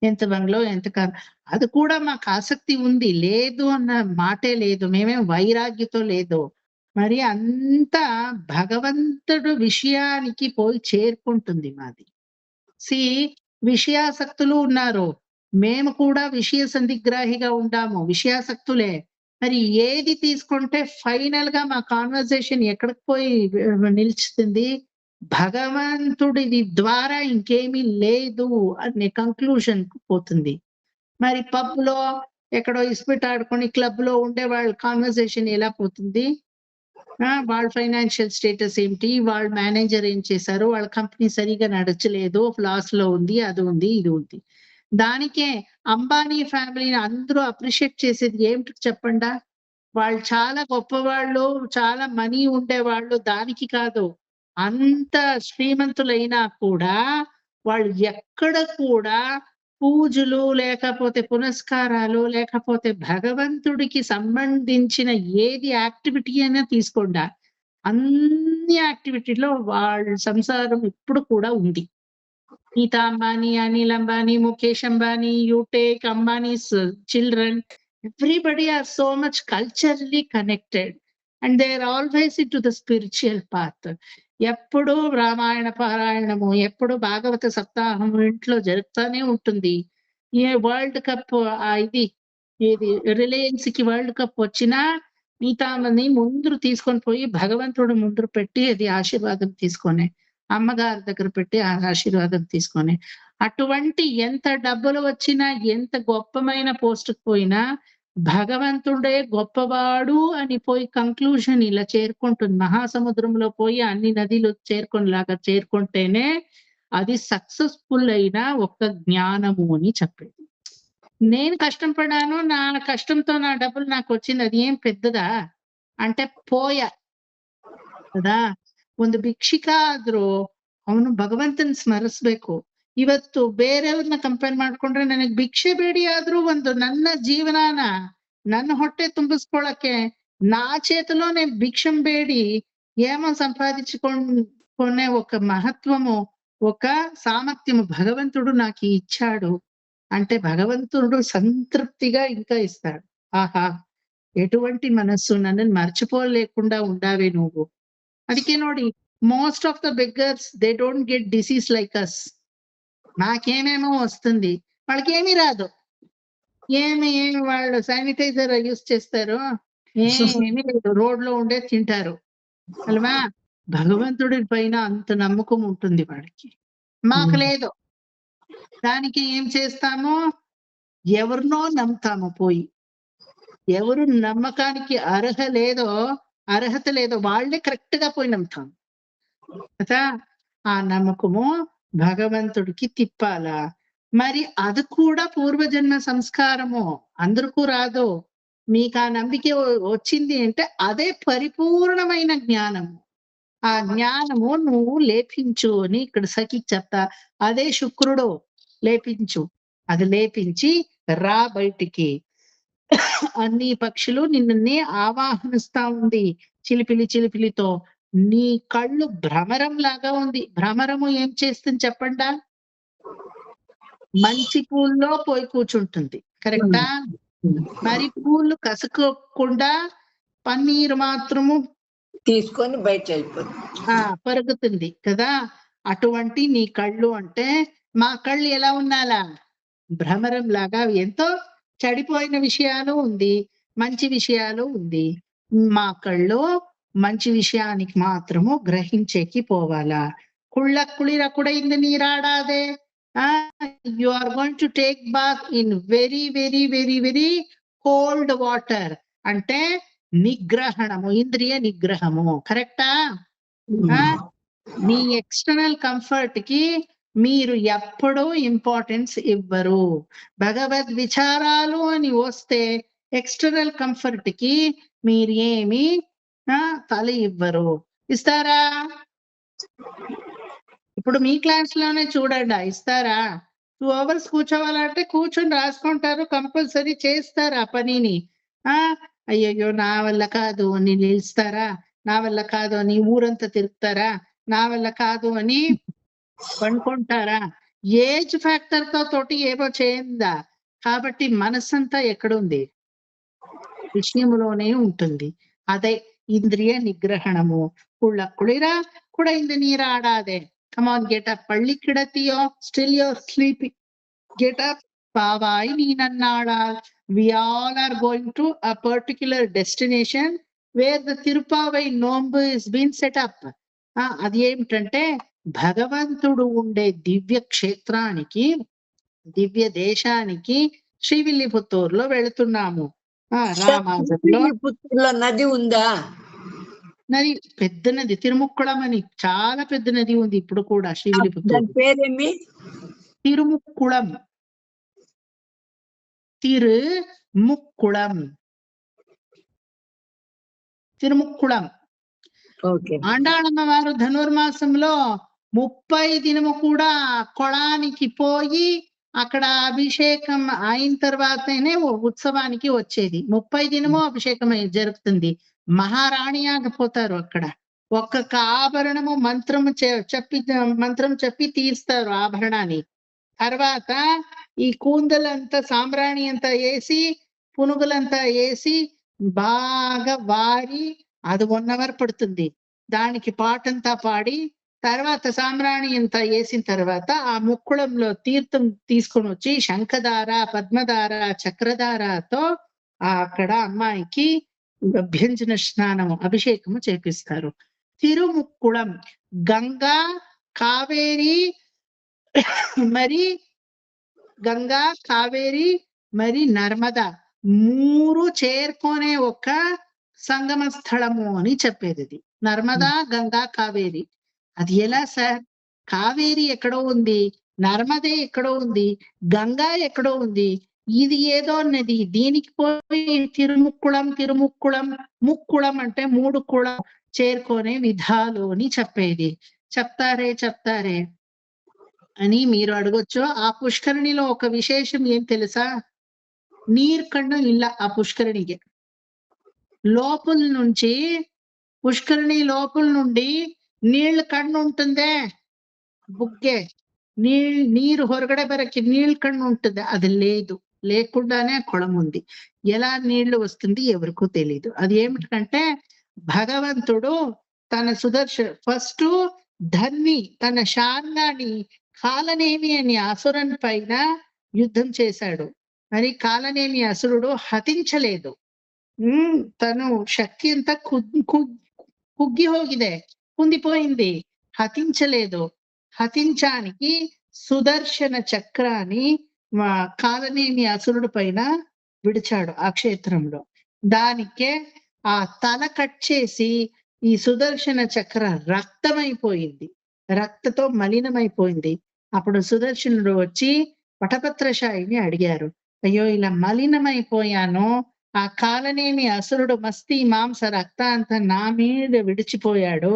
ఎంత బంగ్లో, ఎంత కాదు, అది కూడా మాకు ఆసక్తి ఉంది, లేదు అన్న మాటే లేదు, మేమేం వైరాగ్యతో లేదు. మరి అంతా భగవంతుడు విషయానికి పోయి చేరుకుంటుంది మాది. విషయాసక్తులు ఉన్నారు, మేము కూడా విషయ సందిగ్రాహిగా ఉండాము, విషయాసక్తులే. మరి ఏది తీసుకుంటే ఫైనల్ గా మా కాన్వర్సేషన్ ఎక్కడికి పోయి నిలుస్తుంది? భగవంతుడి ద్వారా ఇంకేమీ లేదు అనే కంక్లూజన్ కు పోతుంది. మరి పబ్ లో ఎక్కడో ఇస్పిట్ ఆడుకొని క్లబ్ లో ఉండే వాళ్ళ కాన్వర్సేషన్ ఎలా పోతుంది? వాళ్ళ ఫైనాన్షియల్ స్టేటస్ ఏమిటి, వాళ్ళ మేనేజర్ ఏం చేశారు, వాళ్ళ కంపెనీ సరిగా నడచలేదు, లాస్ లో ఉంది, అది ఉంది, ఇది ఉంది. దానికే అంబానీ ఫ్యామిలీని అందరూ అప్రిషియేట్ చేసేది ఏమిటి చెప్పండా? వాళ్ళు చాలా గొప్పవాళ్ళు, చాలా మనీ ఉండేవాళ్ళు, దానికి కాదు. అంత శ్రీమంతులైనా కూడా వాళ్ళు ఎక్కడ కూడా పూజలు లేకపోతే పునస్కారాలు లేకపోతే భగవంతుడికి సంబంధించిన ఏది యాక్టివిటీ అయినా తీసుకోండా, అన్ని యాక్టివిటీలో వాళ్ళ సంసారం ఇప్పుడు కూడా ఉంది. Nita Ambani, Anil Ambani, Mukesh Ambani, you take Ambani's children, everybody are so much culturally connected and they are always into the spiritual path. ఎప్పుడు రామాయణ పారాయణము, ఎప్పుడు భాగవత సప్తాహము ఇంట్లో జరుగుతూనే ఉంటుంది. ఏ వరల్డ్ కప్ ఇది రిలయన్స్ కి వరల్డ్ కప్ వచ్చినా నీతామని ముందు తీసుకొని పోయి భగవంతుడు ముందు పెట్టి అది ఆశీర్వాదం తీసుకొని, అమ్మగారి దగ్గర పెట్టి ఆశీర్వాదం తీసుకొని, అటువంటి ఎంత డబ్బులు వచ్చినా ఎంత గొప్పమైన పోస్టుకు పోయినా భగవంతుడే గొప్పవాడు అని పోయి కంక్లూజన్ ఇలా చేరుకుంటుంది. మహాసముద్రంలో పోయి అన్ని నదిలు చేరుకునేలాగా చేరుకుంటేనే అది సక్సెస్ఫుల్ అయిన ఒక జ్ఞానము అని చెప్పేది. నేను కష్టం పడాను, నా కష్టంతో నా డబ్బులు నాకు వచ్చింది, అది ఏం పెద్దదా? అంటే ಪೋಯ ಹೌದಾ? ಒಂದು ಭಿಕ್ಷಿಕ ಆದ್ರೂ ಅವನು ಭಗವಂತನ ಸ್ಮರಿಸ್ಬೇಕು. ಇವತ್ತು ಬೇರೆಯವ್ರನ್ನ ಕಂಪೇರ್ ಮಾಡ್ಕೊಂಡ್ರೆ ನನಗ್ ಭಿಕ್ಷೆ ಬೇಡಿ ಆದ್ರೂ ಒಂದು ನನ್ನ జీవనాన ನನ್ನ ಹೊಟ್ಟೆ ತುಂಬಿಸ್ಕೊಳಕ್ಕೆ నా చేతిలోనే భిక్షం ಬೇಡಿ ఏమో సంపాదించుకునే ఒక మహత్వము, ఒక సామర్థ్యము భగవంతుడు నాకు ఇచ్చాడు అంటే భగవంతుడు సంతృప్తిగా ఇంకా ఇస్తాడు. ఆహా, ఎటువంటి మనస్సు, నన్ను మర్చిపోలేకుండా ఉండావే నువ్వు. ಅದಕ್ಕೆ ನೋಡಿ, most of the beggars they don't get disease like us. నాకేమేమో వస్తుంది, వాళ్ళకి ఏమీ రాదు. ఏమి వాళ్ళు శానిటైజర్ యూస్ చేస్తారు, ఏమీ లేదు, రోడ్ లో ఉండే తింటారు అల్వా. భగవంతుడి పైన అంత నమ్మకం ఉంటుంది వాడికి, మాకు లేదు. దానికి ఏం చేస్తాము, ఎవరినో నమ్ముతాము పోయి. ఎవరు నమ్మకానికి అర్హత లేదో వాళ్ళే కరెక్ట్ గా పోయి నమ్ముతాం కదా. ఆ నమ్మకము భగవంతుడికి తిప్పాలా. మరి అది కూడా పూర్వజన్మ సంస్కారము, అందరికీ రాదు. మీకు ఆ నమ్మిక వచ్చింది అంటే అదే పరిపూర్ణమైన జ్ఞానము. ఆ జ్ఞానము నువ్వు లేపించు అని ఇక్కడ సఖి చెప్తా. అదే శుక్రుడు లేపించు, అది లేపించి రా బయటికి. అన్ని పక్షులు నిన్నే ఆవాహనిస్తా ఉంది చిలిపిలితో. నీ కళ్ళు భ్రమరం లాగా ఉంది. భ్రమరము ఏం చేస్తుంది చెప్పండా? మంచి పూల్లో పోయి కూర్చుంటుంది, కరెక్టా? మరి పూలు కసుకోకుండా పన్నీరు మాత్రము తీసుకొని బయట వెళ్ళిపోతుంది, పరుగుతుంది కదా. అటువంటి నీ కళ్ళు అంటే మా కళ్ళు ఎలా ఉన్నాలా? భ్రమరం లాగా. ఎంతో చెడిపోయిన విషయాలు ఉంది, మంచి విషయాలు ఉంది. మా కళ్ళు మంచి విషయానికి మాత్రము గ్రహించేకి పోవాలా. కుళ్ళ కూడా ఇందు నీరాడాదే. You are going to take bath in very very very very cold water. అంటే నిగ్రహణము, ఇంద్రియ నిగ్రహము, కరెక్టా? మీ ఎక్స్టర్నల్ కంఫర్ట్ కి మీరు ఎప్పుడూ ఇంపార్టెన్స్ ఇవ్వరు. భగవద్ విచారాలు అని వస్తే ఎక్స్టర్నల్ కంఫర్ట్ కి మీరు ఏమి తల ఇవ్వరు. ఇస్తారా? ఇప్పుడు మీ క్లాస్ లోనే చూడండి, ఇస్తారా? 2 hours కూర్చోవాలంటే కూర్చొని రాసుకుంటారు, కంపల్సరీ చేస్తారు ఆ పనిని. అయ్యయ్యో నా వల్ల కాదు అని నిలుస్తారా? నా వల్ల కాదు అని ఊరంతా తిరుగుతారా? నా వల్ల కాదు అని పండుకుంటారా? ఏజ్ ఫ్యాక్టర్ తోటి ఏమో చేయందా. కాబట్టి మనస్సంతా ఎక్కడుంది? విషయంలోనే ఉంటుంది. అదే ఇంద్రియ నిగ్రహణము. కుళ్ళిరా కూడా ఇందు నీరాడాదే. Come on, get up. పళ్ళి కిడతియో, still you're sleepy. Get up. పావాయి నీనన్నాడా. We all are going to a particular destination where the Tirupavai Nombu is being set up. అది ఏమిటంటే భగవంతుడు ఉండే దివ్య క్షేత్రానికి, దివ్య దేశానికి శ్రీవిల్లిపుత్తూరులో వెళుతున్నాము. శ్రీవిల్లిపుత్తూరులో నది ఉందా? నది పెద్ద నది, తిరుముక్కుళం అని చాలా పెద్ద నది ఉంది ఇప్పుడు కూడా శ్రీవిల్లిపుత్తూరు. పేరేమి? తిరుముక్కుళం. తిరుముక్కుళం. ఆండాళమ్మ వారు ధనుర్మాసంలో 30 దినము కూడా కొళానికి పోయి అక్కడ అభిషేకం అయిన తర్వాతనే ఉత్సవానికి వచ్చేది. 30 దినము అభిషేకం జరుగుతుంది. మహారాణియాగా పోతారు అక్కడ. ఒక్కొక్క ఆభరణము మంత్రం చెప్పి తీస్తారు ఆభరణాన్ని. తర్వాత ఈ కూందలంతా సాంబ్రాణి అంతా వేసి, పునుగులంతా వేసి బాగా వారి అది 1 hour పడుతుంది. దానికి పాటంతా పాడి తర్వాత సాంబ్రాణి అంతా వేసిన తర్వాత ఆ ముక్కుళంలో తీర్థం తీసుకొని వచ్చి శంఖధార, పద్మధార, చక్రధారతో అక్కడ అమ్మాయికి అభ్యంజన స్నానము, అభిషేకము చేపిస్తారు. తిరుముక్కుళం గంగా, కావేరి మరి నర్మదా 3 చేరుకునే ఒక సంగమ స్థలము అని చెప్పేది. నర్మదా, గంగా, కావేరి. అది ఎలా సార్? కావేరి ఎక్కడో ఉంది, నర్మదే ఎక్కడో ఉంది, గంగా ఎక్కడో ఉంది, ఇది ఏదో అన్నది, దీనికి పోయి తిరుముక్కుళం తిరుముక్కుళం, ముక్కుళం అంటే 3 కుళం చేరుకునే విధాలు అని చెప్పేది. చెప్తారే అని మీరు అడగొచ్చు. ఆ పుష్కరిణిలో ఒక విశేషం ఏం తెలుసా? నీరు కన్ను ಇಲ್ಲ ఆ పుష్కరిణికి. లోపల నుంచి పుష్కరిణి లోపల నుండి నీళ్ళ కన్ను ఉంటుందే, బుಗ್ಗೆ నీరు ಹೊರಗಡೆ బరకి నీళ్ళ కన్ను ఉంటుంది, అది లేదు. లేకుండానే కుళం ఉంది. ఎలా నీళ్లు వస్తుంది ఎవరికూ తెలియదు. అది ఏమిటంటే భగవంతుడు తన ఫస్ట్ ధన్ని తన శార్గాని కాలనేమి అని అసురుని పైన యుద్ధం చేశాడు. మరి కాలనేమి అసురుడు హతించలేదు. తను శక్తి అంతా కుగ్గి ಹೋಗಿದೆ, కుందిపోయింది, హతించలేదు. హతించానికి సుదర్శన చక్రాన్ని కాలనేమి అసురుడు పైన విడిచాడు ఆ క్షేత్రంలో. దానికే ఆ తల కట్ చేసి ఈ సుదర్శన చక్ర రక్తమైపోయింది, రక్తతో మలినమైపోయింది. అప్పుడు సుదర్శనుడు వచ్చి వటపత్రశాయిని అడిగారు, అయ్యో ఇలా మలినమైపోయాను, ఆ కాలనేమి అసురుడు మస్తి మాంస రక్త అంతా నా మీద విడిచిపోయాడు,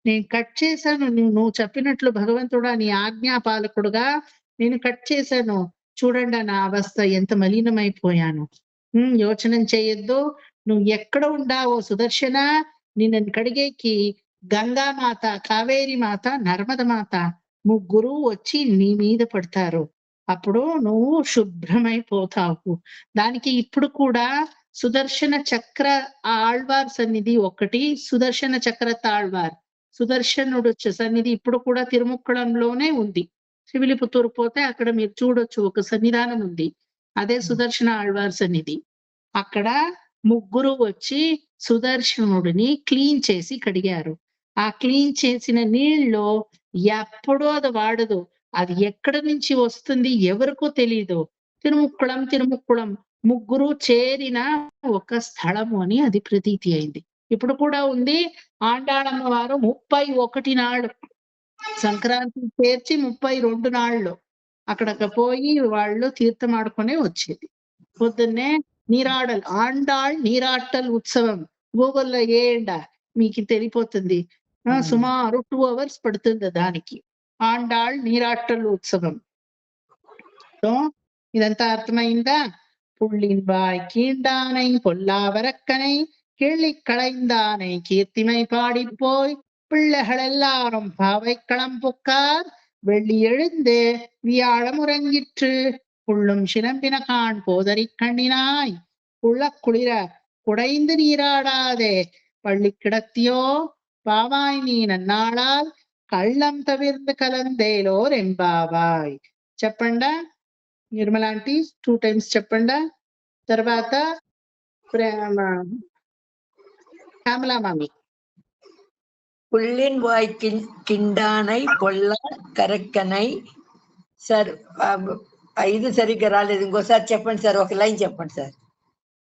నేను కట్ చేశాను, నువ్వు చెప్పినట్లు భగవంతుడా నీ ఆజ్ఞాపాలకుడుగా నేను కట్ చేశాను, చూడండి నా అవస్థ ఎంత మలినమైపోయాను. యోచన చేయొద్దు, నువ్వు ఎక్కడ ఉండావో సుదర్శన, నిన్ను కడిగేకి గంగామాత, కావేరి మాత, నర్మద మాత ముగ్గురు వచ్చి నీ మీద పడతారు, అప్పుడు నువ్వు శుభ్రమైపోతావు. దానికి ఇప్పుడు కూడా సుదర్శన చక్ర ఆళ్వార్ సన్నిధి ఒకటి, సుదర్శన చక్ర తాళ్వార్ సుదర్శనుడు సన్నిధి ఇప్పుడు కూడా తిరుముక్కడంలోనే ఉంది. శివిలిపుత్తూరు పోతే అక్కడ మీరు చూడొచ్చు, ఒక సన్నిధానం ఉంది, అదే సుదర్శన ఆళ్వార్ సన్నిధి. అక్కడ ముగ్గురు వచ్చి సుదర్శనుడిని క్లీన్ చేసి కడిగారు. ఆ క్లీన్ చేసిన నీళ్ళు ఎప్పుడూ అది వాడదు, అది ఎక్కడి నుంచి వస్తుంది ఎవరికూ తెలియదు. తిరుముక్కుళం ముగ్గురు చేరిన ఒక స్థలము అని అది ప్రతీతి అయింది. ఇప్పుడు కూడా ఉంది. ఆండాళమ్మ వారు 31 నాళ్ళు సంక్రాంతి చేర్చి 32 నాళ్ళు అక్కడికి పోయి వాళ్ళు తీర్థమాడుకునే వచ్చేది. పొద్దున్నే నీరాడల్ ఆండాళ్ నీరాటల్ ఉత్సవం గూగుల్లో ఏడ మీకు తెలిపోతుంది. సుమారు 2 hours పడుతుంది దానికి. ఆండాళ్ నీరాటల్ ఉత్సవం. సో ఇదంతా అర్థమైందా? புள்ளின்வாய் கீண்டானை பொல்லாவரக்கனை கிள்ளி களைந்தானை கீர்த்திமை பாடிப்போய் பிள்ளைகள் எல்லாரும் பாவைக்களம் புக்கார் வெள்ளி எழுந்து வியாழம் உறங்கிற்று புள்ளும் சிலம்பின காண் போதறி கண்ணினாய் புள்ள குளிர குடைந்து நீராடாதே பள்ளி கிடத்தியோ பாவாய் நீ நன்னாளால் కళ్ళం తవిర్ந்து కలందేలోర్ ఎంబావాయ్. చెప్పండా నిర్మల ఆంటీ 2 times చెప్పండా. తర్వాత శ్యామలా మామి. పుల్లిన్ వాయ్ కిండానై పొల్ల కరక్కనై. సార్ 5 సరిగ్గా రాలేదు, ఇంకోసారి చెప్పండి సార్, ఒక లైన్ చెప్పండి సార్.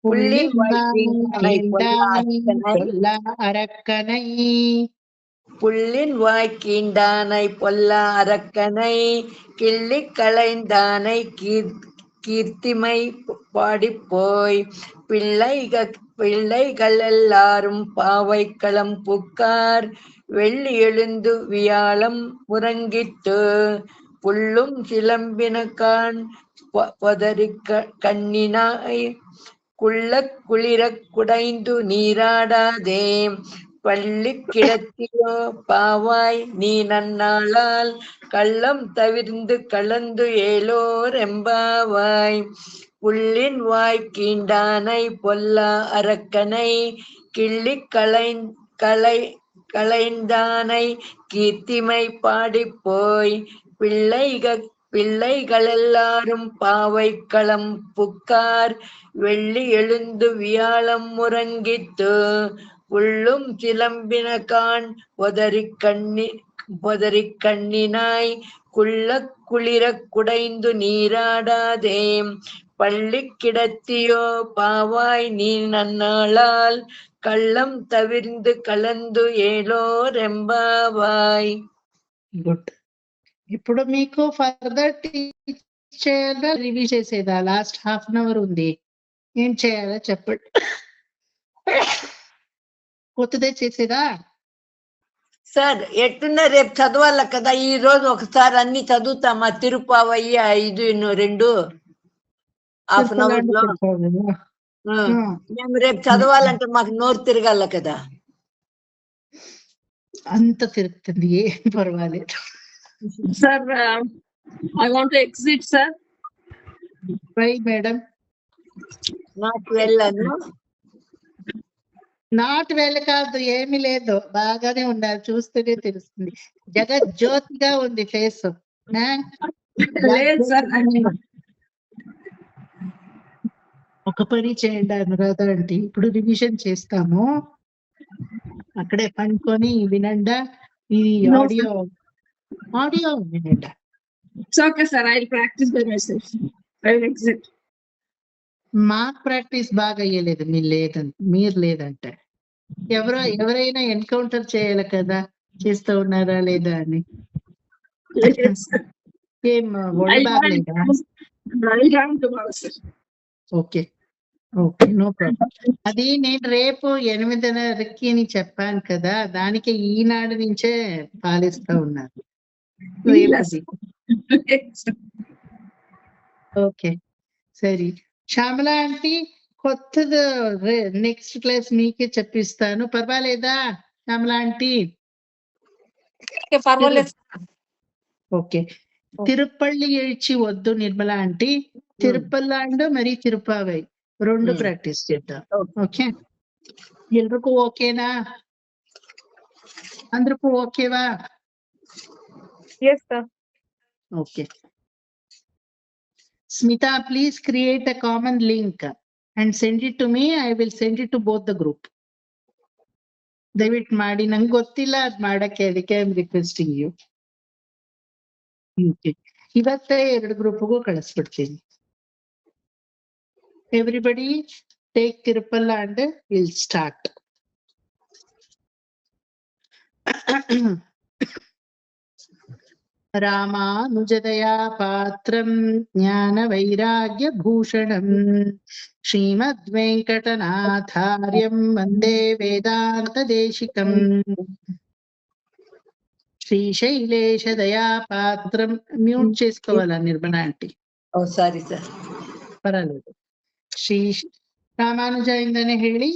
పుల్లిన్ వాయ్ కిండానై పొల్ల అరక్కనై. புள்ளின் வாய் கீண்டானை பொல்லா அரக்கனை கிள்ளி களைந்தானை கீர்த்திமை பாடிப்போய் பிள்ளைகள் எல்லாரும் பாவைக்களம் புக்கார் வெள்ளி எழுந்து வியாழம் முறங்கிட்டு புல்லும் சிலம்பினகான் பொதறி கண்ணினாய் குளிர குடைந்து நீராடாதே பள்ளி கிடத்தியோ பாவாய் நீ நன்னாளால் கள்ளம் தவிர்ந்து கலந்து ஏலோர் எம்பாவாய். புள்ளின் வாய் கீண்டானை பொல்லா அரக்கனை கிள்ளி களைந்தானை கீர்த்திமை பாடிப்போய் பிள்ளைகள் எல்லாரும் பாவைக்களம் புக்கார் வெள்ளி எழுந்து வியாழம் முறங்கித்து புல்லும் சிலம்பினகான் பொதறி கண்ணினாய் குளிர குடைந்து நீராடாதே பள்ளி கிடத்தியோ பாவாய் நீ நன்னாளால் కళ్ళం తవిర్ந்து కలందు ఏలో రెంబావాయ్. గుడ్. ఇప్పుడు మీకు ఫర్దర్ చేయాలా రివ్యూ చేసేదా? లాస్ట్ హాఫ్ అన్ అవర్ ఉంది. ఏం చేయాలో చెప్పండి. కొత్తదే చేసేదా? సార్ ఎట్టున్నా రేపు చదవాల కదా, ఈ రోజు ఒకసారి అన్ని చదువుతామా? తిరుపావయ్యి 5-2 హాఫ్ అన్ అవర్ లో. మేము రేపు చదవాలంటే మాకు నోరు తిరగాల కదా. అంత తిరుగుతుంది, ఏం పర్వాలేదు. Sir I want to exit sir. రై మేడం. నాకు వెళ్ళాను. నాట్ వెళ్ళ కాదు, ఏమీ లేదు, బాగానే ఉన్నారు, చూస్తేనే తెలుస్తుంది. జగజ్యోతిగా ఉంది ఫేస్. లేదు సార్. ఒక పని చేయండి అనురాధ అంటే, ఇప్పుడు రివిజన్ చేస్తాము, అక్కడే పనుకొని వినండా. ఈ No, ఆడియో వినండా. It's okay, sir. I'll practice by myself. I will exit. మాకు ప్రాక్టీస్ బాగా అయ్యలేదు, మీరు లేదంటే. ఎవరైనా ఎన్కౌంటర్ చేయాలి కదా, చేస్తూ ఉన్నారా లేదా అని. Yes, sir. ఏం ఒళ్ళు బాగలేదా? I'll come tomorrow, sir. Okay okay, no problem. అది నేను రేపు 8:30కి అని చెప్పాను కదా, దానికి ఈనాడు నుంచే పాలిస్తా ఉన్నారు. ఓకే సరే. శ్యామల ఆంటీ, కొత్తది నెక్స్ట్ క్లాస్ మీకే చెప్పిస్తాను, పర్వాలేదా శ్యామల ఆంటీ? పర్వాలేదు. ఓకే. తిరుపల్లి ఏడ్చి వద్దు నిర్మల ఆంటీ, తిరుపల్లాండు మరి తిరుపావై 2 ప్రాక్టీస్ చేద్దాం. ఓకే, ఎల్రిಗೂ ఓకేనా? అందరికీ ఓకేవా? Yes, sir. Okay. Smita, please create a common link and send it to me. I will send it to both the group. ದಯವಿಟ್ಟು ಮಾಡಿ, ನಂಗೆ ಗೊತ್ತಿಲ್ಲ ಅದ್ ಮಾಡಕ್ಕೆ, ಅದಕ್ಕೆ ಐ ಆಮ್ ರಿಕ್ವೆಸ್ಟಿಂಗ್ ಯು. ಇವತ್ತೇ 2 ಗ್ರೂಪ್ಗೂ ಕಳಿಸ್ಬಿಡ್ತೀನಿ. Everybody take Tirupalla and we'll start. రామానుజదయా పాత్రం జ్ఞాన వైరాగ్య భూషణం శ్రీమద్వేంకటనాథార్యం వందే వేదాంత దేశికం. శ్రీశైలేశ దయా పాత్రం. మ్యూట్ చేసుకోవాలా నిర్మల ఆంటీ? సారీ సార్, పర్వాలేదు. రామానుజ ఇందని ಹೇಳಿ.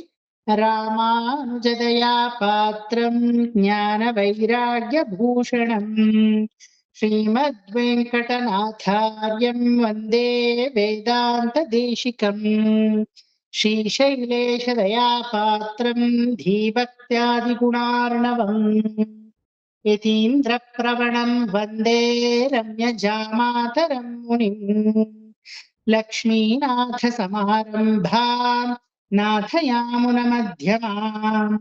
రామానుజదయా పాత్రం జ్ఞాన వైరాగ్య భూషణం శ్రీమద్వేంకటనాథార్యం వందే వేదాంత దేశికం. శ్రీశైలేశ దయా పాత్రం ధీభక్త్యాది గుణార్ణవం యతీంద్ర ప్రవణం వందే రమ్యజామాతరం మునిం. లక్ష్మీనాథ సమారంభాం నాథయామున మధ్యమాం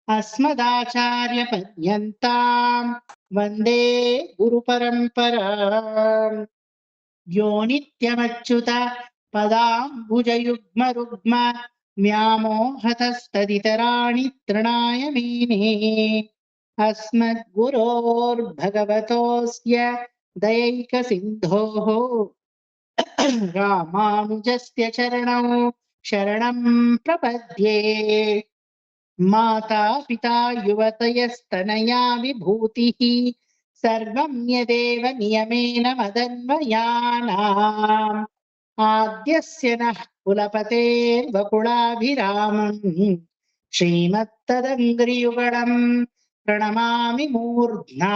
అస్మదాచార్య పర్యంతాం వందే గురు పరంపరాం. యో నిత్యమచ్యుత పదాంబుజయుగ్మ రుగ్మ వ్యామోహతస్తదితరాణి తృణాయ మేనే. అస్మద్గురోర్భగవతోస్య దయైక సింధోః రామానుజస్య చరణౌ శరణం ప్రపద్యే. మాతా పితా యువతయస్తనయా విభూతిః సర్వం యదేవ నియమేన మదన్వయానాం. ఆద్యస్య నః కులపతేర్వకులాభిరామం శ్రీమత్తదంగ్రియుగళం ప్రణమామి మూర్ధ్నా.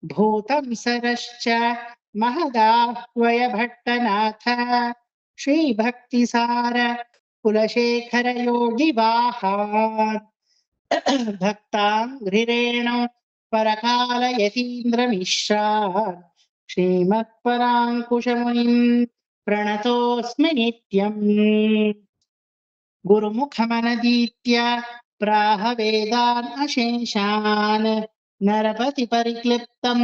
భూతం సరశ్చ మహదాహ్వయ భట్టనాథ శ్రీభక్తిసార కులశేఖర యోగి వాహాన్. భక్తాంఘ్రిరేణు పరకాల యతీంద్రమిశ్రాన్ శ్రీమత్పరాంకుశమునిం ప్రణతోస్మి నిత్యం. గురుముఖమనదీత్య ప్రాహ వేదాన్ అశేషాన్ నరపతి పరిక్లిప్తం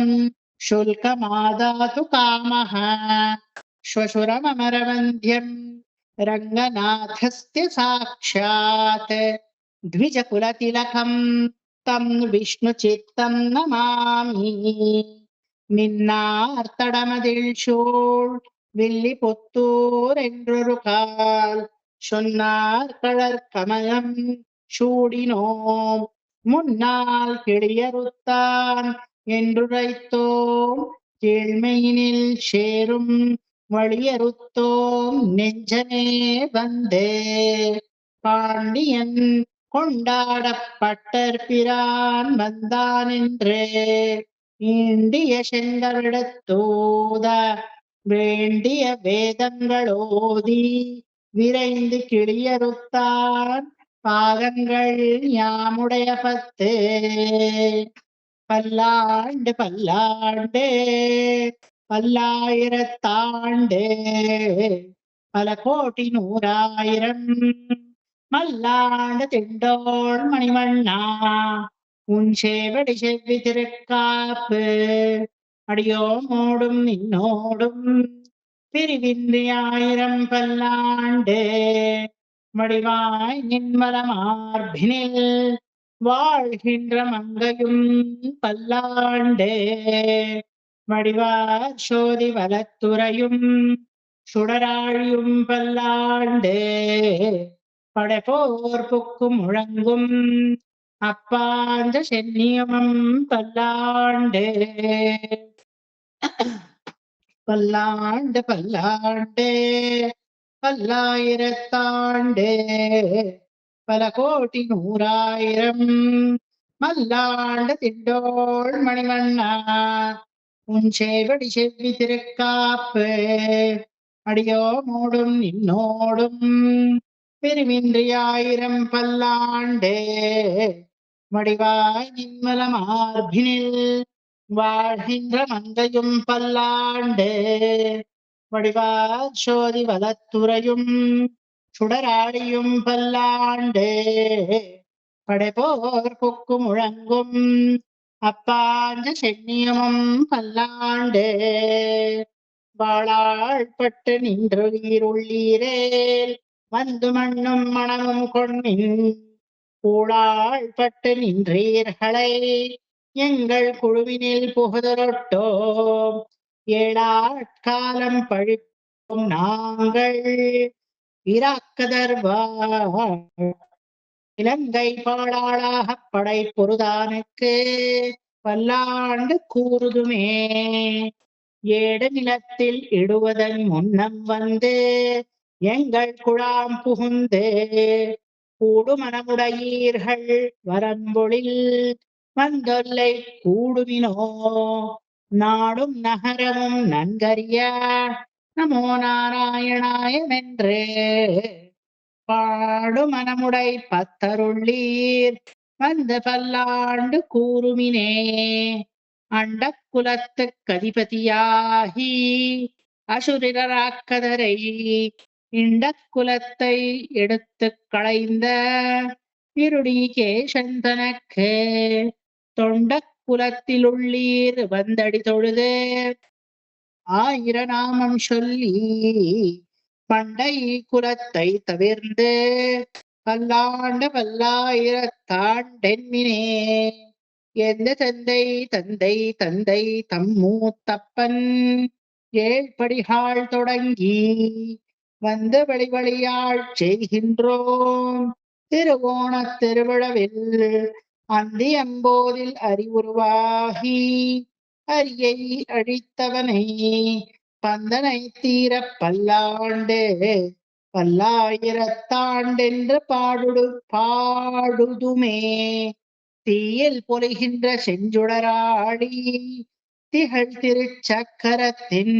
శుల్కమాదాతు కామః. శ్వశురమరవంద్యం రంగనాథస్య సాక్షాత్ ద్విజకులతిలకం తం విష్ణుచిత్తం నమామి. மின்னார் தடமதில் சூழ் வில்லி புத்தூர் என்றொரு கால் சொன்னார் கழற் கமலம் சூடினோம் முன்னால் கிளியறுத்தான் என்றுரைத்தோம் கீழ்மையினில் சேரும் வழியறுத்தோம் நெஞ்சமே வந்தே பாண்டியன் கொண்டாடப்பட்டர் பிரான் வந்தானென்றே ஈண்டிய செங்கவிடத்தூத வேண்டிய வேதங்களோதி விரைந்து கிளியறுத்தான் பாதங்கள் யாமுடைய பத்து பல்லாண்டு பல்லாண்டு பல்லாயிரத்தாண்டு பல கோடி நூறாயிரம் மல்லாண்டு திண்டோள் மணிவண்ணா உன் சேவடி செவ்வி திருக்காப்பு அடியோமோடும் நின்னோடும் பிரிவின்றி ஆயிரம் பல்லாண்டு வடிவாய் நின்மல மார்பினில் வாழ்கின்ற மங்கையும் பல்லாண்டு வடிவார் சோதி வலத்துறையும் சுடராழியும் பல்லாண்டு படைப்போர் புக்கும் முழங்கும் அப்பாந்த சென்னியமும் பல்லாண்டு பல்லாண்டு பல்லாண்டு பல்லாயிரத்தாண்டு பல கோடி நூறாயிரம் மல்லாண்டு திண்டோள் மணிவண்ணா உன் சேவடி செவ்வி திருக்காப்பு அடியோமோடும் நின்னோடும் பிரிவின்றி ஆயிரம் பல்லாண்டு வடிவாய் நின்மல மார்பினில் வாழ்கின்ற மங்கையும் பல்லாண்டு வடிவார் சோதி வலத்துறையும் சுடராழியும் பல்லாண்டு படைப்போர் புக்கு முழங்கும் அப்பாந்த சென்னியமும் பல்லாண்டு வாழாள்பட்டு நின்றுள்ளீரேல் வந்து மண்ணும் மணமும் கொண்மின் கூழாள்பட்டு நின்றீர்களை எங்கள் குழுவினில் புகுதரொட்டோம் ஏழாட்காலம் பழிப்போம் நாங்கள் இராக்கதர்வார் இலங்கை பாழாளாக படை பொருதானுக்கு பல்லாண்டு கூறுதுமே ஏடு நிலத்தில் இடுவதன் முன்னம் வந்து எங்கள் குழாம் புகுந்து கூடு மனமுடையீர்கள் வரம்பொழில் வந்தொல்லை கூடுமினோ நாடும் நகரமும் நன்கறிய நமோ நாராயணாயமென்று பாடு மனமுடை பத்தருள்ளீர் வந்து பல்லாண்டு கூறுமினே அண்ட குலத்து கதிபதியாகி அசுரராக்கதரை இண்ட குலத்தை எடுத்து களைந்த இருடிகேசன் தனக்கு தொண்ட குலத்திலுள்ளீர் வந்தடி தொழுது ஆயிரநாமம் சொல்லி பண்டை குலத்தை தவிர்ந்து பல்லாண்டு பல்லாயிரத்தாண்டென்மினே எந்த தந்தை தந்தை தந்தை தம்மூத்தப்பன் ஏழ்படிகால் தொடங்கி வந்த வழிவழியாள் செய்கின்றோம் திருவோணத் திருவிழவில் அந்தி அம்போதில் அறிவுருவாகி அரியை அழித்தவனை பந்தனை தீர பல்லாண்டு பல்லாயிரத்தாண்டென்று பாடுதுமே தீயில் பொலிகின்ற செஞ்சுடராடி திகழ் திருச்சக்கரத்தின்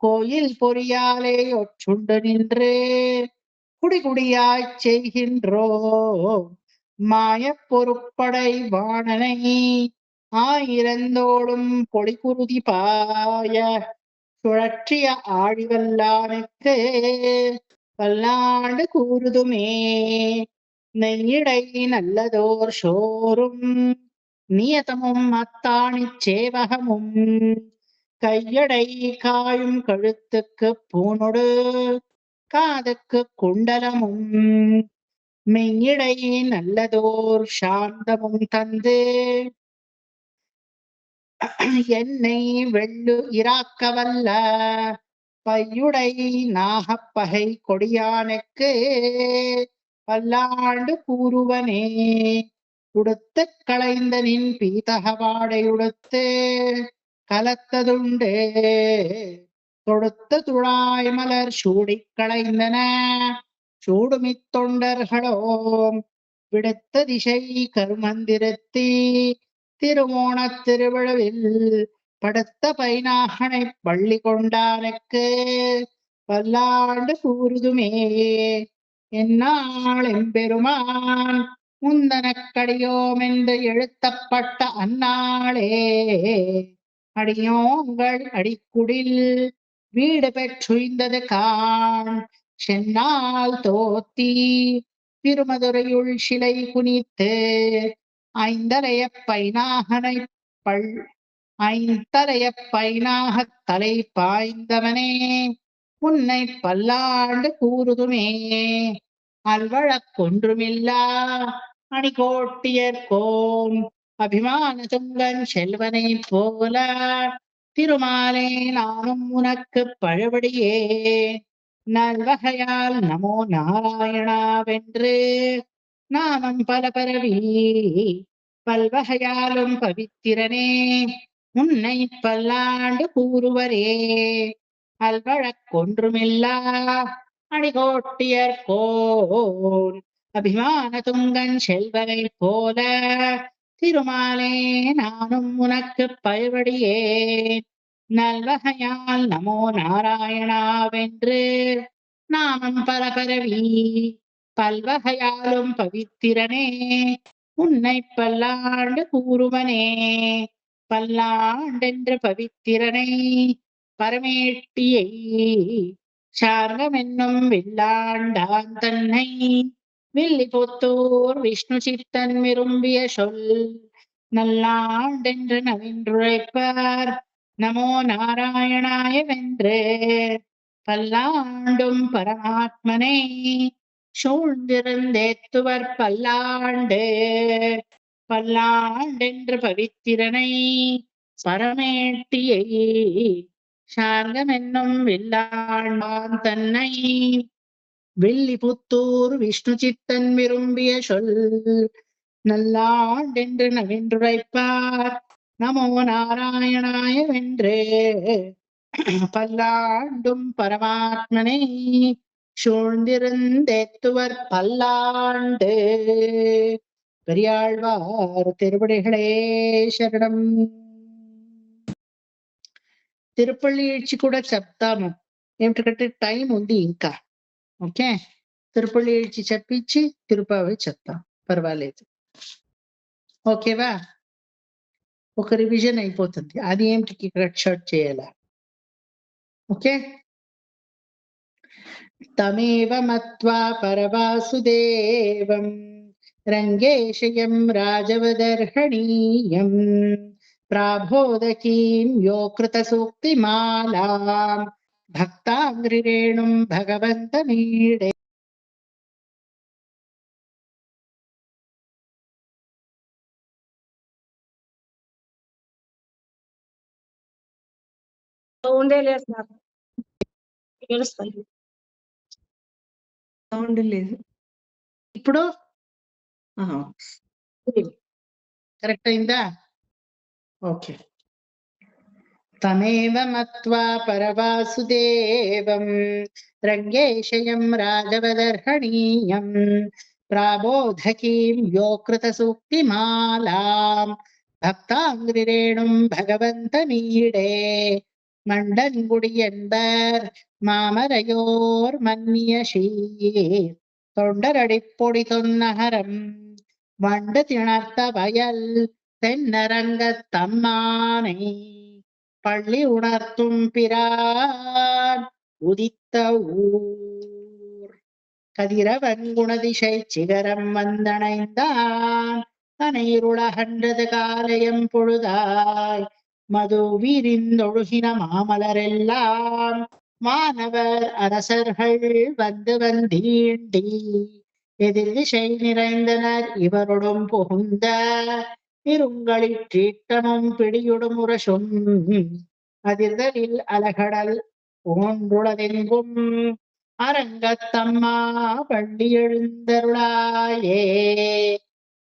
கோயில் பொறியாலே ஒற்றுண்டு நின்று குடிகுடியாய்ச் செய்கின்றோ மாயப் பொறுப்படை வாணனை ஆயிரந்தோடும் பொழிகுருதி பாய சுழற்றிய ஆழிவல்லானுக்கு பல்லாண்டு கூறுதுமே நெய்யிடை நல்லதோர் சோறும் நியதமும் அத்தாணிச் சேவகமும் கையடை காயும் கழுத்துக்கு பூணொடு காதுக்கு குண்டலமும் மெய்யிடை நல்லதோர் சாந்தமும் தந்து என்னை வெள்ளு இராக்க வல்ல பையுடை நாகப்பகை கொடியானுக்கு பல்லாண்டு கூறுவனே. உடுத்து களைந்த நின் பீதகவாடையுடுத்து கலத்ததுண்டு தொடுத்த துழாய் மலர் சூடிக் களைந்தன சூடுமித் தொண்டர்களோம் விடுத்த திசை கருமந்திரத்தி திருமோணத் திருவிழவில் படுத்த பைனாகனை பள்ளி கொண்டானுக்கு பல்லாண்டு கூறுதுமே. என்னால் எம்பெருமான் முந்தனக்கடியோம் என்று எழுத்தப்பட்ட அந்நாளே அடியோங்கள் அடிக்குடில் வீடு பெற்றுய்ந்தது காண் சென்னால் தோத்தி திருமதுரையுள் சிலை குனித்து ஐந்தரைய பைனாகனை ஐந்தரைய பைனாகத் தலை பாய்ந்தவனே உன்னை பல்லாண்டு கூறுதுமே. அல்வழக்கொன்றுமில்லா அணிகோட்டியர்கோம் அபிமான துங்கன் செல்வனை போல திருமாலே நானும் உனக்கு பழபடியே நல்வகையால் நமோ நாராயணாவென்று நாமம் பல பரவி பல்வகையாலும் பவித்திரனே உன்னை பல்லாண்டு கூறுவரே. அல்வழக்கொன்றுமில்லா அணிகோட்டியர்கோன் அபிமான துங்கன் செல்வனை போல திருமாலே நானும் உனக்கு பழபடியே நல்வகையால் நமோ நாராயணாவென்று நாமம் பல பரவி பல்வகையாலும் பவித்திரனே உன்னை பல்லாண்டு கூறுவனே. பல்லாண்டென்று பவித்திரனை பரமேட்டியை சார்கமென்னும் வில்லாண்டான் தன்னை வில்லிபுத்தூர் விஷ்ணு சித்தன் விரும்பிய சொல் நல்லாண்டென்று நவின்றுரைப்பார் நமோ நாராயணாய வென்று பல்லாண்டும் பரமாத்மனை சூழ்ந்திருந்தேத்துவர் பல்லாண்டு. பல்லாண்டென்று பவித்திரனை பரமேட்டியை சார்கமென்னும் வில்லாண்டான் தன்னை வில்லிபுத்தூர் விஷ்ணு சித்தன் விரும்பிய சொல் நல்லாண்டென்று நவின்றுரைப்பார் நமோ நாராயணாய வென்று பல்லாண்டும் பரமாத்மனை சூழ்ந்திருந்தேத்துவர் பல்லாண்டு. பெரியாழ்வார் திருவடிகளே శరణం. తిరుపల్లి ఇడ్చి కూడా చెప్తాము, ఏమిటంటే టైం ఉంది ఇంకా. ఓకే, తిరుపల్లి ఇడ్చి చెప్పించి తిరుపతి చెప్తాం, పర్వాలేదు. ఓకేవా? ఒక రివిజన్ అయిపోతుంది. అది ఏమిటికి కట్ షార్ట్ చేయాలా? ఓకే. తమేవ మత్వా పరవాసుదేవం రంగేశయం రాజవదర్హణీయం ప్రాబోధకీం యో కృత సూక్తిమాలాం భక్తాంగ్రిరేణుం భగవంతమీడే. సౌండే లేదు నాకు. ఏడుస్తాయి. సౌండ్ లేదు. ఇప్పుడు కరెక్ట్ అయిందా? ఓకే. తమేవ మత్వా పరవాసుదేవం రంగేశయం రాజవదర్హణీయం ప్రాబోధకీం యో కృత సూక్తిమాలాం భక్తాంగ్రిరేణుం భగవంతమీడే. மண்டன்குடி என்பர் மாமரையோர் மன்னிய சீர் தொண்டரடிப்பொடி தொன்னகரம் வண்டு திணர்த்த வயல் தென்னரங்கத் தம்மானை பள்ளி உணர்த்தும் பிரான் உதித்த ஊர் கதிரவன் குணதிசை சிகரம் வந்தணைந்தான் தனையிருளகன்றது காலையம் பொழுதாய் மது வீரிந்தொழுகின மாமலரெல்லாம் மாணவர் அரசர்கள் வந்து வந்தீண்டி எதிர் திசை நிறைந்தனர் இவருடன் புகுந்த இருங்களிற்றீட்டமும் பிடியுடும் உரசும் அதிர்தலில் அலகடல் போன்றுளதெங்கும் அரங்கத்தம்மா பள்ளி எழுந்தருளாயே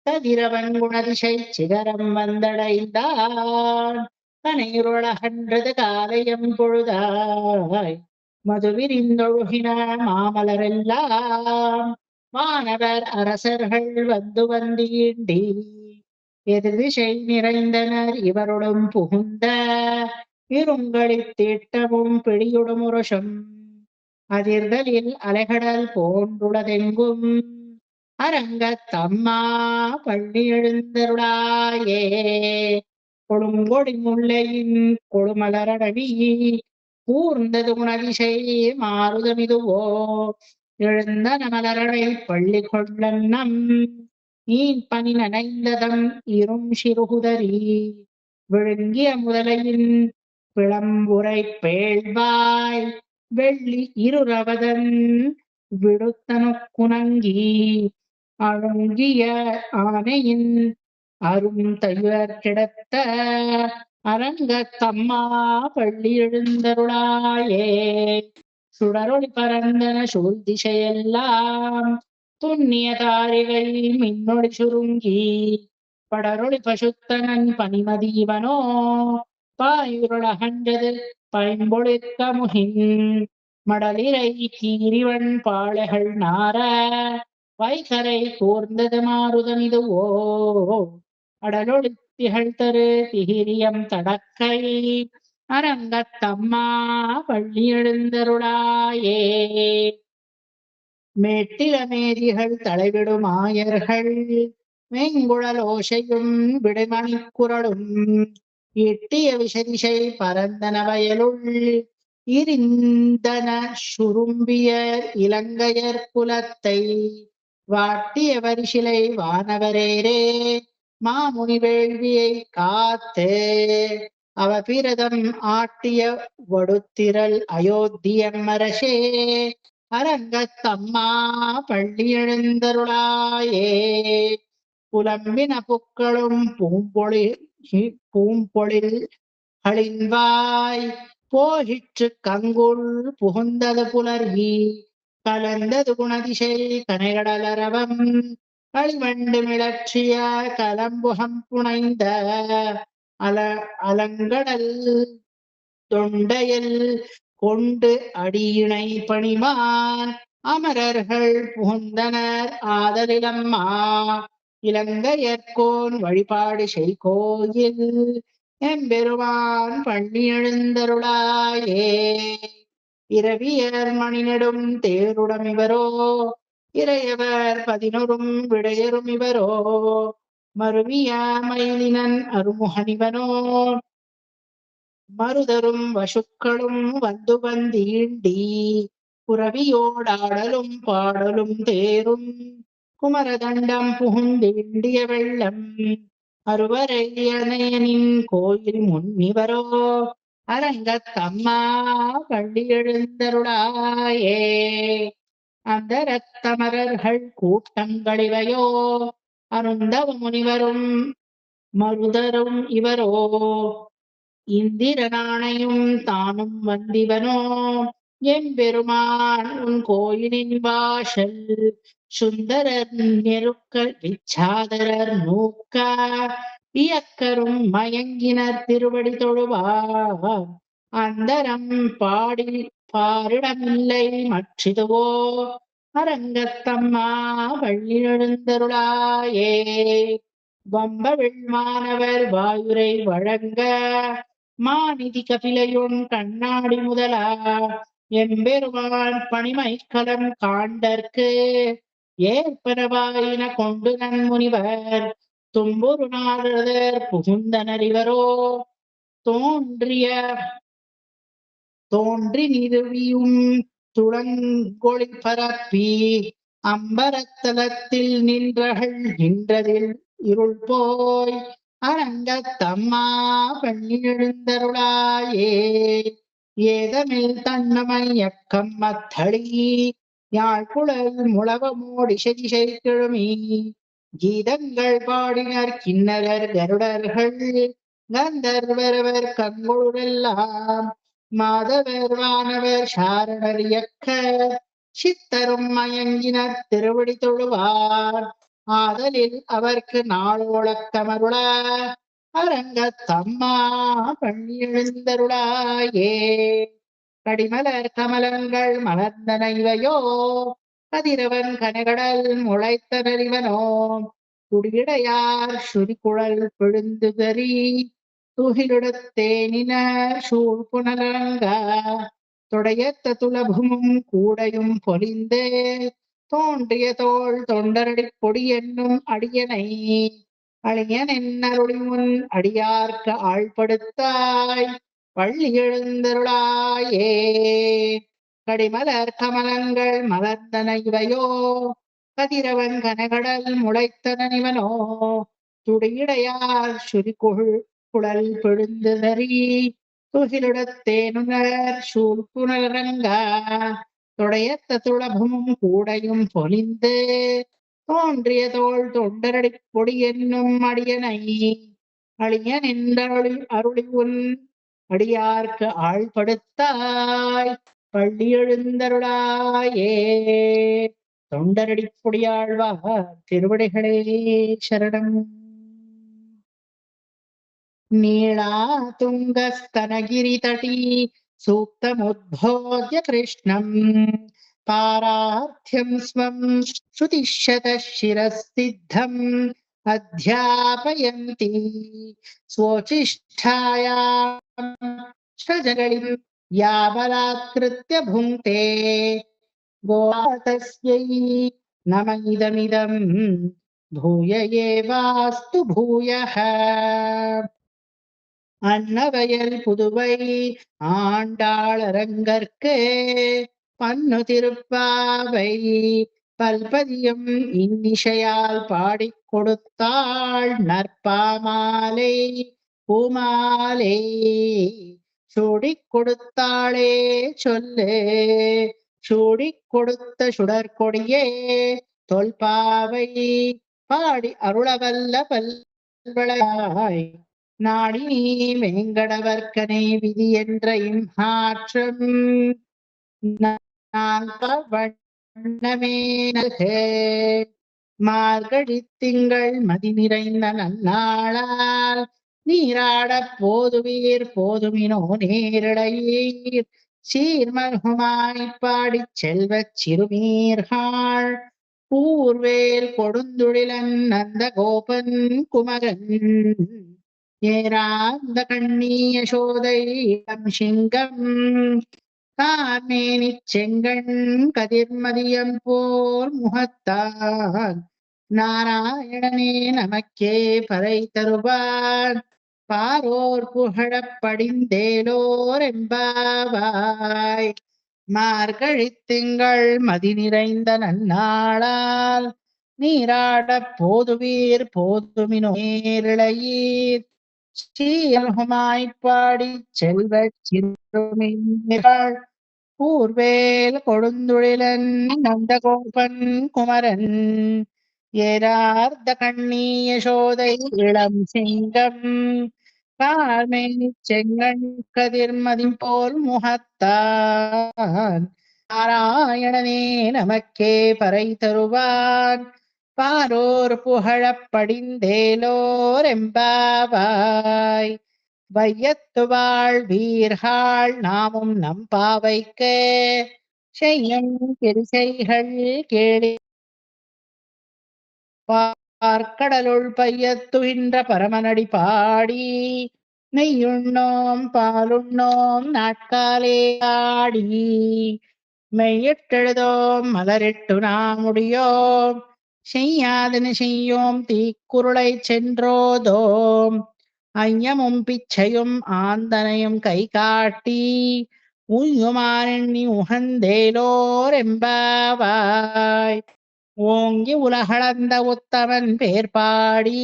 தவிரவன் குணதிசை சிகரம் வந்தடைந்தான் கனையுருளகன்றது காலையம் பொழுதாய் மதுவிரிந்தொழுகின மாமலரெல்லாம் வானவர் அரசர்கள் வந்து வந்தீண்டி எதிர்திசை நிறைந்தனர் இவருடன் புகுந்த இருங்களித் தீட்டமும் பிடியுடும் உருஷம் அதிர்தலில் அலைகடல் போன்றுளதெங்கும் அரங்கத்தம்மா பள்ளி எழுந்தருளாயே கொழுங்கொடி முல்லையின் கொழுமலரடவி கூர்ந்தது உணதிசை மாறுதமிதுவோ எழுந்தன மலரடை பள்ளி கொள்ளன்னம் நீன் பனி நனைந்ததம் இரும் சிறுகுதறி விழுங்கிய முதலையின் பிளம்புரை பேழ்வாய் வெள்ளி இருரவதன் விடுத்தனு குணங்கி அழுங்கிய ஆனையின் அரும் தைவர் கிடத்த அரங்கத்தம்மா பள்ளி எழுந்தருளாயே சுடரொளி பரந்தன சூழ் திசையெல்லாம் துண்ணிய தாரிகை மின்னொளி சுருங்கி படரொளி பசுத்தனன் பனிமதீவனோ பாயுருளகன்றது பைம்பொழிற்க முகின் மடலிரை கீரிவன் பாளைகள் நார வைகரை கூர்ந்தது மாறுதமிதுவோ அடலொளி திகழ் தரு திகிரியம் தடக்கை அரங்கத்தம்மா பள்ளி எழுந்தருளாயே மேட்டிலமேதிகள் தலைவிடும் ஆயர்கள் வெங்குழல் ஓசையும் விடைமணி குரலும் எட்டிய விஷதிசை பரந்தன வயலுள் இருந்தன சுரும்பிய இலங்கையர் குலத்தை வாட்டிய வரிசிலை வானவரேரே மாமுனி வேள்வியை காத்து அவபிரதம் ஆட்டிய வடுத்திரல் அயோத்தியம் அரசே அரங்கத்தம்மா பள்ளி எழுந்தருளாயே புலம்பின புக்களும் பூம்பொழில் களின்வாய் போகிற்று கங்குள் புகுந்தது புலர்கி கலந்தது குணதிசை கனைகடலரவம் களிவண்டு மிளற்றிய கலம்புகம் புனைந்த அலங்கடல் தொண்டையில் கொண்டு அடியினை பணிமான் அமரர்கள் புகுந்தனர் ஆதலிலம்மா இலங்கையர்கோன் வழிபாடு செய்கோயில் எம்பெருமான் பள்ளி எழுந்தருளாயே இரவியர் மணிநெடும் தேருடம் இவரோ இறையவர் 11 விடையரும் இவரோ மருவிய மயிலினன் அருமுகனிவனோ மருதரும் வசுக்களும் வந்து வந்தீண்டி புறவியோடாடலும் பாடலும் தேரும் குமரதண்டம் புகுந்தீண்டிய வெள்ளம் அருவரை அணையனின் கோயில் முன்னிவரோ அரங்கத்தம்மா பள்ளி எழுந்தருளாயே அந்த ரத்தமரர்கள் கூட்டங்களிவையோ அருந்தவ முனிவரும் மருதரும் இவரோ இந்திரனானையும் தானும் வந்திவனோ எம்பெருமான் உன் கோயிலின் வாசல் சுந்தரர் நெருக்கல் விச்சாதரர் நூக்க இயக்கரும் மயங்கினர் திருவடி தொழுவார் அந்தரம் பாடி பாரிடமில்லை மற்றிதுவோ அரங்கத்தம்மா பள்ளி எழுந்தருளாயே வம்ப வெள்மானவர் வாயுரை வழங்க மாநிதி கபிலையுன் கண்ணாடி முதலா எம்பெருமான் பணிமை கலம் காண்டற்கு ஏற்பனவாயின கொண்டு நன்முனிவர் தும்புரு நாரதர் புகுந்தனர் இவரோ தோன்றி நிறுவியும் துளங்கொளி பரப்பி அம்பரத்தலத்தில் நின்றதில் இருள் போய் அரங்கத்தம்மா பள்ளி எழுந்தருளாயே ஏதமில் தன்னமையக்கம் மத்தளி யாழ்குழல் முழவமோடிசை கிழமி கீதங்கள் பாடினர் கிண்ணரர் கருடர்கள் கந்தர்வரவர் கண்கொழுவெல்லாம் மாதவர் வானவர் சாரணர் இயக்க சித்தரும் மயங்கினர் திருவடி தொழுவார் ஆதலில் அவர்க்கு நாளோளக்கமருள அரங்கத்தம்மா பண்ணி எழுந்தருளாயே. கடிமலர் கமலங்கள் மலர்ந்தன இவையோ கதிரவன் கனகடல் முளைத்தனறிவனோ குடியிடையார் சுரிகுழல் பிழுந்துதறி துகிலுடத்தேனினர் சூழ்புணரங்க தொடையத்த துலபமும் கூடையும் பொலிந்து தோன்றிய தோள் தொண்டரடி பொடி என்னும் அடியனை அழியன் என்னருளி முன் அடியார்க்கு ஆழ்படுத்தாய் பள்ளி எழுந்தருளாயே. கடிமலர் கமலங்கள் மலர்ந்தன இவையோ கதிரவன் கனகடல் முளைத்தனவனோ துடியிடையார் குழல் பிழுந்துதறி துகிலுடத்தேனுணர் சூழ்புணரங்க தொடையத்த துளபமும் கூடையும் பொலிந்து தோன்றிய தோள் தொண்டரடி பொடி என்னும் அடியனை அழியன் என்றருளி அருளி உன் அடியார்க்கு ஆழ்படுத்தாய் பள்ளி எழுந்தருளாயே. தொண்டரடி பொடியாழ்வார் திருவடிகளே சரணம். நீளா துங்கஸ்தனகிரி தட்டி சூக்தமுத்போத்ய கிருஷ்ணம் பாரார்த்தியம் ஸ்வம் ஸ்ருதிஷத சிரசித்தம் அத்யாபயந்தி ஸ்வோச்சிஷ்டாயாம் ஸ்ரஜகளிம் யாபலாத்கிருத்ய புங்க்தே கோதஸ்யை நம இதமிதம் பூய ஏவாஸ்து பூயः. அன்னவயல் புதுவை ஆண்டாளரங்கற்கு பன்னு திருப்பாவை பல்பதியும் இன்னிசையால் பாடிக் கொடுத்தாள் நற்பாமாலை பூமாலை சூடிக் கொடுத்தாளே சொல்லு சூடிக் கொடுத்த சுடற்கொடியே தொல்பாவை பாடி அருளவல்ல பல்வளையாய் நாடி நீ வேங்கடவர்க்கனை விதி என்ற இம்மாற்றம் வண்ணமே நல்கே. மார்கழி திங்கள் மதி நிறைந்த நன்னாளால் நீராட போதுவீர் போதுமினோ நேரிடையீர் சீர்மல்குமாய் பாடிச் செல்வச் சிறுமீர்கள் பூர்வேல் கொடுந்துழிலன் நந்த கோபன் குமரன் ஏராந்த கண்ணீய சோதை இளம் சிங்கம் கார்மேனி செங்கண் கதிர்மதியம் போர் முகத்தான் நாராயணனே நமக்கே பறை தருவான் பாரோர் புகழப் படிந்தேலோர் எம்பாவாய். மார்கழி திங்கள் மதி நிறைந்த நன்னாளால் நீராட போதுவீர் போதுமினோ நேரிழையீர் சீர்குமாய் பாடி செல்வச் சிறுமீர்கள் பூர்வேல் கொடுந்துழிலன் நந்தகோபன் குமரன் ஏரார்ந்த கண்ணீய சோதை இளம் சிங்கம் கார்மேனி செங்கண் கதிர்மதி போல் முகத்தான் நாராயணனே நமக்கே பறை தருவான் பாரோர் புகழப் படிந்தேலோர் எம்பாவாய். வையத்து வாழ்வீர்கள் நாமும் நம்பாவைக்கு செய்யும் கிரிசைகள் கேளி பார்க்கடலுள் பையத்துகின்ற பரமனடி பாடி நெய்யுண்ணோம் பாலுண்ணோம் நாட்காலே ஆடி மெய்யிட்டெழுதோம் மலரிட்டு நாமுடியோம் செய்யாதன செய்யோம் தீக்குருளை சென்றோதோம் ஐயமும் பிச்சையும் ஆந்தனையும் கை காட்டி உய்யுமாறெண்ணி உகந்தேலோர் எம்பாவாய். ஓங்கி உலகளந்த உத்தமன் பேர் பாடி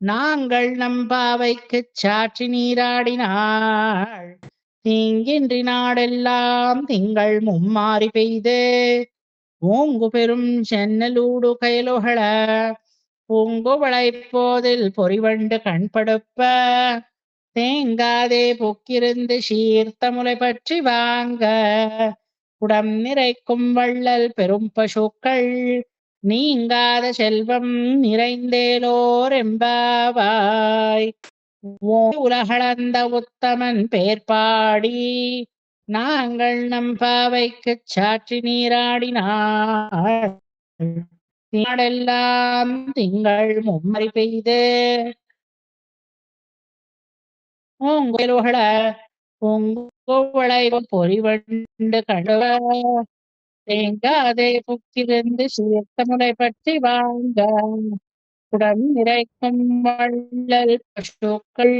நாங்கள் நம்பாவைக்குச் சாற்றி நீராடினாள் தீங்கின்றி நாடெல்லாம் திங்கள் மும்மாறி பெய்து ஓங்கு பெரும் சென்னலூடு கயலுகள பூங்குவளை போதில் பொறிவண்டு கண்படுப்ப தேங்காதே புக்கிருந்து சீர்த்த முலை பற்றி வாங்க குடம் நிறைக்கும் வள்ளல் பெரும் பசுக்கள் நீங்காத செல்வம் நிறைந்தேலோர் எம்பாவாய் உலகளந்த உத்தமன் பேர்பாடி நாங்கள் நம் பாவைக்குச் சாற்றி நீராடினாள் நாடெல்லாம் திங்கள் மும்மறி பெய்து பூங்குழ பூங்குவளை பொறிவண்டு கடுவ தேங்காதே புக்கிருந்து சீர்த்த முலை பற்றி வாங்க குடம் நிறைக்கும் வள்ளல் பசுக்கள்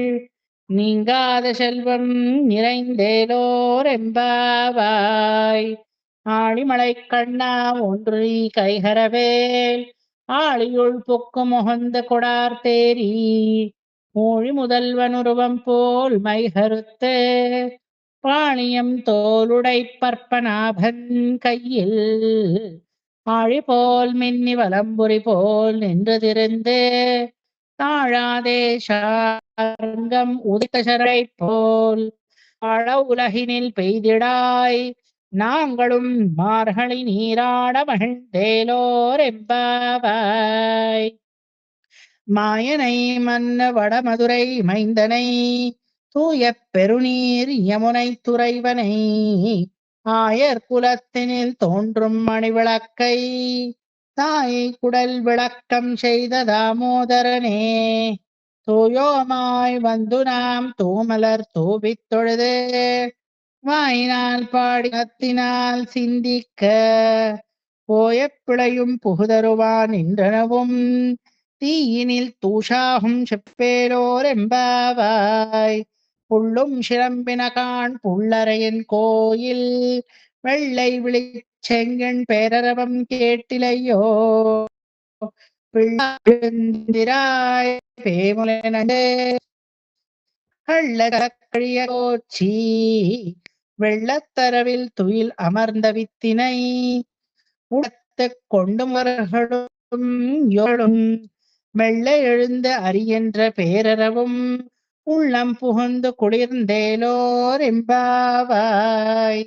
நீங்காத செல்வம் நிறைந்தேலோர் எம்பாவாய் ஆழிமலை கண்ணா ஒன்று கைகரவேல் ஆழியுள் பொக்கு முகந்த கொடார் தேரி மூழி முதல்வன் உருவம் போல் மைகருத்து பாணியம் தோளுடை பற்பநாபன் கையில் ஆழி போல் மின்னி வலம்புரி போல் நின்று திருந்து தாழாதே சார்கம் உதித்த சரை போல் ஆழ உலகினில் பெய்திடாய் நாங்களும் மார்கழி நீராட மகிழ்ந்தேலோர் எம்பாவாய் மாயனை மன்ன வடமதுரை மைந்தனை தூய பெருநீர் யமுனை துறைவனை ஆயர் குலத்தினில் தோன்றும் மணிவிளக்கை தாய் குடல் விளக்கம் செய்த தாமோதரனே தூயோமாய் வந்து நாம் தூமலர் தூவித் தொழுது வாயினால் பாடினத்தினால் சிந்திக்க போய பிழையும் புகுதருவான் நின்றனவும் தீயினில் தூஷாகும் செப்பேலோர் எம்பாவாய் புள்ளும் சிலம்பினகான் புள்ளரையின் கோயில் வெள்ளை விழிச்செங்கண் பேரரவம் கேட்டிலையோ பிள்ளாய் பேமுலனே கள்ளக்கழிய கோச்சி வெள்ளத்தரவில் துயில் அமர்ந்த வித்தினை உடத்து கொண்டுமர்களும் யோழும் மெல்ல எழுந்த அரியென்ற பேரரவும் உள்ளம் புகுந்து குளிர்ந்தேலோர் எம்பாவாய்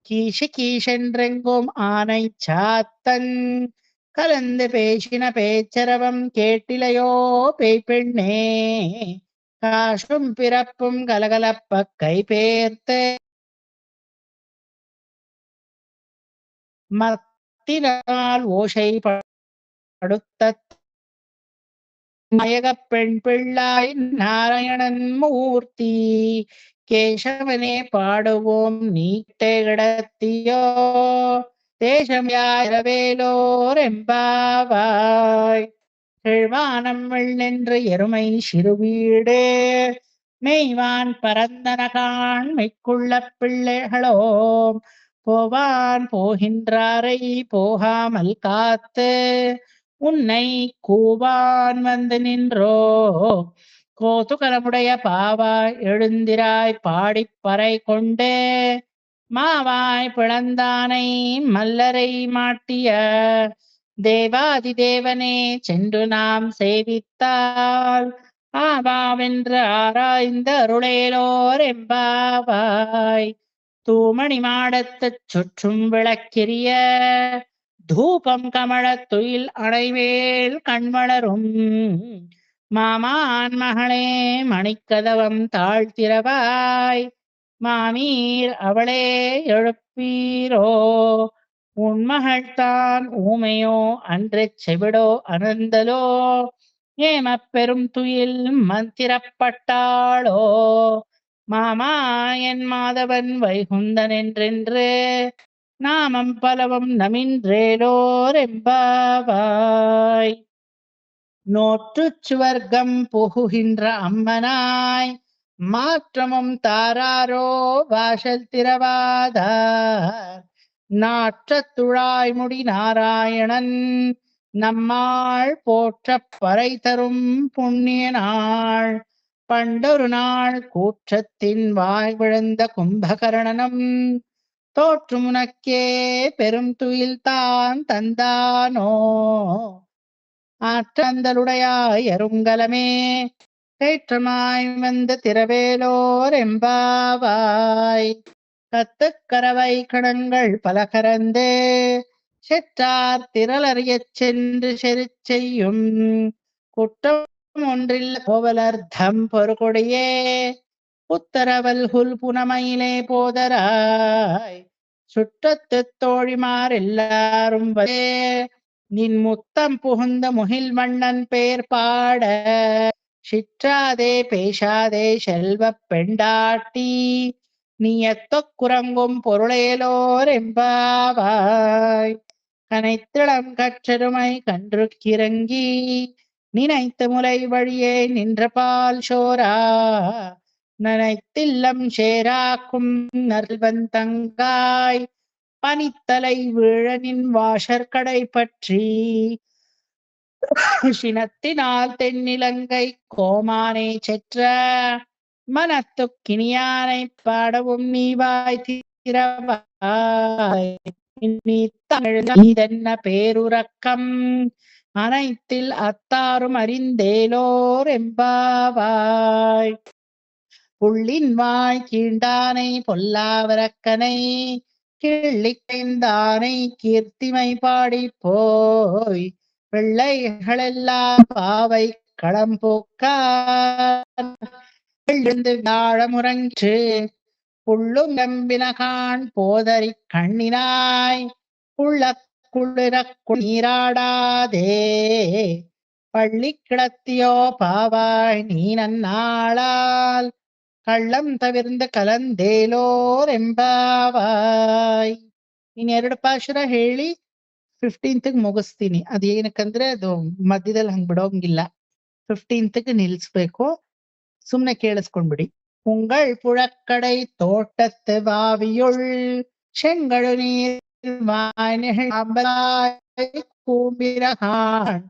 கீஷு கீஷென்றெங்கும் ஆனை சாத்தன் கலந்து பேசின பேச்சரவம் கேட்டிலையோ பேய்பெண்ணே காசும் பிறப்பும் கலகலப்ப கைபேர்த்து மத்தினால் ஓசை படுத்த மயகப் பெண் பிள்ளாய் நாராயணன் மூர்த்தி கேசவனே பாடுவோம் நீட்டே கிடத்தியோ தேசம் யாரவேலோர் எம்பாவாய் செழ்வானம் வெள்ளென்று எருமை சிறுவீடு மெய்வான் பரந்தனகான் மெய்க்குள்ள பிள்ளைகளோ போவான் போகின்றாரை போகாமல் காத்து உன்னை கூவான் வந்து நின்றோ கோதுகலமுடைய பாவாய் எழுந்திராய் பாடிப்பறை கொண்டு மாவாய் பிளந்தானை மல்லரை மாட்டிய தேவாதி தேவனே சென்று நாம் சேவித்தால் ஆவாவென்று ஆராய்ந்த அருளேலோர் எம்பாவாய் தூமணி மாடத்துச் சுற்றும் விளக்கிரிய தூபம் கமழத் துயில் அணைவேல் கண்வளரும் மாமான் மகளே மணிக்கதவம் தாழ்த்திரவாய் மாமீர் அவளே எழுப்பீரோ உன்மகள்தான் ஊமையோ அன்று செவிடோ அனந்தலோ ஏமப்பெரும் துயில் மந்திரப்பட்டாளோ மாமா என் மாதவன் வைகுந்தன் என்றென்று நாமம் பலவும் நமின்றேலோர் எம்பாவாய் நோற்றுச் சுவர்க்கம் புகுகின்ற அம்மனாய் மாற்றமும் தாராரோ வாசல் திறவாதார் நாற்றத் துழாய்முடி நாராயணன் நம்மாள் போற்றப் பறை தரும் புண்ணிய நாள் பண்டொரு நாள் கூற்றத்தின் வாய் விழுந்த கும்பகர்ணனம் தோற்று உனக்கே பெரும் துயில் தான் தந்தானோ ஆற்றந்தலுடையாய் அருங்கலமே தேற்றமாய் வந்து திரவேலோர் எம்பாவாய். கத்துக்கரவை கணங்கள் பல கரந்து செற்றார் திரளறியச் சென்று செருச் செய்யும் குற்றம் ஒன்றில் கோவலர்தம் பொறுகொடியே உத்தரவல்குல் புனமயிலே போதராய் சுற்றத்து தோழிமார் எல்லாரும் நின் முத்தம் புகுந்த முகில் மன்னன் பேர் பாட சிற்றாதே பேசாதே செல்வப் பெண்டாட்டி நீயத்தொக் குரங்கும் பொருளேலோர் எம்பாவாய். கனைத்திளம் கற்றருமை கன்று கிறங்கி நினைத்த முலை வழியே நின்ற பால் சோரா நனைத்தில்லம் சேராக்கும் நல்வந்தங்காய் பனித்தலை வீழனின் வாசற்கடை பற்றி சினத்தினால் தென்னிலங்கை கோமானை செற்ற மனத்துக்கினியானை பாடவும் நீவாய் திறவாய். நீதென்ன பேருறக்கம் அனைத்தில் அத்தாரும் அறிந்தேலோர் எம்பாவாய். புள்ளின் வாய் கீண்டானை பொல்லாவரக்கனை கிள்ளிக்கைந்தானை கீர்த்திமை பாடி போய் பிள்ளைகளெல்லாம் பாவை களம்போக்காழ்ந்து வியாழமுறங்கிற்று புள்ளும் நம்பினகான் போதறி கண்ணினாய் உள்ள குளிரக் நீராடாதே பள்ளி கிடத்தியோ பாவாய் நீ நன்னாளால் ಕಳ್ಳಂ ತವಿರ್ದ ಕಲಂದೇಲೋರ್ ಎಂಬಾವಾಯ್. ಇನ್ 2 ಪಾಶುರ ಹೇಳಿ 15th ಮುಗಿಸ್ತೀನಿ. ಅದೇನಕ್ಕಂದ್ರೆ ಅದು ಮಧ್ಯದಲ್ಲಿ ಹಂಗ್ ಬಿಡೋಂಗಿಲ್ಲ, 15th ನಿಲ್ಸ್ಬೇಕು. ಸುಮ್ನೆ ಕೇಳಿಸ್ಕೊಂಡ್ಬಿಡಿ. ಉಂಗಳ್ ಪುழக்கடை தோட்டத்து வாவியுள் செங்கழு நீர் கூம்பிரகான்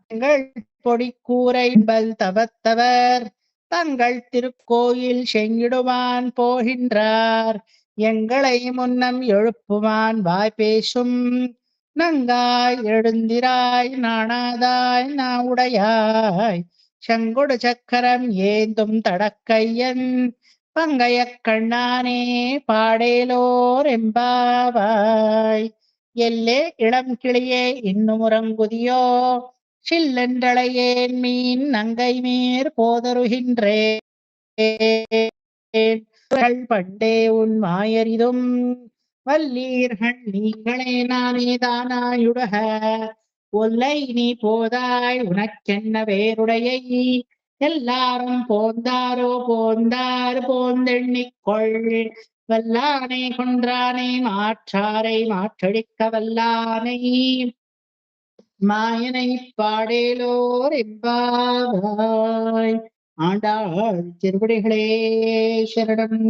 பொடி கூரை தவத்தவர் தங்கள் திருக்கோயில் செங்கிடுவான் போகின்றார் எங்களை முன்னம் எழுப்புவான் வாய் பேசும் நங்காய் எழுந்திராய் நாணாதாய் நாவுடையாய் செங்கொடு சக்கரம் ஏந்தும் தடக்கையன் பங்கைய கண்ணானே பாடேலோர் எம்பாவாய். எல்லே இளம் கிளியே இன்னும் உறங்குதியோ சில்லென்றளையேன் மீன் நங்கை மேற் போதருகின்றேன் பண்டே உன் மாயரிதும் வல்லீர்கள் நீங்களே நானே தானாயுடக ஒல்லை நீ போதாய் உனக்கென்ன வேறுடையை எல்லாரும் போந்தாரோ போந்தார் போந்தெண்ணிக்கொள் வல்லானை கொன்றானை மாற்றாரை மாற்றடிக்க வல்லானை மாயனை பாடேலோர் எம்பாவாய். ஆண்டாள் திருவடிகளே சரணம்.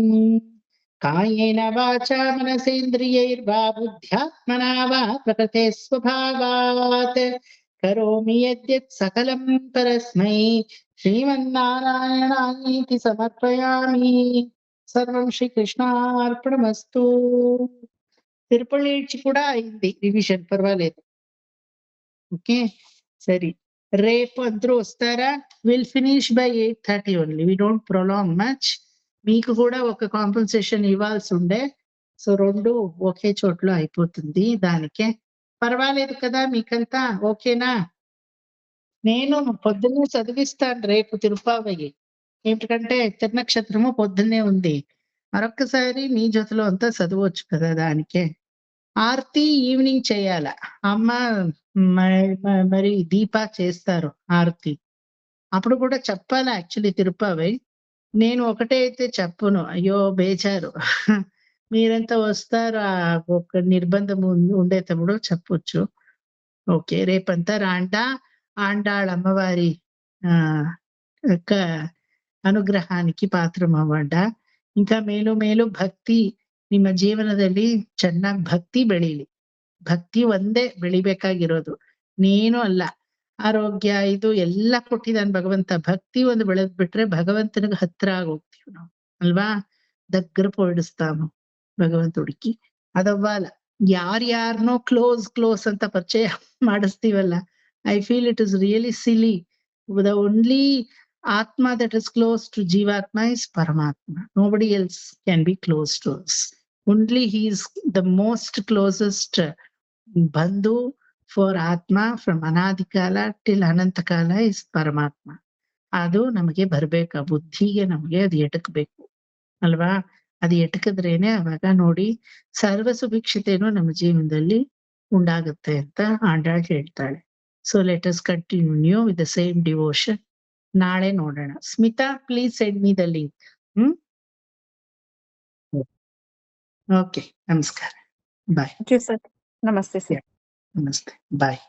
காயேன வாசா மனசேந்திரியைர்வா புத்யாத்மனா வா பிரகிருதே ஸ்வபாவாத் கரோமி யத்யத் சகலம் பரஸ்மை ஸ்ரீமன்னாராயணாயேதி சமர்ப்பயாமி. సర్వం శ్రీకృష్ణార్పణమస్తు. తిరుపతి కూడా అయింది రివిజన్, పర్వాలేదు. ఓకే సరే, రేపు అందరూ వస్తారా? Will finish by 8:30 only, we don't prolong much. మీకు కూడా ఒక కాంపెన్సేషన్ ఇవ్వాల్సి ఉండే, సో 2 ఒకే చోట్ల అయిపోతుంది. దానికే పర్వాలేదు కదా, మీకంతా ఓకేనా? నేను పొద్దున్నే చదివిస్తాను రేపు తిరుపావయ్యి, ఎందుకంటే తిరునక్షత్రము పొద్దున్నే ఉంది. మరొక్కసారి మీ జొతలో అంతా చదవచ్చు కదా. దానికే ఆర్తి ఈవినింగ్ చేయాల. అమ్మ మరి దీప చేస్తారు ఆర్తి, అప్పుడు కూడా చెప్పాలి యాక్చువల్లీ తిరుపావై. నేను ఒకటే అయితే చెప్పును, అయ్యో బేచారు. మీరంతా వస్తారు, ఒక నిర్బంధం ఉండేటప్పుడు చెప్పొచ్చు. ఓకే, రేపంతా రాండా ఆండాళ్ అమ్మవారి ಅನುಗ್ರಹಾనికి ಪಾತ್ರಮಾಡ. ఇంకా ಮೇಲು ಮೇಲು ಭಕ್ತಿ ನಿಮ್ಮ ಜೀವನದಲ್ಲಿ ಚೆನ್ನಾಗಿ ಭಕ್ತಿ ಬೆಳೀಲಿ. ಭಕ್ತಿ ಒಂದೇ ಬೆಳಿಬೇಕಾಗಿರೋದು, ನೀನು ಅಲ್ಲ. ಆರೋಗ್ಯ ಇದು ಎಲ್ಲ ಕೊಟ್ಟಿದ್ದಾನೆ ಭಗವಂತ. ಭಕ್ತಿ ಒಂದು ಬೆಳೆದ್ ಬಿಟ್ರೆ ಭಗವಂತನಿಗೆ ಹತ್ರ ಆಗೋಗ್ತೀವಿ ನಾವು, ಅಲ್ವಾ? దగ్గర పోయిస్తాము భగవంతుడికి. ಅದವ್ವಾಲ ಯಾರ್ಯಾರನೋ ಕ್ಲೋಸ್ ಅಂತ ಪರಿಚಯ ಮಾಡಿಸ್ತೀವಲ್ಲ, I feel it is really silly. The only Atma that is close to Jivatma is Paramatma. Nobody else can be close to us. Only he is the most closest Bandhu for Atma from Anadikala till Anantakala is Paramatma. ಅದು ನಮಗೆ ಬರ್ಬೇಕು, ಬುದ್ಧಿಗೆ ನಮಗೆ ಅದು ಎಟಕ್ಬೇಕು ಅಲ್ವಾ? ಅದು ಎಟಕಿದ್ರೇನೆ ಅವಾಗ ನೋಡಿ ಸರ್ವ ಸುಭಿಕ್ಷತೆನೂ ನಮ್ಮ ಜೀವನದಲ್ಲಿ ಉಂಟಾಗುತ್ತೆ ಅಂತ ಆಂಡಾಳ್ ಹೇಳ್ತಾಳೆ. So let us continue with the same devotion. ನಾಳೆ ನೋಡೋಣ. Smita, please send me the link. Okay, ನಮಸ್ಕಾರ. ಬಾಯ್. Thank you sir. ನಮಸ್ತೆ ಸರ್. ನಮಸ್ತೆ, ಬಾಯ್.